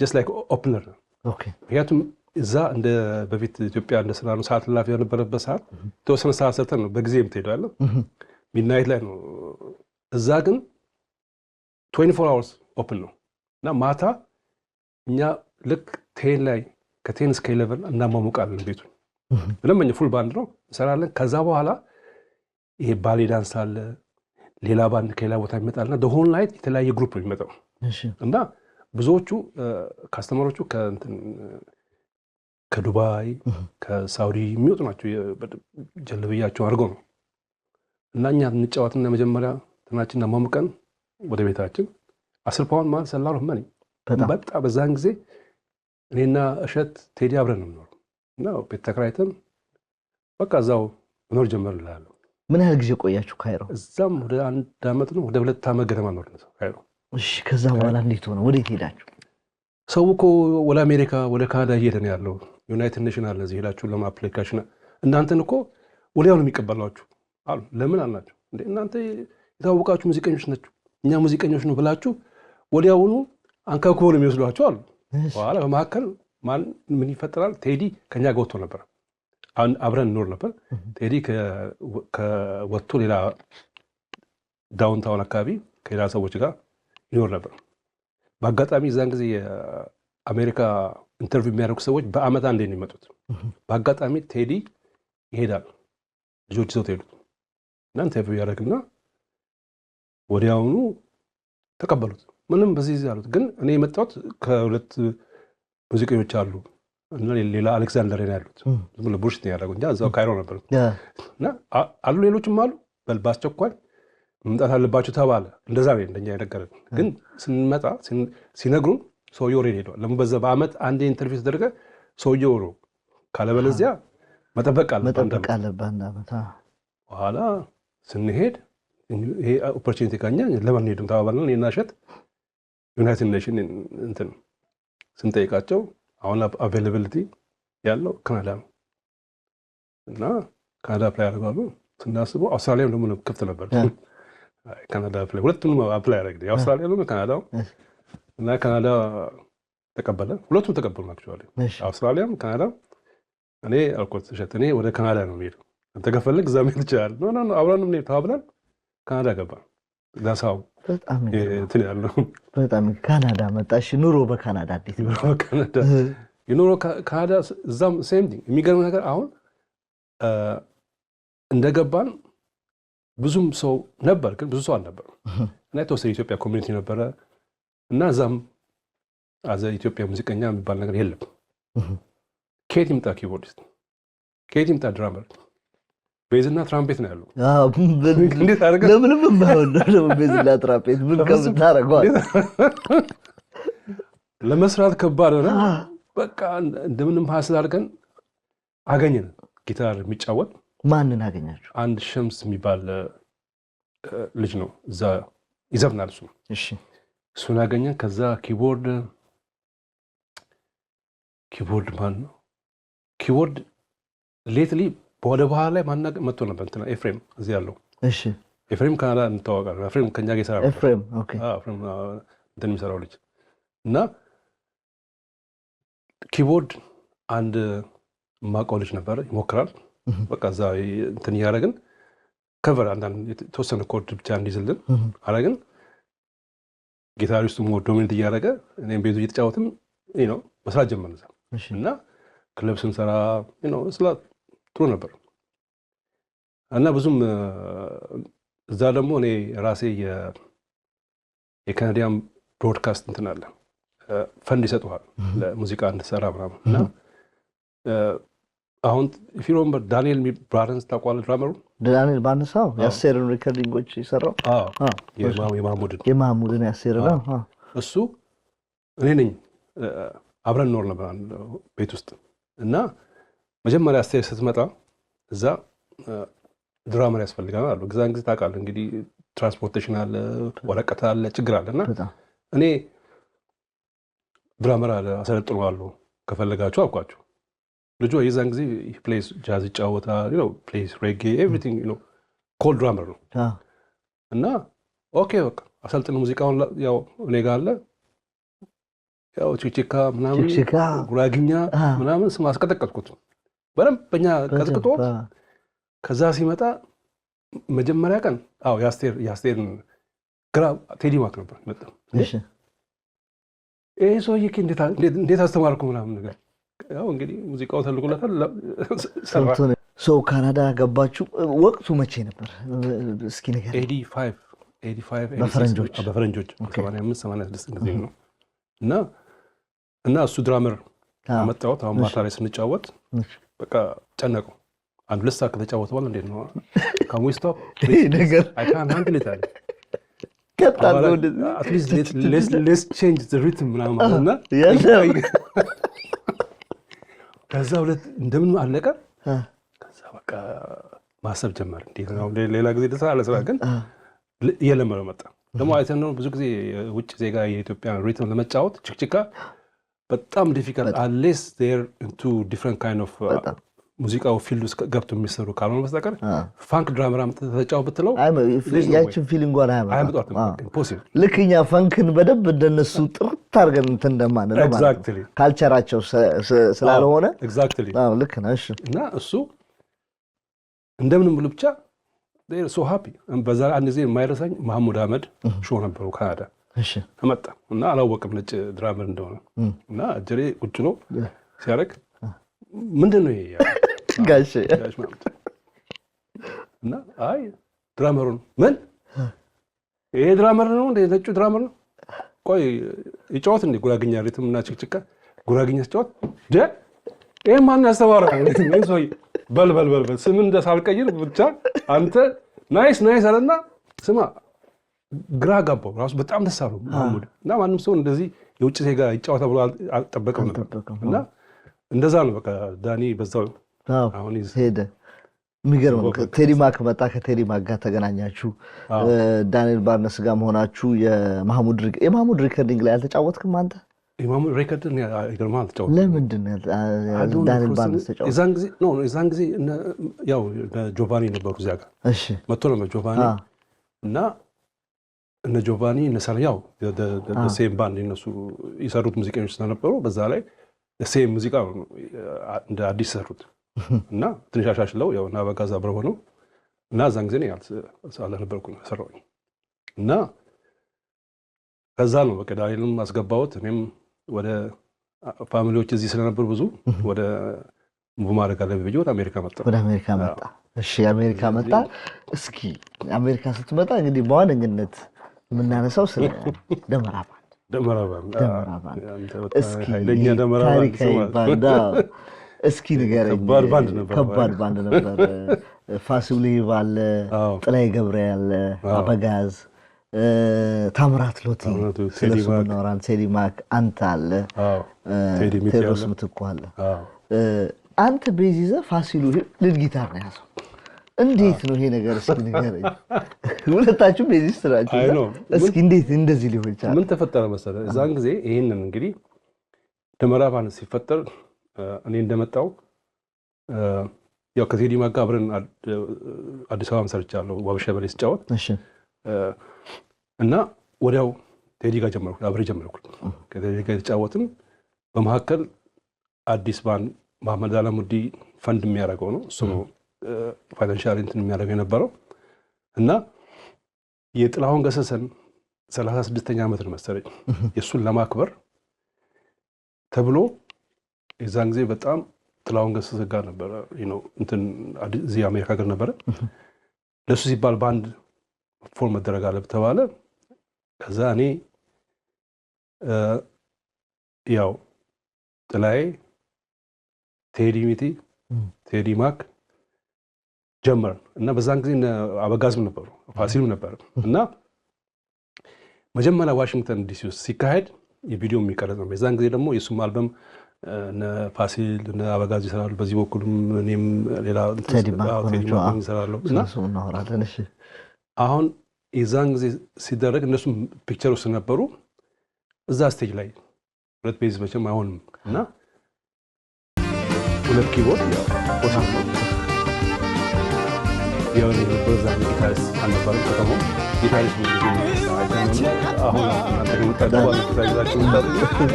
just like opener ነው ኦኬ ምክንያቱም እዛ እንደ በፊት ኢትዮጵያ እንደ ስራ ነው ሰዓት ላፊ የነበረበት ሰዓት ተወሰነ ሰዓት ሰርተን ነው በጊዜ የምትሄደው አይደል ሚድናይት ላይ ነው እዛ ግን 24 hours open ነው እና ማታ እኛ ልክ 10 ላይ ከ10 እስከ 11 እናሟሙቃለን ቤቱን ለምን ፉል ባንድ ነው እንሰራለን ከዛ በኋላ ይሄ ባሌ ዳንስ አለ ሌላ ባንድ ከሌላ ቦታ ይመጣልና the whole night የተለያየ ግሩፕ ነው የሚመጣው እና ብዙዎቹ ካስተመሮቹ ከዱባይ ከሳውዲ የሚወጡ ናቸው ጀለብያቸው አድርገው ነው እና እኛ እንጫወትና መጀመሪያ ተናችንና ማሙቀን ወደ ቤታችን 10 ፓውንድ ማለት ሰላሩ ማን በጣም በዛን ጊዜ እኔና እሸት ቴዲ አብረን ነው የምኖረው እና ቤት ተከራይተን በቃ እዛው መኖር ጀመርን ምን ያህል ጊዜ ቆያችሁ ካይሮ እዛም ወደ 1 አመት ነው ወደ 2 አመት ገደማ ኖርን ካይሮ እሺ ከዛ በኋላ እንዴት ሆነ ወዴት ሄዳችሁ ሰው እኮ ወደ አሜሪካ ወደ ካናዳ እየሄደ ነው ያለው ዩናይትድ ኔሽን አለ እዚህ ሄዳችሁ ለማፕሊኬሽን እናንተን እኮ ወዲያው ነው የሚቀበሏችሁ አሉ ለምን አልናቸው እንዴ እናንተ የታወቃችሁ ሙዚቀኞች ናችሁ እኛ ሙዚቀኞች ነው ብላችሁ ወዲያውኑ አንካኩቦ ነው የሚወስዷቸው አሉ በኋላ በመካከል ምን ይፈጠራል ቴዲ ከኛ ጋር ወጥቶ ነበር አብረን እንኖር ነበር ቴዲ ከወጥቶ ሌላ ዳውንታውን አካባቢ ከሌላ ሰዎች ጋር ይኖር ነበር በአጋጣሚ እዛን ጊዜ የአሜሪካ ኢንተርቪው የሚያደርጉ ሰዎች በአመት አንዴ ነው የሚመጡት በአጋጣሚ ቴዲ ይሄዳል ልጆች ይዘው ሄዱት እና ኢንተርቪው ያደርግና ወዲያውኑ ተቀበሉት ምንም በዚህ ያሉት ግን እኔ የመጣሁት ከሁለት ሙዚቀኞች አሉ እና ሌላ አሌክሳንደር ነው ያሉት ዝም ብሎ ቡርሽት ያደረጉ እንጂ እዛው ካይሮ ነበር እና አሉ ሌሎችም አሉ በአስቸኳይ መምጣት አለባችሁ ተባለ እንደዛ ነው እንደኛ የነገረን ግን ስንመጣ ሲነግሩን ሰውየው ሬዲ ሄዷል ለምን በዛ በአመት አንዴ ኢንተርቪው ተደረገ ሰውየው ነው ካለበለዚያ መጠበቅ አለበት በኋላ ስንሄድ ይሄ ኦፖርቹኒቲ ካኛ ለምን ሄድን ተባባልን እኔና እሸት ዩናይትድ ኔሽን እንትን ስንጠይቃቸው አሁን አቬይላቢሊቲ ያለው ካናዳ ነው እና ካናዳ አፕላይ አድርጋሉ ስናስበው አውስትራሊያም ደግሞ ክፍት ነበር ካናዳ አፕላይ ሁለቱንም አፕላይ አድርገን የአውስትራሊያ ነው ካናዳው እና ካናዳ ተቀበለ ሁለቱም ተቀበሉ ናቸው አውስትራሊያም ካናዳ እኔ አልኩት እሸት እኔ ወደ ካናዳ ነው የምሄደው አንተ ከፈለግ እዛ መሄድ ትችላለህ ኖ አብረንም ነው ተባብለን ካናዳ ገባ ዳሳው በጣም ካናዳ መጣሽ ኑሮ በካናዳ አዲስ ነው ካናዳ የኑሮ ካናዳ እዛም ሴም ቲንግ የሚገርም ነገር አሁን እንደገባን ብዙም ሰው ነበር ግን ብዙ ሰው አልነበረም እና የተወሰነ ኢትዮጵያ ኮሚኒቲ ነበረ እና እዛም አዘ ኢትዮጵያ ሙዚቀኛ የሚባል ነገር የለም ከየት ይምጣ ኪቦርዲስት ከየት ይምጣ ድራመር ቤዝና ትራምፔት ነው ያለው እንዴት አደረገ ለምንም ባይሆን ነው ቤዝና ትራምፔት ምን ከምታረጋው ለመስራት ከባድ ሆነ በቃ እንደምንም ሐስል አድርገን አገኘን ጊታር የሚጫወት ማንን አገኛችሁ አንድ ሸምስ የሚባል ልጅ ነው እዛ ይዘፍናል እሺ እሱን አገኘን ከዛ ኪቦርድ ማን ነው ኪቦርድ ሌትሊ ወደ በኋላ ላይ ማናገ መጥቶ ነበር እንትና ኤፍሬም እዚህ ያለው እሺ ኤፍሬም ካናዳ እንተዋወቃለን ኤፍሬም ከኛ ጋር ይሰራል ኤፍሬም ኦኬ ኤፍሬም እንትን የሚሰራው ልጅ እና ኪቦርድ አንድ ማውቀው ልጅ ነበር ይሞክራል በቃ እዛ እንትን ያደረግን ከቨር አንዳንድ የተወሰነ ኮርድ ብቻ እንዲዝልን አረግን ጊታሪስቱ ሞር ዶሚኔት እያደረገ እኔም ቤቱ እየተጫወትም መስራት ጀመርን እና ክለብ ስንሰራ ስላ ጥሩ ነበር እና ብዙም እዛ ደግሞ እኔ ራሴ የካናዲያን ብሮድካስት እንትን አለ ፈንድ ይሰጡሃል ለሙዚቃ እንድትሰራ ምናምን እና አሁን ፊሮምበር ዳንኤል ብራደንስ ታውቀዋለህ? ድራመሩ ዳንኤል ባነሳው የአስቴርን ሪከርዲንጎች የሰራው የማህሙድን የአስቴር ነው። እሱ እኔ ነኝ። አብረን ኖር ነበር ቤት ውስጥ እና መጀመሪያ አስቴር ስትመጣ እዛ ድራመር ያስፈልጋል አሉ። ግዛን ጊዜ ታውቃለህ እንግዲህ ትራንስፖርቴሽን አለ፣ ወረቀት አለ፣ ችግር አለና እኔ ድራመር አለ አሰለጥነዋለሁ ከፈለጋችሁ አልኳቸው። ልጁ የዛን ጊዜ ፕሌስ ጃዝ ይጫወታል፣ ፕሌስ ሬጌ ኤቭሪቲንግ ኮል ድራመር ነው እና ኦኬ በቃ አሰልጥን ሙዚቃውን ያው እኔ ጋር አለ ያው ቺቺካ ምናምን ጉራግኛ ምናምን ስም አስቀጠቀጥኩት በደንብ በእኛ ቀጥቅጦ። ከዛ ሲመጣ መጀመሪያ ቀን የአስቴርን ግራ ቴዲ ማክ ነበር መጣ። ይሄ ሰውዬ እንዴት አስተማርኩ ምናምን ነገር ያው እንግዲህ ሙዚቃው ተልቆለታል ሰራ። ሰው ካናዳ ገባችሁ ወቅቱ መቼ ነበር? እስኪ ነገር 85 በፈረንጆች 85 86 ጊዜ ነው እና እሱ ድራመር አመጣሁት። አሁን ማታ ላይ ስንጫወት በቃ ጨነቀው። አንድ ሁለት ሰዓት ከተጫወተ በኋላ እንዴት ነው ካሙስቶ ነገር አይካን ሃንድል ኢት ከታው at least let's change the rhythm ምናምን ከዛ ሁለት እንደምን አለቀ። ከዛ በቃ ማሰብ ጀመር። እንዴት ነው ሌላ ጊዜ ተሳለ ስራ ግን እየለመደ መጣ። ደግሞ አይተን ነው ብዙ ጊዜ ውጭ ዜጋ የኢትዮጵያ ሪትም ለመጫወት ችክችካ በጣም ዲፊካልት unless they're into different kind of ሙዚቃው ፊልድ ውስጥ ገብቶ የሚሰሩ ካልሆነ በስተቀር ፋንክ ድራመር ተጫው ብትለው ያችን ፊሊንግ ወራ አይመጣም። ኢምፖሲብል ልክ እኛ ፋንክን በደንብ እንደነሱ ጥርት አድርገን እንትን እንደማንለው ማለት ነው ካልቸራቸው ስላልሆነ ኤግዛክትሊ ልክ ነው። እሺ እና እሱ እንደምንም ብሎ ብቻ they're so happy። በዛ አንድ ጊዜ የማይረሳኝ መሐሙድ አህመድ ሾው ነበረው ካናዳ። እሺ ተመጣ እና አላወቅም ነጭ ድራመር እንደሆነ እና እጀሬ ቁጭ ነው ሲያረግ ምንድነው ይሄ ጋሽ እና አይ ድራመሩን ምን ይሄ ድራመር ነው እንደ ነጩ ድራመር ነው ቆይ ይጫወት እንደ ጉራግኛ ሪትም እና ችክችካ ጉራግኛ ሲጫወት ይሄ ማን ያስተዋራ ነው ሰው በል ስም እንደሳልቀይር ብቻ አንተ ናይስ አለና ስማ ግራ ገባው ራሱ በጣም ደስ አለው መሐሙድ። እና ማንም ሰው እንደዚህ የውጭ ዜጋ ይጫወታ ብሎ አልጠበቀም ነበር እና እንደዛ ነው በቃ ዳኒ በዛው አሁን ሄደ። የሚገርም ነው። ቴዲ ማክ መጣ። ከቴዲ ማክ ጋር ተገናኛችሁ። ዳንኤል ባርነስ ጋር መሆናችሁ የማህሙድ ሪከርዲንግ ላይ አልተጫወትክም አንተ? የማህሙድ ሪከርዲንግ ይገርማል አልተጫወትኩም። ለምንድን ነው ዳንኤል ባርነስ ተጫወተ? የዛን ጊዜ ያው ጆቫኒ ነበሩ እዚያ ጋር መጥቶ ነበር ጆቫኒ እና እነ ጆቫኒ እነ ሰላያው ሴም ባንድ እነሱ የሰሩት ሙዚቀኞች ስለነበሩ በዛ ላይ ሴም ሙዚቃ እንደ አዲስ ሰሩት እና ትንሽ አሻሽለው ያው እና በጋዛ አብረው ሆነው እና እዛን ጊዜ አልነበርኩም ሰራሁኝ እና ከዛ ነው በቃ ዳንኤልም አስገባሁት። እኔም ወደ ፋሚሊዎች እዚህ ስለነበሩ ብዙ ወደ ማድረግ አለብኝ ብዬ ወደ አሜሪካ መጣ። እሺ አሜሪካ መጣ። እስኪ አሜሪካ ስትመጣ እንግዲህ በዋነኝነት የምናነሳው ስለ ደመራ ባንድ እስኪ ታሪካዊ ባንድ እስኪ ንገረኝ። ከባድ ባንድ ነበር። ፋሲል ባለ ጥላይ ገብረያል አበጋዝ ታምራት ሎቲ ስለሱ ነው ቴዲ ማክ አንተ አለ ቴዎድሮስ ምትኩ አለ። አንተ ቤዝ ይዘህ ፋሲሉ ልድ ጊታር ነው ያዘው። እንዴት ነው ይሄ ነገር? እስኪ ንገረኝ። ሁለታችሁ ቤዚስት ናችሁ። እስኪ እንዴት እንደዚህ ሊሆን ይችላል? ምን ተፈጠረ መሰለህ? እዛን ጊዜ ይሄንን እንግዲህ ደመራ ባንድ ሲፈጠር እኔ እንደመጣው ያው ከቴዲ ማክ ጋር አብረን አዲስ አበባ ሰርቻለሁ ዋብሸበሌ ስጫወት እና ወዲያው ቴዲ ጋር አብሬ ጀመርኩ። ከቴዲ ጋር የተጫወትን በመካከል አዲስ ባንድ መሐመድ አላሙዲ ፈንድ የሚያደርገው ነው እሱ ነው ፋይናንሻል እንትን የሚያደርገው የነበረው እና የጥላሁን ገሰሰን 36ኛ ዓመት ነው መሰለኝ የሱን ለማክበር ተብሎ የዛን ጊዜ በጣም ጥላሁን ገሰሰ ጋር ነበር እንትን እዚህ አሜሪካ ጋር ነበር። ለሱ ሲባል ባንድ ፎርም መደረግ አለበት ተባለ። ከዛ እኔ ያው ጥላይ ቴዲ ሚቲ ቴዲ ማክ ጀመርን እና በዛን ጊዜ አበጋዝም ነበሩ ፋሲልም ነበር እና መጀመሪያ ዋሽንግተን ዲሲ ውስጥ ሲካሄድ የቪዲዮ የሚቀረጽ ነው። በዛን ጊዜ ደግሞ የሱም አልበም ፋሲል አበጋዝ ይሰራሉ። በዚህ በኩልም እኔም ሌላ ቴዲ ማክ ይሰራሉ እና አሁን የዛን ጊዜ ሲደረግ እነሱም ፒክቸር ውስጥ ነበሩ። እዛ ስቴጅ ላይ ሁለት ቤዝ መቼም አይሆንም እና ሁለት ኪቦርድ ያው ፖሲብል ነው። ያው በዛ ጊታሪስት አልነበረም ከተማው ጊታሪስት ብዙ አሁን አንተ የምታደርገው ጊታሪዛችን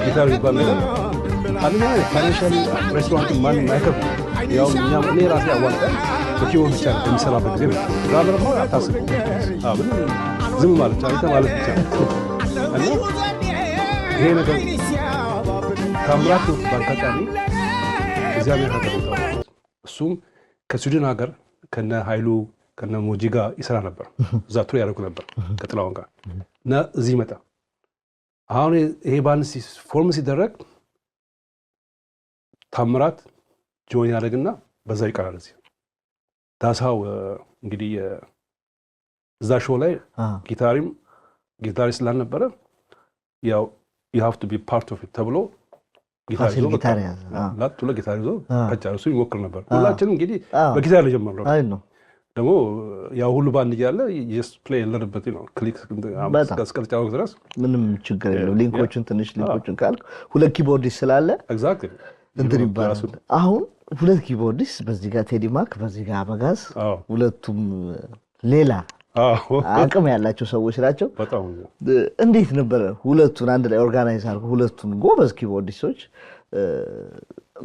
ጊታር ይባል ነገር አንደኛ ፋይናንሻሊ ሬስቶራንት ማንም አይከፍም። ያው እኔ ራሴ አዋጣኝ በኪቦርድ ብቻ የሚሰራበት ጊዜ ነው። ድራመር ነው አታስብ። ዝም ማለት ብቻ ማለት ብቻ እና ይሄ ነገር ታምራት ባጋጣሚ እዚያ ነው ተቀምጠው እሱም ከስዊድን ሀገር ከነ ኃይሉ ከነ ሞጂ ጋር ይሰራ ነበር። እዛ ቱር ያደርጉ ነበር ከጥላውን ጋር እና እዚህ መጣ። አሁን ይሄ ባንድ ፎርም ሲደረግ ታምራት ጆይን ያደርግና በዛ ይቀራል። እዚህ ዳሳው እንግዲህ እዛ ሾው ላይ ጊታሪስት ስላልነበረ ያው you have to be part of it ተብሎ ጊታር ይዞ ከቻለ እሱ ይሞክር ነበር። ሁላችንም እንግዲህ በጊታር ላይ ጀመርነው። አይ ነው ደግሞ ያው ሁሉ ባንድ እያለ just play ለነበት ነው ክሊክ እስከልጫው ድረስ ምንም ችግር የለው። ሊንኮችን ትንሽ ሊንኮችን ካልክ ሁለት ኪቦርዲስት ስላለ ኤግዛክትሊ እንትን ይባላል። አሁን ሁለት ኪቦርዲስት በዚህ ጋር ቴዲ ማክ በዚህ ጋር አበጋዝ ሁለቱም ሌላ አቅም ያላቸው ሰዎች ናቸው። እንዴት ነበር ሁለቱን አንድ ላይ ኦርጋናይዝ አድርጎ ሁለቱን ጎበዝ ኪቦርዲስቶች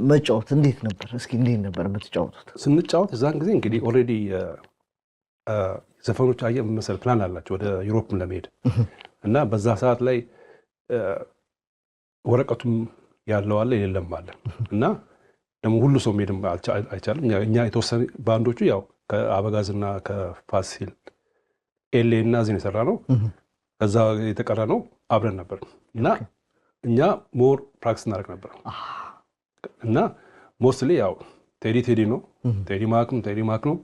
መጫወት እንዴት ነበር? እስኪ እንዴት ነበር የምትጫወቱት? ስንጫወት እዛን ጊዜ እንግዲህ ኦልሬዲ ዘፈኖች አየህ መሰል ፕላን አላቸው ወደ ዩሮፕም ለመሄድ እና በዛ ሰዓት ላይ ወረቀቱም ያለው አለ የለም አለ እና ደግሞ ሁሉ ሰው መሄድም አይቻልም። እኛ የተወሰነ ባንዶቹ ያው ከአበጋዝና ከፋሲል ኤሌ እና እዚህ የሰራ ነው። ከዛ የተቀረ ነው አብረን ነበር እና እኛ ሞር ፕራክቲስ እናደርግ ነበር እና ሞስትሊ ያው ቴዲ ነው ቴዲ ማክ ነው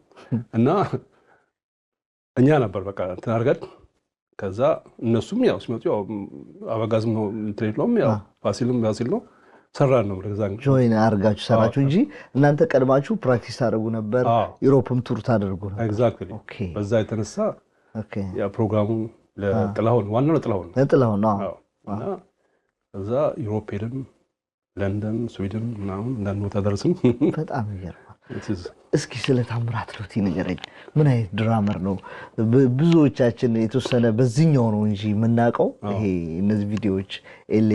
እና እኛ ነበር በቃ እንትን አድርገን ከዛ እነሱም ያው ሲመጡ ያው አበጋዝም ነው እንትኔሎም ያው ፋሲል ነው ሰራን ነው ለዛን ጆይን አርጋችሁ ሰራችሁ እንጂ እናንተ ቀድማችሁ ፕራክቲስ ታደርጉ ነበር። ዩሮፕም ቱር ታደርጉ ነበር። ኤግዛክትሊ በዛ የተነሳ ያ ፕሮግራሙ ለጥላሁን ዋናው ለጥላሁን ነው እና ከዛ ዩሮፕ ሄደን ለንደን ስዊድን ምናምን እንዳንወጣ ደረስን። በጣም ይገርማል። እስኪ ስለ ታምራት ሎቲ ንገረኝ። ምን አይነት ድራመር ነው? ብዙዎቻችን የተወሰነ በዚህኛው ነው እንጂ የምናውቀው ይሄ እነዚህ ቪዲዮዎች ኤሌ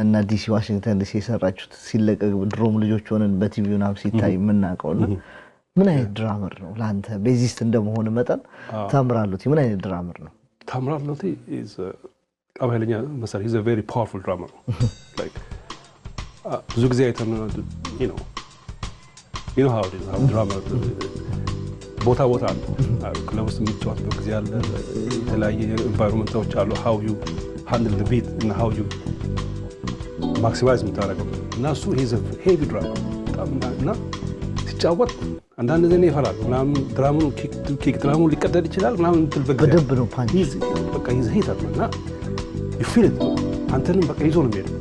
እና ዲሲ ዋሽንግተን ዲሲ የሰራችሁት ሲለቀቅ ድሮም ልጆች ሆነን በቲቪው ናም ሲታይ የምናውቀውና ምን አይነት ድራመር ነው ለአንተ? ቤዚስት እንደመሆን መጠን ታምራት ሎቲ ምን አይነት ድራመር ነው? ታምራት ሎቲ is በጣም ኃይለኛ መሳሪያ is a very powerful drummer like ብዙ ጊዜ አይተን you know how it is how drummer ቦታ አለ ክለብ ውስጥ የምትጫወትበት ጊዜ አለ። የተለያየ ኤንቫይሮንመንቶች አሉ how you handle the beat and how you maximize የምታደርገው እና እሱ he's a heavy drummer እና ሲጫወት አንዳንድ ጊዜ ይፈራል ምናምን ድራሙን ኪክ ድራሙን ሊቀደድ ይችላል ምናምን በደንብ ነው ፓንች በቃ he's a hitter እና you feel it አንተንም በቃ ይዞ ነው የሚሄደው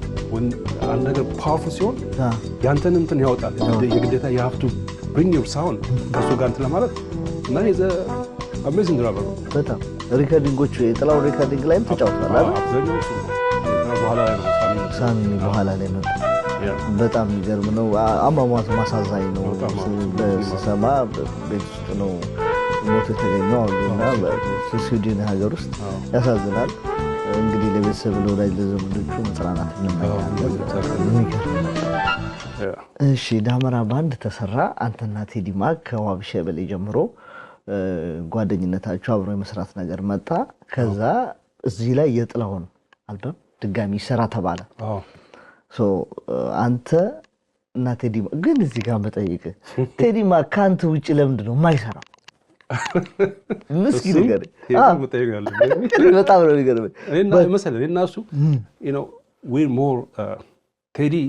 አንድ ነገር ፓወርፉል ሲሆን ያንተን እንትን ያወጣል። የግዴታ you have to bring your sound ከሱ ጋር እንትን ለማለት እና he's a amazing drummer። በጣም ሪከርዲንጎቹ የጥላው ሪከርዲንግ ላይም ተጫውቷል አይደል? በኋላ ላይ ነው በጣም የሚገርም ነው። አሟሟቱ ማሳዛኝ ነው። በሰማ ቤት ውስጥ ነው ሞት የተገኘው አሉና በስዊድን ሀገር ውስጥ ያሳዝናል። እንግዲህ ለቤተሰብ ለወዳጅ ለዘመዶቹ መጽናናት እንመኛለን። እሺ ዳመራ ባንድ ተሰራ። አንተና ቴዲ ማክ ከዋቢ ሸበሌ ጀምሮ ጓደኝነታችሁ አብሮ የመስራት ነገር መጣ። ከዛ እዚህ ላይ የጥላሁን አልበም ድጋሚ ይሰራ ተባለ። አንተ እና ቴዲ ማክ ግን እዚህ ጋር መጠይቅ ቴዲ ማክ ካንተ ውጪ ለምንድን ነው የማይሰራው? ምስኪን ነገር በጣም ነው የሚገርመኝ። እና እሱ we're more Teddy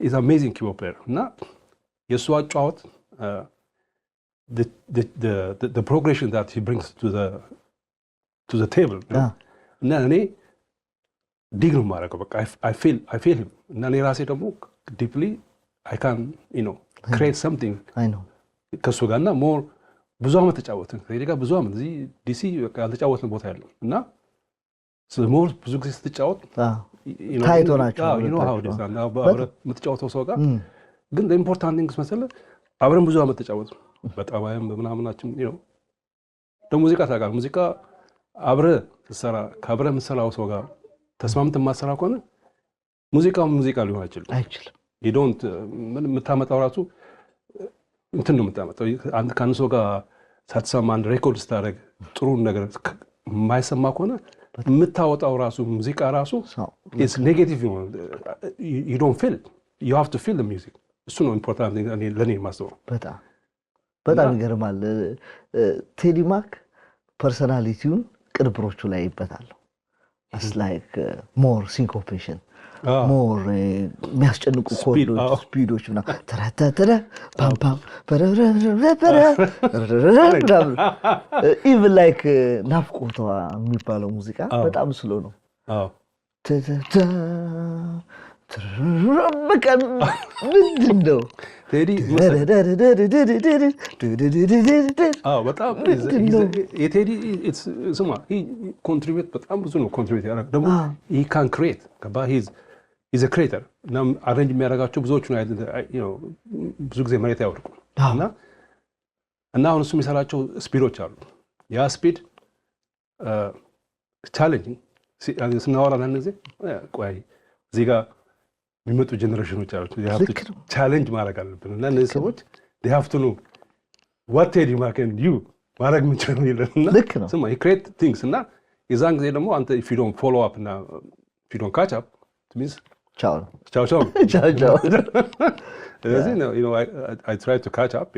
is amazing keyboard player እና የእሱ አጫወት the progression that he brings to the table እና እኔ ዲግ ነው የማደርገው በቃ I feel him እና እኔ ራሴ ደግሞ deeply I can create something ከእሱ ጋር እና ሞር ብዙ ዓመት ተጫወትን ቴዲ ጋር ብዙ ዓመት እዚህ ዲሲ ያልተጫወትን ቦታ ያለው እና ሞር ብዙ ጊዜ ስትጫወት ታይቶ ናቸው የምትጫወተው ሰው ጋር ግን ኢምፖርታንት ቲንግስ መሰለህ አብረን ብዙ ዓመት ተጫወትን በጣባይም በምናምናችን ደግሞ ሙዚቃ ታውቃለህ ሙዚቃ አብረህ ስትሰራ ከአብረህ የምትሰራው ሰው ጋር ተስማምተህ የማትሰራ ከሆነ ሙዚቃ ሊሆን አይችልም ዶንት ምን የምታመጣው ራሱ እንትን ነው የምታመጣው አንድ ከአንድ ሰው ጋር ሳትሰማ አንድ ሬኮርድ ስታደርግ ጥሩ ነገር የማይሰማ ከሆነ የምታወጣው ራሱ ሙዚቃ ራሱ ኢትስ ኔጌቲቭ you don't feel it you have to feel the music እሱ ነው ኢምፖርታንት ለኔ የማስበው በጣም ይገርማል ቴዲ ማክ ፐርሰናሊቲውን ቅርብሮቹ ላይ ይበታል as like more syncopation more የሚያስጨንቁ ኮርዶች ስፒዶች እና ተራታተረ ፓም ፓም even like ናፍቆቷ የሚባለው ሙዚቃ በጣም ስሎ ነው በቃ ምንድን ነው ቴዲ በጣም የቴዲ ስማ ኮንትሪቢዩት በጣም ብዙ ነው ኮንትሪቢዩት ያደረገው ደግሞ he can create he's a creator እና አሬንጅ የሚያደርጋቸው ብዙዎቹ ብዙ ጊዜ መሬት ያወርቁ እና አሁን እሱ የሚሰራቸው ስፒዶች አሉ ያ ስፒድ ቻሌንጂንግ ስናወራ ያን ጊዜ ቆይ እዚህ ጋር የሚመጡ ጀነሬሽኖች አሉ ቻሌንጅ ማድረግ አለብን እና እነዚህ ሰዎች they have to know what Teddy Mack and you ማድረግ የምንችለው ይለና ስማ he create things እና የዛን ጊዜ ደግሞ አንተ if you don't follow up እና if you don't catch up it means ciao I try to catch up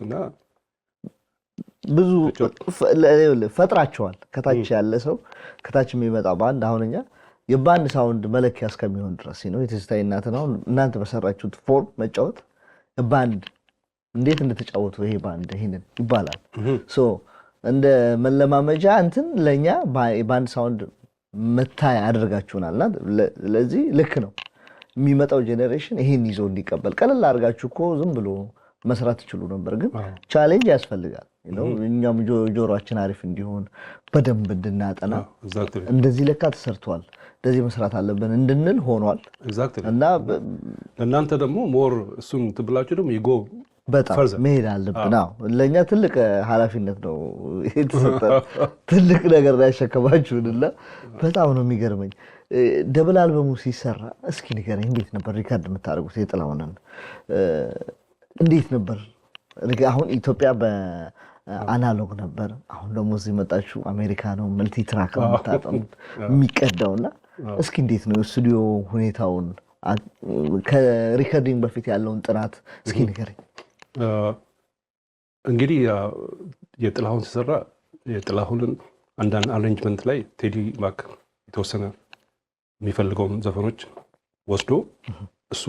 እና ብዙ ፈጥራቸዋል ከታች ያለ ሰው ከታች የሚመጣ ባንድ አሁንኛ የባንድ ሳውንድ መለኪያ እስከሚሆን ድረስ ነው የትዝታዬ እናንተ በሰራችሁት ፎርም መጫወት ባንድ እንዴት እንደተጫወቱ ይሄ ባንድ ይሄንን ይባላል ሶ እንደ መለማመጃ እንትን ለኛ ባንድ ሳውንድ መታይ አድርጋችሁናልና ለዚህ ልክ ነው የሚመጣው ጄነሬሽን ይሄን ይዞ እንዲቀበል ቀለል አድርጋችሁ እኮ ዝም ብሎ መስራት ይችሉ ነበር ግን ቻሌንጅ ያስፈልጋል እኛም ጆሮአችን አሪፍ እንዲሆን በደንብ እንድናጠና እንደዚህ ለካ ተሰርቷል እንደዚህ መስራት አለብን እንድንል ሆኗል እና እናንተ ደግሞ ሞር እሱን ትብላችሁ ደግሞ ይጎ በጣም መሄድ አለብን ለኛ ትልቅ ኃላፊነት ነው የተሰጠ ትልቅ ነገር ያሸከማችሁንና በጣም ነው የሚገርመኝ ደብል አልበሙ ሲሰራ እስኪ ንገረኝ እንዴት ነበር ሪካርድ የምታደርጉት የጥላውንን እንዴት ነበር አሁን ኢትዮጵያ በአናሎግ ነበር አሁን ደግሞ እዚህ መጣችሁ አሜሪካ ነው መልቲ ትራክ የምታጠሙት የሚቀዳውና እስኪ እንዴት ነው ስቱዲዮ ሁኔታውን ከሪካርዲንግ በፊት ያለውን ጥናት እስኪ ንገረኝ እንግዲህ የጥላሁን ሲሰራ የጥላሁንን አንዳንድ አሬንጅመንት ላይ ቴዲ ማክ የተወሰነ የሚፈልገውን ዘፈኖች ወስዶ እሱ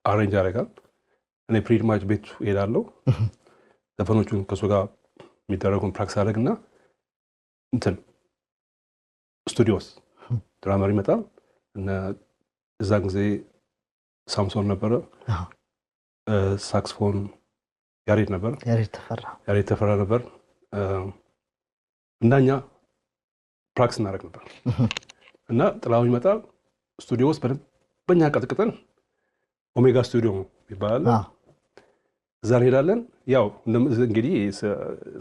አሬንጅ ያደርጋል እኔ ፕሪማች ቤት ሄዳለሁ ዘፈኖቹን ከሱ ጋር የሚደረጉን ፕራክቲስ አደረግና እንትን ስቱዲዮስ ድራመር ይመጣል እና እዛን ጊዜ ሳምሶን ነበረ ሳክስፎን ያሬድ ተፈራ ነበር እናኛ ፕራክቲስ እናደርግ ነበር እና ጥላሁን ይመጣል ስቱዲዮ ውስጥ በእኛ ቀጥቅጠን ኦሜጋ ስቱዲዮ ይባላል እዛ እንሄዳለን ያው እንግዲህ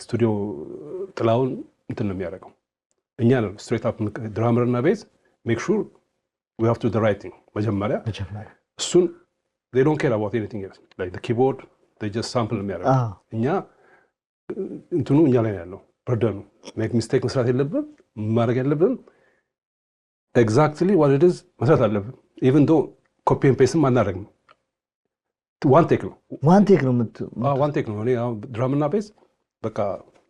ስቱዲዮ ጥላሁን እንትን ነው የሚያደርገው እኛ ነው ስትሬት አፕ ድራመር እና ቤዝ ሜክ ሹር we have to do the right thing መጀመሪያ እሱን they don't care about anything else like the keyboard they just sample የሚያደርገው እኛ እንትኑ እኛ ላይ ያለው በርደኑ ሜክ ሚስቴክ መስራት የለብን ማድረግ ያለብን exactly what it is መስራት አለብን even though copy and paste ማናደርግም one take ነው one take ነው እኔ ድራም እና ቤዝ በቃ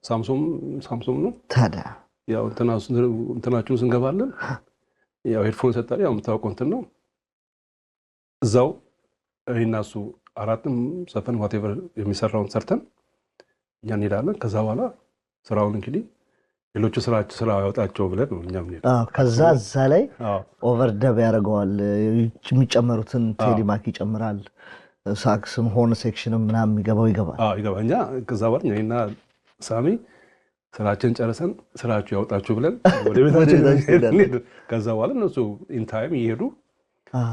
ሳምሶም ነው ታዲያ ያው እንትናችሁን ስንገባለን ያው ሄድፎን ሰጣለ ያው የምታውቀው እንትን ነው እዛው እኔና እሱ አራትም ዘፈን whatever የሚሰራውን ሰርተን እኛ እንሄዳለን። ከዛ በኋላ ስራውን እንግዲህ ሌሎቹ ስራ ያወጣቸው ብለን ነው እኛም እንሄድ። ከዛ እዛ ላይ ኦቨርደብ ያደርገዋል። የሚጨመሩትን ቴዲማክ ይጨምራል። ሳክስም ሆርን ሴክሽንም ምናምን ይገባል። እኛ ከዛ በኋላ እኔና ሳሚ ስራችን ጨርሰን ስራችሁ ያወጣችሁ ብለን ወደ ቤታችን እንሄድ። ከዛ በኋላ እነሱ ኢን ታይም ይሄዱ።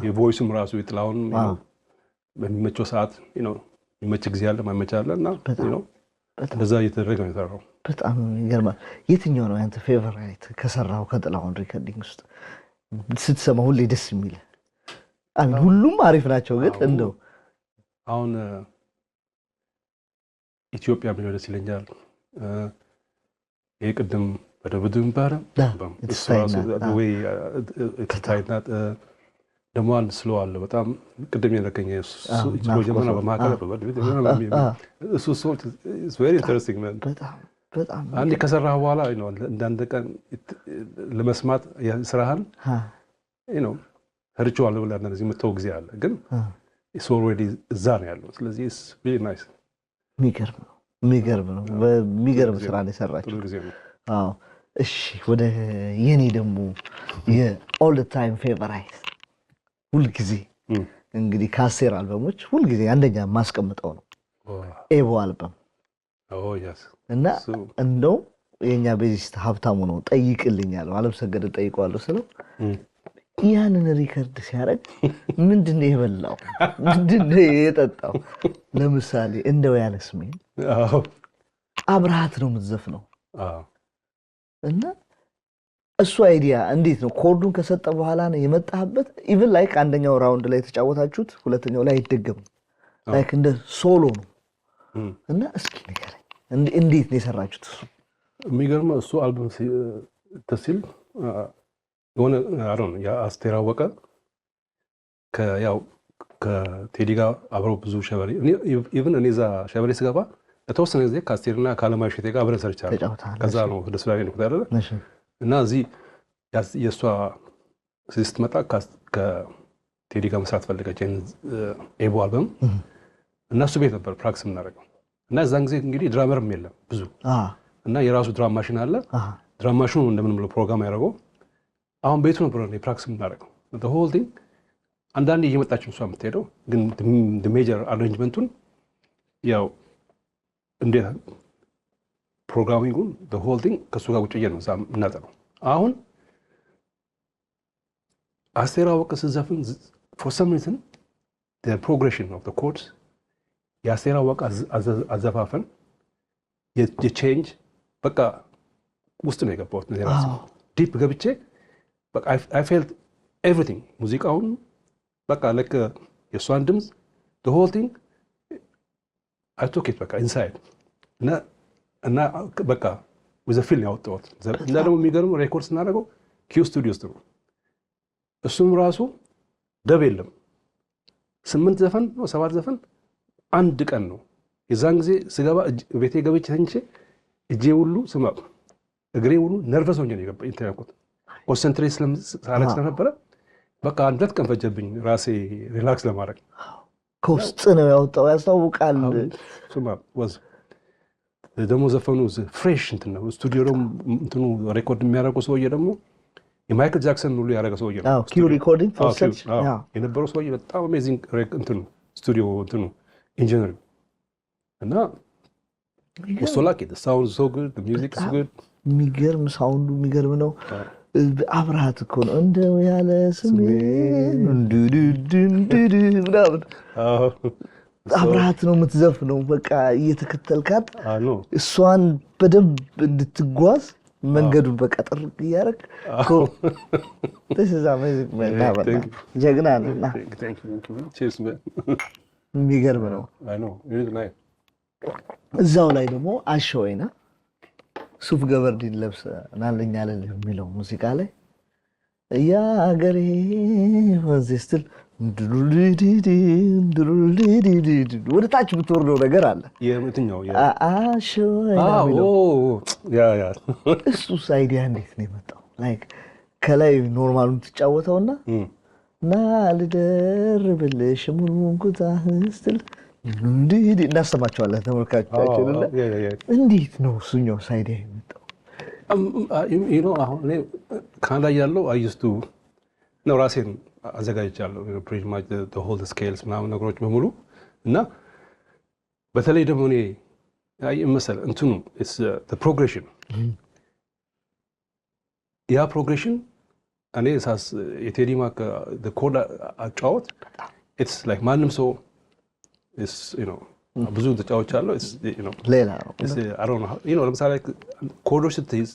የቮይስም ራሱ ይጥላውን በሚመቸው ሰዓት የሚመች ጊዜ አለ ማይመች አለ እና እንደዛ እየተደረገ ነው የሰራው። በጣም ይገርማል። የትኛው ነው ያንተ ፌቨራይት ከሰራው ከጥላሁን ሪከርዲንግ ውስጥ ስትሰማ ሁሌ ደስ የሚል? ሁሉም አሪፍ ናቸው፣ ግን እንደው አሁን ኢትዮጵያ ምን ደስ ይለኛል። ይሄ ቅድም በደብድም ባረ ደግሞ አንድ ስሎ አለ በጣም ቅድም የነከኝ ስሎ ጀመና በማካከል እሱ very interesting man። በጣም አንዴ ከሰራህ በኋላ እንዳንድ ቀን ለመስማት ስራህን ሰርቼዋለሁ ብለህ እንደዚህ የምትተው ጊዜ አለ፣ ግን it's already እዛ ነው ያለው። ስለዚህ it's really nice። የሚገርም ስራ ነው የሰራችው። አዎ እሺ፣ ወደ የኔ ደግሞ የኦል ታይም ፌቨራይት ሁልጊዜ እንግዲህ ከአስቴር አልበሞች ሁልጊዜ አንደኛ ማስቀምጠው ነው ኤቦ አልበም። እና እንደው የኛ ቤዚስት ሀብታሙ ነው ጠይቅልኛል ማለት ሰገደ ጠይቀዋለሁ ስለው ያንን ሪከርድ ሲያደርግ ምንድነው የበላው ምንድነው የጠጣው? ለምሳሌ እንደው ያለስሜን አብራሃት ነው የምትዘፍነው እና እሱ አይዲያ እንዴት ነው ኮርዱን ከሰጠ በኋላ ነው የመጣበት። ኢቭን ላይክ አንደኛው ራውንድ ላይ ተጫወታችሁት ሁለተኛው ላይ አይደገምም፣ ላይክ እንደ ሶሎ ነው። እና እስኪ ንገረኝ እንዴት ነው የሰራችሁት? እሱ የሚገርመው እሱ አልበም ተሲል የሆነ አሮን የአስቴር አወቀ ከያው ከቴዲ ጋር አብረው ብዙ ሸበሬ ኢቭን እኔ እዛ ሸበሬ ስገባ ለተወሰነ ጊዜ ከአስቴርና ከአለማየሁ እሸቴ ጋር አብረን ሰርቻለሁ። ከዛ ነው ደስ ላይ ነው ታደረ እና እዚህ የእሷ ስትመጣ ከቴዲ ጋር መስራት ፈለገች ኤቦ አልበም እና እሱ ቤት ነበር ፕራክቲስ የምናደርገው። እና እዛን ጊዜ እንግዲህ ድራመርም የለም ብዙ እና የራሱ ድራም ማሽን አለ። ድራም ማሽኑ እንደምን ብሎ ፕሮግራም ያደረገው አሁን ቤቱ ነበር ፕራክቲስ የምናደርገው the whole thing። አንዳንዴ እየመጣች እሷ የምትሄደው ግን the major arrangementቱን ያው እንደ ፕሮግራሚንጉን the whole thing ከሱ ጋር ቁጭ ነው እናጠነው። አሁን አስቴር አወቀ ስትዘፍን for some reason the progression of the chords የአስቴር አወቀ አዘፋፈን የቼንጅ በቃ ውስጥ ነው የገባሁት ነው ራሱ ዲፕ ገብቼ በቃ I felt everything ሙዚቃውን በቃ ለከ የሷን ድምጽ the whole thing I took it በቃ inside እና በቃ with a feeling ያወጣሁት። እና ደግሞ የሚገርመው ሬኮርድ ስናደርገው ኪው ስቱዲዮ ውስጥ ነው። እሱም ራሱ ደብ የለም 8 ዘፈን ነው 7 ዘፈን አንድ ቀን ነው። የዛን ጊዜ ስገባ ቤቴ ገብቼ ተኝቼ እጄ ሁሉ ስማ እግሬ ሁሉ ነርቨስ ሆኜ ነው የገባኝ። እንተያቆት ኮንሰንትሬት ስለነበረ በቃ አንድ ቀን ፈጀብኝ ራሴ ሪላክስ ለማድረግ። ከውስጥ ነው ያወጣው ያስታውቃል። ስማ ወዝ ደግሞ ዘፈኑ ፍሬሽ እንትን ነው። ስቱዲዮ ደግሞ እንትኑ ሬኮርድ የሚያደርገው ሰውዬ ደግሞ የማይክል ጃክሰን ሁሉ ያደረገው ሰውዬ ነው። ኪው ሪኮርዲንግ ፕሮሰስ የነበረው ሰውዬ በጣም አሜዚንግ እንትኑ ስቱዲዮ እንትኑ ኢንጂነር እና ወሶ ላይክ ኢት ሳውንድ ሶ ጉድ ዘ ሚውዚክ ኢዝ ጉድ። የሚገርም ሳውንዱ የሚገርም ነው። አብራሃት እኮ ነው እንደው ያለ ስሜን እንዱዱዱዱ ምናምን አብራሃት ነው የምትዘፍነው። በቃ እየተከተልካት እሷን በደንብ እንድትጓዝ መንገዱን በቃ ጥርቅ እያደረግ ጀግና ነና የሚገርም ነው። እዛው ላይ ደግሞ አሸወይና ሱፍ ገበርዲን ለብሰ ናለኛ ለል የሚለው ሙዚቃ ላይ ያ ሀገሬ ወንዝ ስትል ወደ ታች ብትወርደው ነገር አለ። የትኛው አሸወይና እሱስ አይዲያ እንዴት ነው የመጣው? ላይክ ከላይ ኖርማሉን ትጫወተውና ልደርብልሽ ሙሉውን ኩታህን ስትል እንዲህ እናሰማቸዋለን ተመልካቾቻችን። እና እንዴት ነው እሱኛው ሳይድ የመጣው? አሁን ካናዳ ያለው አይስቱ ነው ራሴን አዘጋጅቻለሁ ፕሪቲ ማች ዘ ሆል ስኬልስ ምናምን ነገሮች በሙሉ እና በተለይ ደግሞ እኔ መሰለህ እንትኑ ፕሮግሬሽን ያ ፕሮግሬሽን እኔ ሳስ የቴዲ ማክ ኮርድ አጫወት ኢትስ ላይክ ማንም ሰው ብዙ ተጫዋች አለው ሌላ ነው። ለምሳሌ ኮርዶች ስትይዝ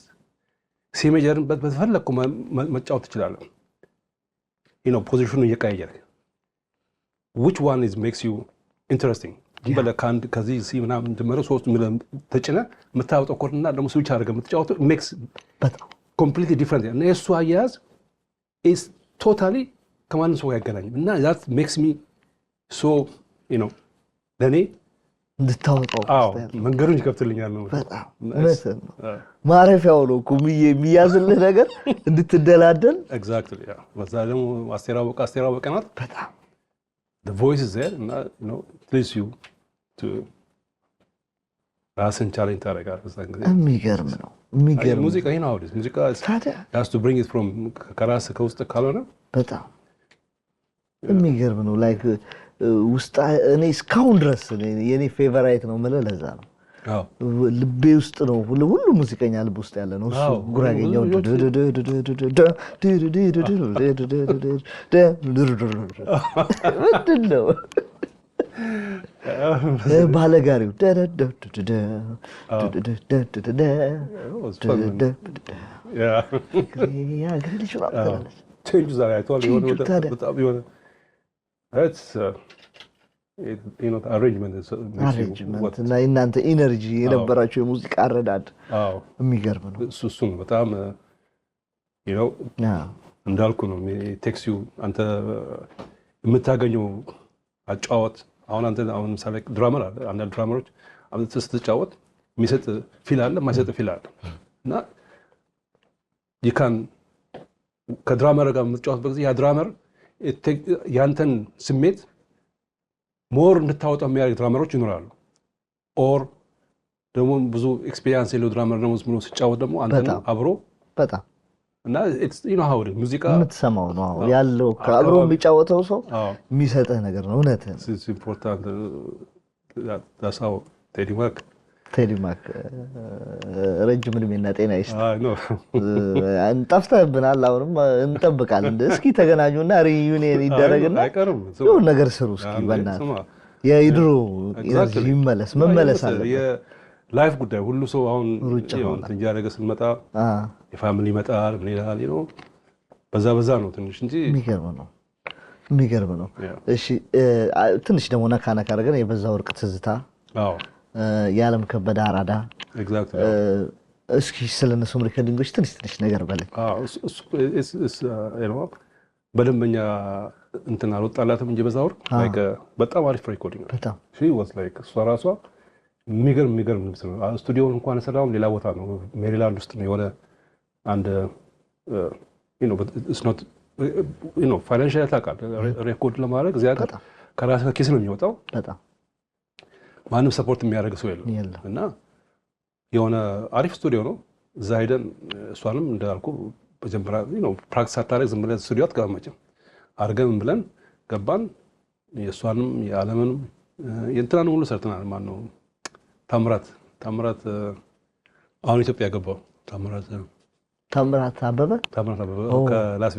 ሲሜጀርን በተፈለግኩ መጫወት ትችላለህ። ፖዚሽኑ እየቀያየርክ which one makes you interesting ከአንድ ከዚህ ሲ ምናምን ጀመረ ሶስት ተጭነህ የምታወጣው ኮርድና ደግሞ ስዊች አድርገህ የምትጫወተው ሜክስ ኮምፕሊትሊ ዲፍረንት እና የእሱ አያያዝ ኢዝ ቶታሊ ከማንም ሰው አይገናኝም እና ዛት ሜክስ ሚ ሶ ለእኔ እንድታወጣው መንገዱን ይከፍትልኛል ነው። ማረፊያው ነው እኮ የሚያዝልህ ነገር እንድትደላደል። ኤግዛክትሊ በዛ ደግሞ አስቴር አወቀ ናት በጣም the voice is there and please you to ራስን ቻሌንጅ ታደርጋለህ። የሚገርም ነው። ሙዚቃ ይሄ ነው አውዲስ ሙዚቃ has to bring it from ከራስህ ከውስጥ ካልሆነ በጣም የሚገርም ነው። ላይክ ውስጥ እኔ እስካሁን ድረስ የኔ ፌቨራይት ነው የምልህ ለዛ ነው። ልቤ ውስጥ ነው ሁሉ ሙዚቀኛ ልብ ውስጥ ያለ ነው እሱ ጉራጌኛው ምንድን ነው ባለጋሪው አሬንጅመንት እና እናንተ ኢነርጂ የነበራችሁ የሙዚቃ አረዳድ የሚገርም ነው። እሱ ነው በጣም እንዳልኩ ነው ቴክሲው አንተ የምታገኘው አጫወት። አሁን ምሳሌ ድራመር አለ። አንዳንድ ድራመሮች ስትጫወት የሚሰጥ ፊል አለ፣ የማይሰጥ ፊል አለ እና ከድራመር ጋር የምትጫወትበት ጊዜ ያ ድራመር ያንተን ስሜት ሞር እንድታወጣ የሚያደርግ ድራመሮች ይኖራሉ። ኦር ደግሞ ብዙ ኤክስፔሪንስ የለው ድራመር ደግሞ ዝም ብሎ ሲጫወት ደግሞ አንተ አብሮ በጣም እና ሙዚቃ የምትሰማው ነው ያለው ከአብሮ የሚጫወተው ሰው የሚሰጥህ ነገር ነው። እውነትህን ኢምፖርታንት ዳሳው ቴዲ ማክ ረጅም ዕድሜና ጤና ይስጥ። ጠፍተህብናል። አሁንም እንጠብቃለን። እስኪ ተገናኙና ሪዩኒየን ይደረግና የሆነ ነገር ስሩ እስኪ በእናትህ። የድሮ ይመለስ መመለስ አለ። የላይፍ ጉዳይ ሁሉ ሰው አሁን እያደረገ ስንመጣ የፋሚሊ ይመጣል ምን ይላል በዛ ነው ትንሽ እንጂ የሚገርም ነው። እሺ ትንሽ ደግሞ ነካ አድርገን የበዛ ወርቅ ትዝታ የዓለም ከበደ አራዳ እስኪ ስለነሱ ሪከርዲንጎች ትንሽ ነገር በለኝ። በደንበኛ እንትን አልወጣላትም እንጂ በዛ ወርቅ በጣም አሪፍ ሪኮርዲንግ ነው። እሷ ራሷ የሚገርም ልብስ ነው። ስቱዲዮውን እንኳን የሰራውም ሌላ ቦታ ነው፣ ሜሪላንድ ውስጥ ነው። የሆነ አንድ ፋይናንሻል ታውቃለህ፣ ሬኮርድ ለማድረግ እዚያ ጋር ከራስህ ከኪስ ነው የሚወጣው። ማንም ሰፖርት የሚያደርግ ሰው የለም እና የሆነ አሪፍ ስቱዲዮ ነው። እዛ ሄደን እሷንም እንዳልኩ መጀመሪያ ፕራክቲስ ሳታደርግ ዝም ብለህ ስቱዲዮ አትገባም አድርገን ብለን ገባን። የእሷንም የዓለምንም የእንትናንም ሁሉ ሰርተናል። ማነው ታምራት አሁን ኢትዮጵያ ገባው ታምራት አበበ ከላስ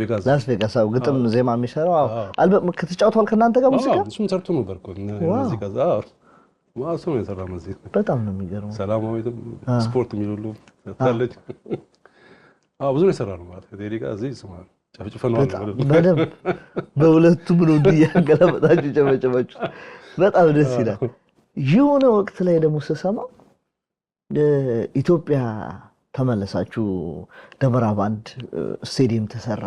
ቬጋስ ግጥም ዜማ የሚሰራው አልበም ከተጫውቷል ከእናንተ ጋር ሙዚቃ እሱም ሰርቶ ነበር እኮ ሙዚቃ ማሱ ነው የሰራው። መዚህ በጣም ነው የሚገርመው። ሰላማዊትም ስፖርት የሚሉሉ ታለች። ብዙ ነው የሰራው ማለት ቴዲ ጋር እዚህ ስማል ጨፍጭፈናል በደንብ በሁለቱም ነው እንዲያገላበጣችሁ ጨመጨማችሁ። በጣም ደስ ይላል። የሆነ ወቅት ላይ ደግሞ ስሰማ ኢትዮጵያ ተመለሳችሁ፣ ደመራ ባንድ ስቴዲየም ተሰራ።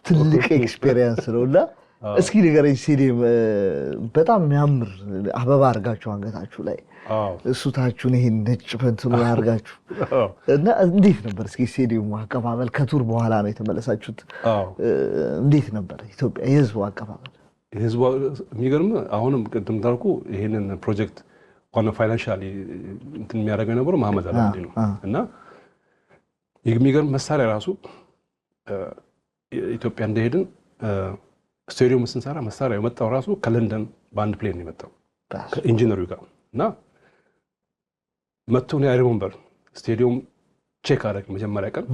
ትልቅ ኤክስፔሪየንስ ነውና እስኪ ንገረኝ ስቴዲየም በጣም የሚያምር አበባ አድርጋችሁ አንገታችሁ ላይ እሱታችሁን ይሄን ነጭ ፈንትኑ አድርጋችሁ እና እንዴት ነበር እስኪ ስቴዲየሙ አቀባበል? ከቱር በኋላ ነው የተመለሳችሁት። እንዴት ነበር ኢትዮጵያ የህዝቡ አቀባበል? የህዝቡ የሚገርም አሁንም ቅድም እንዳልኩ ይሄንን ፕሮጀክት ዋና ፋይናንሻሊ እንትን የሚያደርገው የነበረው መሐመድ አላዲ ነው እና የሚገርም መሳሪያ ራሱ ኢትዮጵያ እንደሄድን ስቴዲየም ስንሰራ መሳሪያ የመጣው ራሱ ከለንደን በአንድ ፕሌን ነው የመጣው ከኢንጂነሩ ጋር እና መጥቶ ነው አይሪሞንበር ስቴዲየም ቼክ አደረግ መጀመሪያ ቀን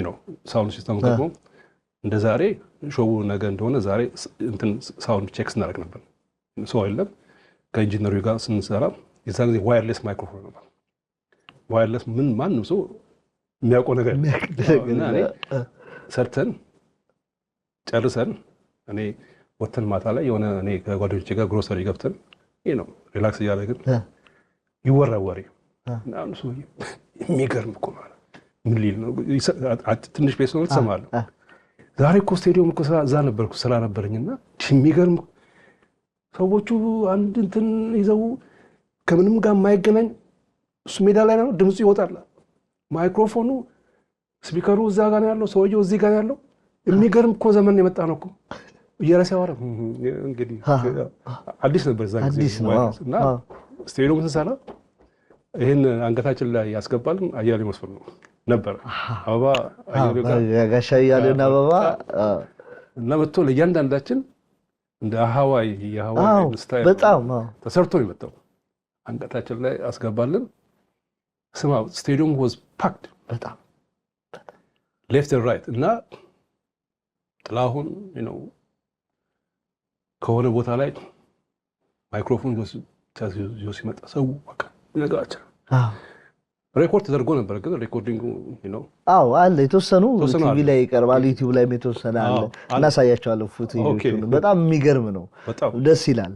ነው ሳውንድ ሲስተም ገጥሞ እንደ ዛሬ ሾው ነገ እንደሆነ ዛሬ እንትን ሳውንድ ቼክ ስናደርግ ነበር። ሰው አይደለም ከኢንጂነሩ ጋር ስንሰራ የዛን ጊዜ ዋየርሌስ ማይክሮፎን ነበር። ዋየርሌስ ምን ማንም ሰው የሚያውቀው ነገር እና እኔ ሰርተን ጨርሰን እኔ ወተን ማታ ላይ የሆነ እኔ ከጓደኞቼ ጋር ግሮሰሪ ገብተን ይሄ ነው ሪላክስ እያደረግን ይወራ ወሬ እና አንሱ የሚገርም እኮ ማለት ምን ሊል ነው ትንሽ ቤት ነው ተሰማለ። ዛሬ እኮ ስቴዲየም እኮ እዛ ነበርኩ ስራ ነበርኝና የሚገርም ሰዎቹ አንድ እንትን ይዘው ከምንም ጋር የማይገናኝ እሱ ሜዳ ላይ ነው ድምፁ ይወጣል። ማይክሮፎኑ ስፒከሩ እዛ ጋር ያለው ሰውየው እዚህ ጋር ያለው የሚገርም እኮ ዘመን የመጣ ነው እኮ እየራሴ አወራ እንግዲህ አዲስ ነበር እዛ ጊዜ እና ስቴዲየም ስንሰራ ይሄን አንገታችን ላይ ያስገባል አያሌው መስፍን ነው ነበር አበባ አያሌው ጋር ጋሻ አያሌውና አበባ እና መጥቶ ለእያንዳንዳችን እንደ ሃዋይ ስታይል በጣም ተሰርቶ ነው የመጣው አንገታችን ላይ አስገባልን። ስማ ስቴዲየም was packed በጣም left and right እና ጥላሁን ከሆነ ቦታ ላይ ማይክሮፎን ይዞ ሲመጣ ሰው በቃ ነገራቸው ሬኮርድ ተደርጎ ነበር። ግን ሬኮርዲንጉ አለ የተወሰኑ ቲቪ ላይ ይቀርባል፣ ዩቲዩብ ላይ የተወሰነ አለ እናሳያቸዋለን። ፉቴጆቹን በጣም የሚገርም ነው፣ ደስ ይላል።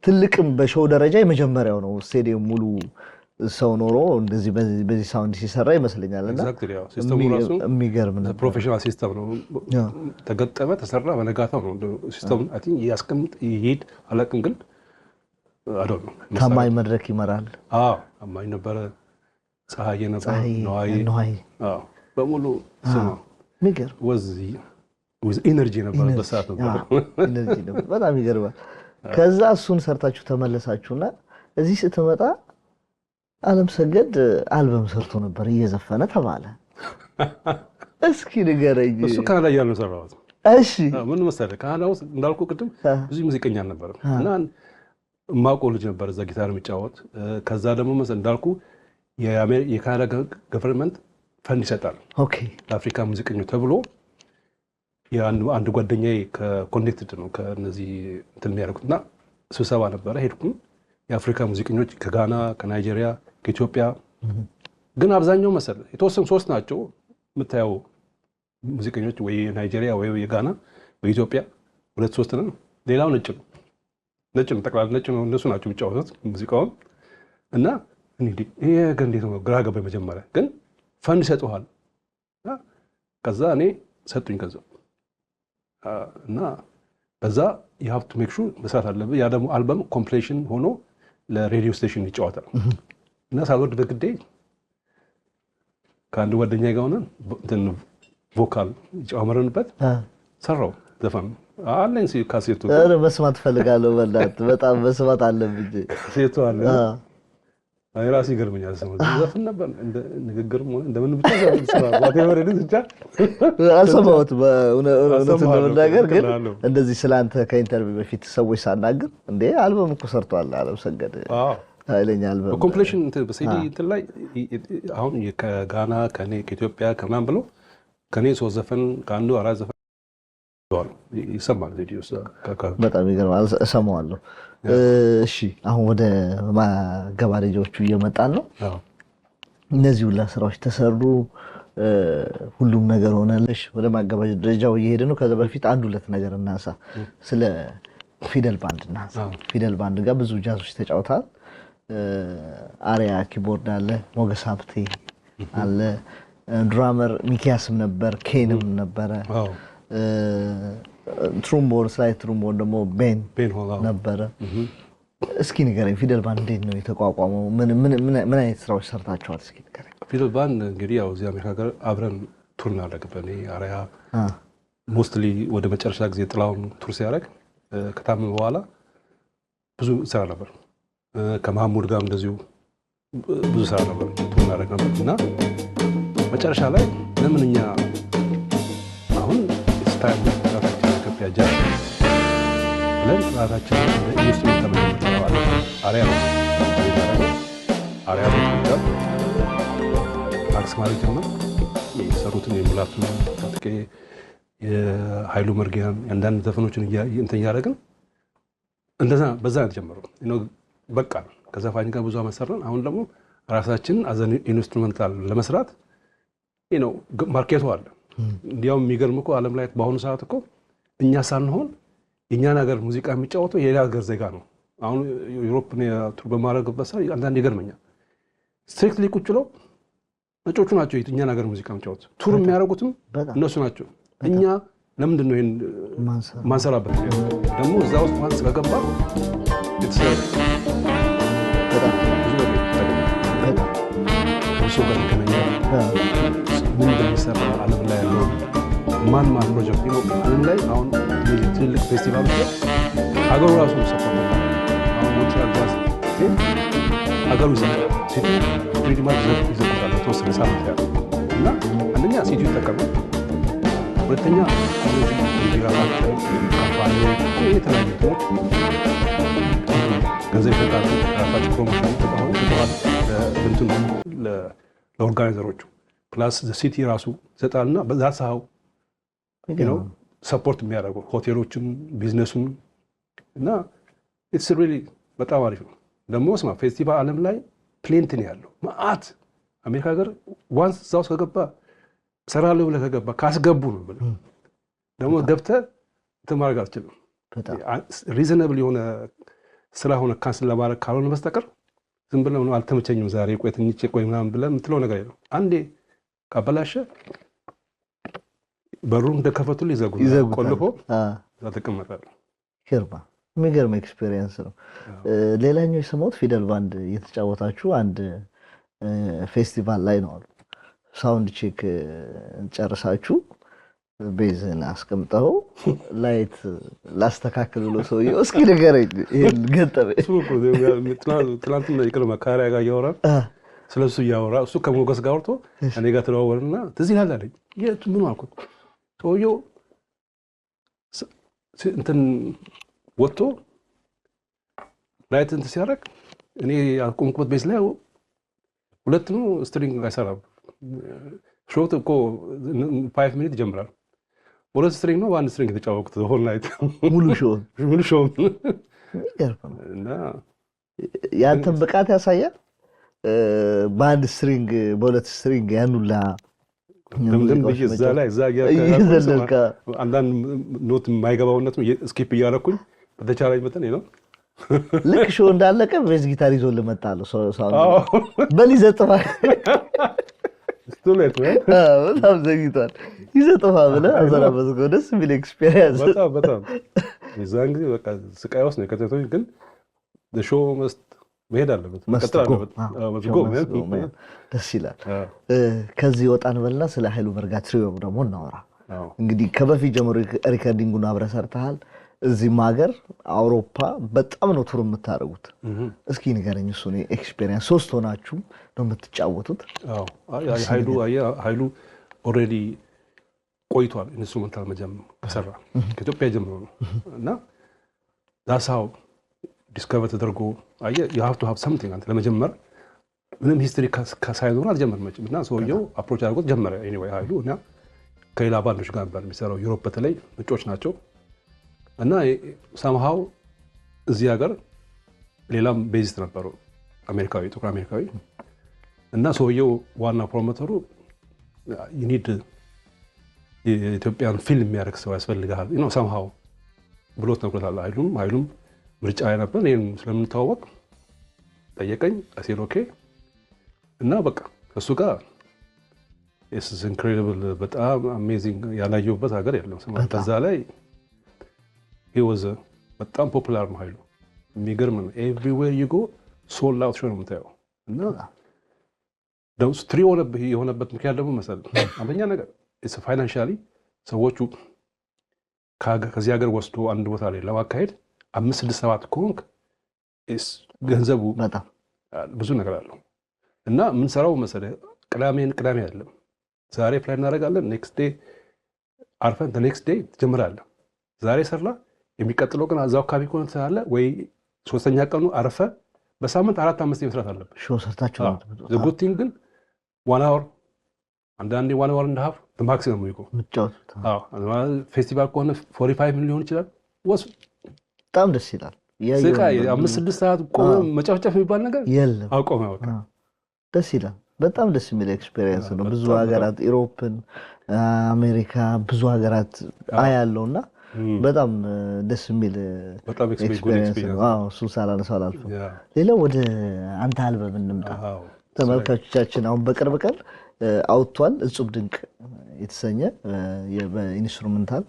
ትልቅም በሾው ደረጃ የመጀመሪያው ነው ስቴዲየም ሙሉ ሰው ኖሮ እንደዚህ በዚህ ሳውንድ ሲሰራ ይመስለኛልና ሲስተሙ ራሱ የሚገርም ነው። ፕሮፌሽናል ሲስተም ነው። ተገጠመ ተሰራ በነጋታው ነው ሲስተሙ አይ ቲንክ ያስቀምጥ ይሄድ አላውቅም ግን አዶን ነው። ታማኝ መድረክ ይመራል። ታማኝ ነበረ፣ ፀሐይ ነበር፣ ነዋይ በሙሉ ስማ የሚገርም ወዝ ኢነርጂ ነበር በሰዓት ነበር ኢነርጂ ነበር። በጣም ይገርማል። ከዛ እሱን ሰርታችሁ ተመለሳችሁና እዚህ ስትመጣ ዓለም ሰገድ አልበም ሰርቶ ነበር እየዘፈነ ተባለ። እስኪ ንገረኝ። እሱ ካናዳ ያለው ሰራው። እሺ ምን መሰለህ ካናዳ ውስጥ እንዳልኩ ቅድም ብዙ ሙዚቀኛ ነበር እና ማቆ ልጅ ነበር እዛ ጊታር የሚጫወት። ከዛ ደግሞ እንዳልኩ የካናዳ ገቨርንመንት ፈንድ ይሰጣል ለአፍሪካ ሙዚቀኞች ተብሎ አንድ ጓደኛዬ ከኮኔክትድ ነው ከነዚህ እንትን የሚያደርጉትና ስብሰባ ነበረ። ሄድኩኝ። የአፍሪካ ሙዚቀኞች ከጋና፣ ከናይጄሪያ፣ ከኢትዮጵያ ግን አብዛኛው መሰለ የተወሰኑ ሶስት ናቸው የምታየው ሙዚቀኞች ወይ ናይጄሪያ ወይ የጋና ወይ ኢትዮጵያ ሁለት ሶስት ነን። ሌላው ነጭ ነው ጠቅላላ ነጭ ነው። እነሱ ናቸው የሚጫወቱት ሙዚቃውን እና ይሄ እንዴት ነው ግራ ገባኝ። መጀመሪያ ግን ፈንድ ይሰጡሃል። ከዛ እኔ ሰጡኝ ገንዘብ እና በዛ you have to make sure መስራት አለብህ። ያ ደግሞ አልበም ኮምፕሌሽን ሆኖ ለሬዲዮ ስቴሽን ይጫወታል እና ሳልወድ በግዴ ከአንድ ጓደኛዬ ጋር ሆነን እንትን ቮካል ጨመረንበት ሰራው ዘፈን አለኝ ካሴቱ መስማት ፈልጋለሁ። በጣም መስማት አለብኝ ካሴቱ አለ። አይ ራሴ ይገርመኛል። ዘፈን ነበር እንደ ንግግርም ሆነ እንደምን ብቻ whatever it is ብቻ አልሰማሁት በእውነት ነገር ግን እንደዚህ ስላንተ ከኢንተርቪው በፊት ሰዎች ሳናግር እንዴ አልበም እኮ ሰርቷል ዓለም ሰገድ ኃይለኛ አልበም በኮምፕሌሽን በሲዲ እንትን ላይ አሁን ከጋና ከኔ ከኢትዮጵያ ከማን ብሎ ከኔ ሶስት ዘፈን ከአንዱ አራት ዘፈን ይሰማል። ቪዲዮ በጣም ይገርማል። እሰማዋለሁ። እሺ አሁን ወደ ማገባደጃዎቹ እየመጣን ነው። እነዚህ ሁላ ስራዎች ተሰሩ፣ ሁሉም ነገር ሆነልሽ። ወደ ማገባደጃ ደረጃው እየሄደ ነው። ከዛ በፊት አንድ ሁለት ነገር እናንሳ። ስለ ፊደል ባንድ እናንሳ። ፊደል ባንድ ጋር ብዙ ጃዞች ተጫውተዋል። አሪያ ኪቦርድ አለ፣ ሞገስ ሀብቴ አለ፣ ድራመር ሚኪያስም ነበር፣ ኬንም ነበረ። ትሩምቦን ስላይድ ትሩምቦን ደግሞ ቤን ሆል ነበረ። እስኪ ንገረኝ ፊደል ባንድ እንዴት ነው የተቋቋመው? ምን አይነት ስራዎች ሰርታችኋል? እስኪ ንገረኝ። ፊደል ባንድ እንግዲህ ያው እዚህ አሜሪካ ሀገር አብረን ቱር እናደርግበት። እኔ አርያ ሞስትሊ ወደ መጨረሻ ጊዜ ጥላውን ቱር ሲያደርግ ከታመመ በኋላ ብዙ ስራ ነበር። ከመሐሙድ ጋር እንደዚሁ ብዙ ስራ ነበር፣ ቱር እናደርግ ነበር እና መጨረሻ ላይ ለምን እኛ አሁን ስታይል ራሳችን ኢትዮጵያ ጃዝ ብለን ራሳችን ኢንስትሩሜንት ተመልክተዋል። አርያ ነው አርያ ነው ታክስ ማለት ጀመር የሰሩትን የሙላቱን ታጥቄ የኃይሉ መርጊያን አንዳንድ ዘፈኖችን እንትን እያደረግን እንደዛ በዛ ነው የተጀመረው። በቃ ከዘፋኝ ጋር ብዙ አመት ሰራን። አሁን ደግሞ ራሳችን አዘን ኢንስትሩሜንታል ለመስራት ማርኬቱ አለ። እንዲያውም የሚገርም እኮ ዓለም ላይ በአሁኑ ሰዓት እኮ እኛ ሳንሆን የእኛን ሀገር ሙዚቃ የሚጫወተው የሌላ ሀገር ዜጋ ነው። አሁን ዩሮፕ ቱር በማድረግበት ሰዓት አንዳንድ ይገርመኛል። ስትሪክትሊ ቁጭ ብለው ነጮቹ ናቸው የእኛን ሀገር ሙዚቃ የሚጫወት ቱር የሚያደርጉትም እነሱ ናቸው። እኛ ለምንድን ነው ይሄን ማንሰራበት? ደግሞ እዛ ውስጥ ማንስ ከገባ ምን እንደሚሰራ ዓለም ላይ ያለው ማን ፕሮጀክት ዓለም ላይ አሁን ትልልቅ ፌስቲቫሎች ላይ ሀገሩ ራሱ ሰፖርት አሁን ሞንትሪያል ጃዝ ሀገሩ ይሰራል። ሲቲ ፕሪቲ ማች ይዘቁታል ተወሰነ ሳምንት ያለ እና አንደኛ ሲቲ ይጠቀማል፣ ሁለተኛ ራሳቸው ካምፓኒ የተለያዩ ትሞች ገንዘብ ይሰጣሉ። ራሳቸው ፕሮሞሽን ይሰጠዋል ለኦርጋናይዘሮቹ ፕላስ ሲቲ ራሱ ይሰጣልና በዛ ሰው ሰፖርት የሚያደርጉ ሆቴሎችን ቢዝነሱን እና ኢትስ ሪሊ በጣም አሪፍ ነው። ደግሞ ስማ ፌስቲቫል ዓለም ላይ ፕሌንትን ያለው ማአት አሜሪካ ሀገር ዋንስ እዛ ውስጥ ከገባ ሰራለሁ ብለህ ከገባ ካስገቡ ነው ብለህ ደግሞ ገብተህ እንትን ማድረግ አትችልም። ሪዝነብል የሆነ ስራ ሆነ ካንስል ለማድረግ ካልሆነ በስተቀር ዝም ብለህ ነው አልተመቸኝም ዛሬ ቆይ ትንሽ ቆይ ምናምን ብለህ የምትለው ነገር የለም። አንዴ ካበላሸ በሩን እንደከፈቱልህ ይዘጉታል፣ ቆልፎ እዛ ተቀመጣለህ። የሚገርም ኤክስፔሪየንስ ነው። ሌላኛው የሰማሁት ፊደል ባንድ እየተጫወታችሁ አንድ ፌስቲቫል ላይ ነው አሉ። ሳውንድ ቼክ ጨርሳችሁ ቤዝን አስቀምጠው ላይት ላስተካክል ብሎ ሰውዬው እስኪ ንገረኝ ይሄን ገጠመኝ። ትናንትና ይቅርማ ከአርያ ጋር እያወራን ስለሱ እያወራ እሱ ከሞገስ ጋር አውርቶ እኔ ጋር ተደዋወልና ትዝ ይላል አለኝ። የቱ ምን አልኩት። ሰውዬው እንትን ወጥቶ ላይት እንትን ሲያደርግ እኔ ያልቆምኩበት ቤዝ ላይ ሁለት ነው ስትሪንግ አይሰራም። ሾት እኮ 5 ሚኒት ይጀምራል። ሁለት ስትሪንግ ነው በአንድ ስትሪንግ የተጫወኩት ሆል ናይት ሙሉ ሾው እና ያንተን ብቃት ያሳያል። በአንድ ስትሪንግ በሁለት ስትሪንግ ያኑላ ለምን እዛ ላይ እዛ አንዳንድ ኖት የማይገባውነት ስኪፕ እያደረኩኝ በተቻለኝ መጠን ነው። ልክ ሾው እንዳለቀ ቤዝ ጊታር ይዞ ልመጣለሁ በሊዘጥፋ በጣም ዘግይቷል። ይዘጥፋ ብለህ አዘራበት እኮ ደስ የሚል ኤክስፔሪየንስ በጣም የዛን ጊዜ በቃ ስቃይ ውስጥ ነው የከተቶች። ግን ሾው መስት መሄድ አለበት መቀጠል አለበት። ደስ ይላል። ከዚህ ወጣ እንበልና ስለ ኃይሉ መርጋ ትሪዮ ደግሞ እናወራ። እንግዲህ ከበፊት ጀምሮ ሪከርዲንጉን አብረህ ሰርተሃል። እዚህም ሀገር አውሮፓ በጣም ነው ቱር የምታደርጉት። እስኪ ንገረኝ እሱን ኤክስፔሪየንስ። ሶስት ሆናችሁ ነው የምትጫወቱት? ኃይሉ ኦልሬዲ ቆይቷል። ኢንስትሩሜንታል መጀመር ከሰራ ከኢትዮጵያ ጀምሮ ነው እና ዳሳው ዲስከቨር ተደርጎ you have to have something አንተ ለመጀመር ምንም ሂስትሪ ሳይኖር አልጀመርም እና ሰውየው አፕሮች አድርጎት ጀመረ። ኤኒዌይ ኃይሉ እና ከሌላ ባንዶች ጋር ነበር የሚሰራው። ዩሮፕ በተለይ ነጮች ናቸው እና ሳምሃው እዚህ ሀገር ሌላም ቤዚስት ነበሩ አሜሪካዊ፣ ጥቁር አሜሪካዊ እና ሰውየው ዋና ፕሮሞተሩ ዩኒድ የኢትዮጵያን ፊልም የሚያደርግ ሰው ያስፈልጋል ሳምሃው ብሎት ነግሮታል። ኃይሉም ምርጫ ላይ ነበር። እኔም ስለምንተዋወቅ ጠየቀኝ። አሴር ኦኬ እና በቃ እሱ ጋር ኢትስ ኢንክሬዲብል በጣም አሜዚንግ ያላየሁበት ሀገር የለም። በዛ ላይ በጣም ፖፑላር ነው ኃይሉ የሚገርም ነው። ኤቭሪዌር ዩ ጎ ሶልድ አውት ሾው ነው የምታየው። እና ደግሞ ስትሪ የሆነበት ምክንያት ደግሞ መሰለህ አንደኛ ነገር ፋይናንሻሊ ሰዎቹ ከዚህ ሀገር ወስዶ አንድ ቦታ ላይ ለማካሄድ 5-6-7 ከሆንክ ገንዘቡ በጣም ብዙ ነገር አለው። እና የምንሰራው መሰለህ ቅዳሜ አይደለም ዛሬ ፕላን እናደርጋለን ኔክስት ዴይ አርፈን ኔክስት ዴይ ትጀምራለህ። ዛሬ ሰራ የሚቀጥለው ግን እዛው አካባቢ ከሆነ ትሰራለህ ወይ ሶስተኛ ቀኑ አረፈ በሳምንት 4-5 መስራት አለበት። ሾው ሰርታችሁ ዘጉቲን ግን 1 hour አንዳንዴ 1 hour and a half ማክሲመም ነው የምትጫወቱት። ፌስቲቫል ከሆነ 45 ሚሊዮን ሊሆን ይችላል። በጣም ደስ ይላል። ስቃይ 5-6 ሰዓት ቆመ መጨፍጨፍ የሚባል ነገር የለም። አቆመ በቃ ደስ ይላል። በጣም ደስ የሚል ኤክስፔሪየንስ ነው። ብዙ ሀገራት ኢሮፕን፣ አሜሪካ ብዙ ሀገራት አያለውና በጣም ደስ የሚል ኤክስፔሪየንስ ነው። እሱን ሳላነሳው አላልፍም። ሌላው ወደ አንተ አልበም እንምጣ። ተመልካቾቻችን አሁን በቅርብ ቀን አውጥቷል እጹብ ድንቅ የተሰኘ በኢንስትሩሜንታል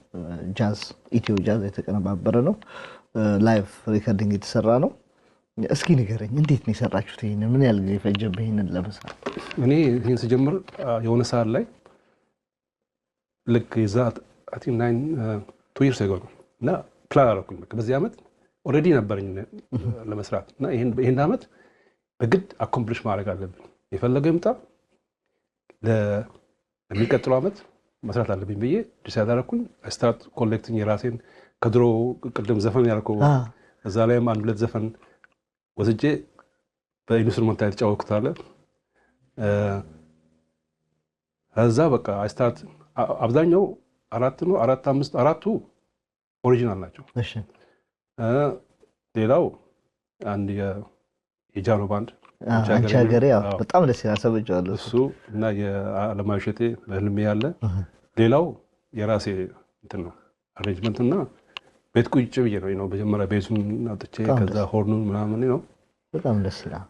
ጃዝ ኢትዮ ጃዝ የተቀነባበረ ነው። ላይቭ ሪከርዲንግ የተሰራ ነው። እስኪ ንገረኝ እንዴት ነው የሰራችሁት? ይሄንን ምን ያህል ጊዜ ፈጀብህ ይሄንን ለመስራት? እኔ ይሄን ስጀምር የሆነ ሰዓት ላይ ልክ የዛት አይ ቲንክ 2 years ago እና ፕላን አደረኩኝ። በዚህ ዓመት ኦልሬዲ ነበረኝ ለመስራት እና ይሄን ዓመት በግድ አኮምፕሊሽ ማድረግ አለብኝ። የፈለገው ይምጣ ለሚቀጥለው ዓመት መስራት አለብኝ ብዬ ዲሳይድ አደረኩኝ። ስታርት ኮሌክቲንግ የራሴን ከድሮ ቅድም ዘፈን ያልከው እዛ ላይም 1-2 ዘፈን ወስጄ በኢንስትሩሜንት ላይ ተጫወትኩት አለ። እዛ በቃ ስታርት አብዛኛው 4-5 ኦሪጂናል ናቸው። እሺ ሌላው አንድ የጃኖ ባንድ አንቺ ሀገሬ በጣም ደስ ይላል። ሰምቼዋለሁ እሱ እና የዓለማዊ እሸቴ በህልሜ ያለ። ሌላው የራሴ እንትን ነው አሬንጅመንት እና ቤት ቁጭ ብዬ ነው መጀመሪያ ቤቱን አውጥቼ ከዛ ሆርኑን ምናምን ነው በጣም ደስ ይላል።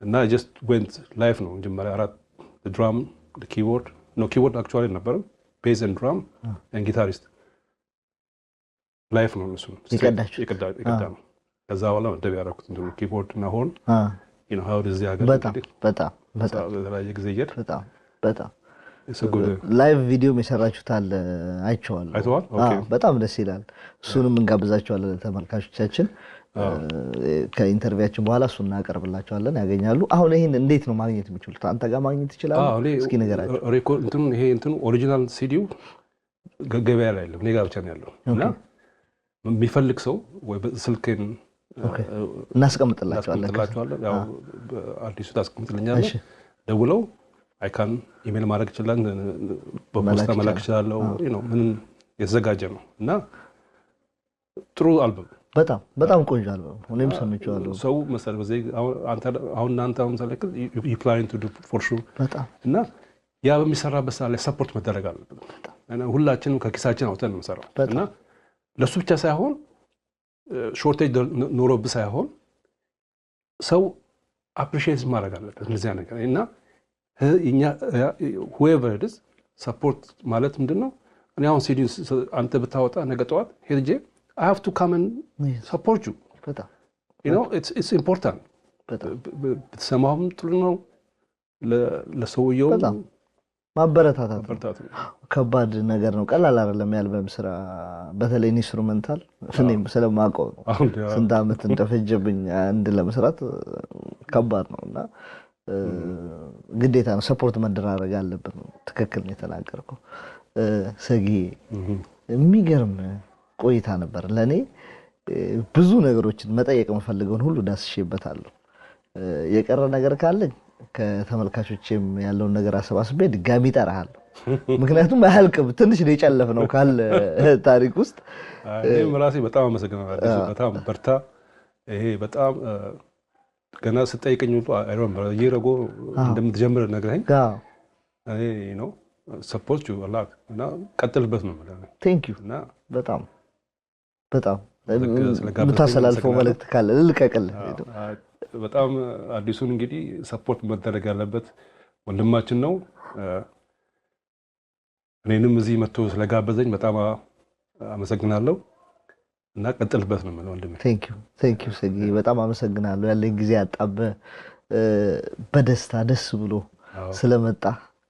እና ጀስት ዌንት ላይፍ ነው መጀመሪያ 4 ድራም ኪቦርድ አክቹዋሊ ነበር ቤዝ ኤንድ ድራም ኤንድ ጊታሪስት ላይፍ ነው እሱ ይቀዳ ነው። ከዛ በኋላ መደብ ያደረኩት እንደው ኪቦርድ እና ሆርን how does the በጣም የተለያየ ጊዜ ይሄድ በጣም ላይቭ ቪዲዮ የሰራችሁት አለ አይቼዋለሁ። በጣም ደስ ይላል። እሱንም እንጋብዛቸዋለን ለተመልካቾቻችን። ከኢንተርቪያችን በኋላ እሱን እናቀርብላቸዋለን ያገኛሉ። አሁን ይሄን እንዴት ነው ማግኘት የሚችሉት? አንተ ጋር ማግኘት ይችላል? እስኪ ንገራቸው። ሬኮርድ እንትኑ ኦሪጂናል ሲዲው ገበያ ላይ አይደለም፣ እኔ ጋር ብቻ ነው ያለው እና የሚፈልግ ሰው ወይ ስልኬን እናስቀምጥላቸዋለን። ያው አዲሱ ታስቀምጥልኛለህ። ደውለው አይካን ኢሜል ማድረግ ይችላል፣ በፖስታ መላክ ይችላል። ምን የተዘጋጀ ነው እና ጥሩ አልበም፣ በጣም ቆንጆ አልበም። እኔም ሰምቼዋለሁ። ሰው መሰለህ በዚህ አሁን እናንተ ሰለክል ዩ ፕላን ቱ ዱ ፎር ሹር እና ያ በሚሰራበት ሰዓት ላይ ሰፖርት መደረግ አለበት እና ሁላችንም ከኪሳችን አውጥተን ነው የምንሰራው እና ለሱ ብቻ ሳይሆን ሾርቴጅ ኖሮብህ ሳይሆን ሰው አፕሪሺየት ማድረግ አለበት እንደዚህ ነገር እና እኛ whoever it is ሰፖርት ማለት ምንድነው? እኔ አሁን ሲዲ አንተ ብታወጣ ነገ ጠዋት ሄጄ I have to come and support you it's important በተሰማውም ጥሩ ነው ለሰውየው ማበረታታት ከባድ ነገር ነው፣ ቀላል አይደለም። ያልበም ስራ በተለይ ኢንስትሩሜንታል እኔም ስለማውቀው ነው ስንት ዓመት እንደፈጀብኝ አንድ ለመስራት ከባድ ነውና ግዴታ ነው ሰፖርት መደራረግ አለበት። ትክክል ነው የተናገርከው ሰጊ። የሚገርም ቆይታ ነበር ለኔ። ብዙ ነገሮችን መጠየቅ የምፈልገውን ሁሉ ዳስሼበታለሁ። የቀረ ነገር ካለኝ ከተመልካቾችም ያለውን ነገር አሰባስቤ ድጋሚ እጠራሃለሁ። ምክንያቱም አያልቅም፣ ትንሽ ነው የጨለፍነው ካለ ታሪክ ውስጥ። እኔም ራሴ በጣም አመሰግናለሁ። በጣም በርታ። ይሄ በጣም ገና ስጠይቀኝ ሁሉ አይሮም ይረጎ እንደምትጀምር ነግረኸኝ እኔ ነው ሰፖርት ዩ አላክ እና ቀጥልበት ነው ማለት ነው። ቴንክ ዩ እና በጣም የምታስተላልፈው መልእክት ካለ ልልቀቅልህ። በጣም አዲሱን እንግዲህ ሰፖርት መደረግ ያለበት ወንድማችን ነው። እኔንም እዚህ መጥቶ ስለጋበዘኝ በጣም አመሰግናለሁ። እና ቀጥልበት ነው የምለው ወንድሜ። ቴንክ ዩ ሰጊ፣ በጣም አመሰግናለሁ። ያለኝ ጊዜ አጣበ በደስታ ደስ ብሎ ስለመጣ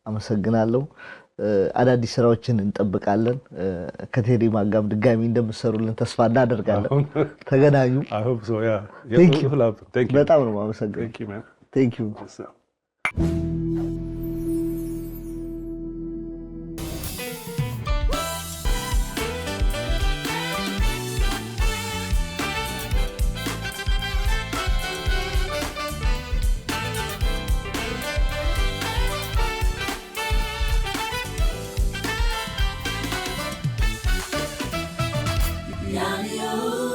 አመሰግናለሁ። አዳዲስ ስራዎችን እንጠብቃለን። ከቴዲ ማጋም ድጋሚ እንደምትሰሩልን ተስፋ እናደርጋለን። ተገናኙ። በጣም ነው የማመሰግነው። ቴንክ ዩ። Radio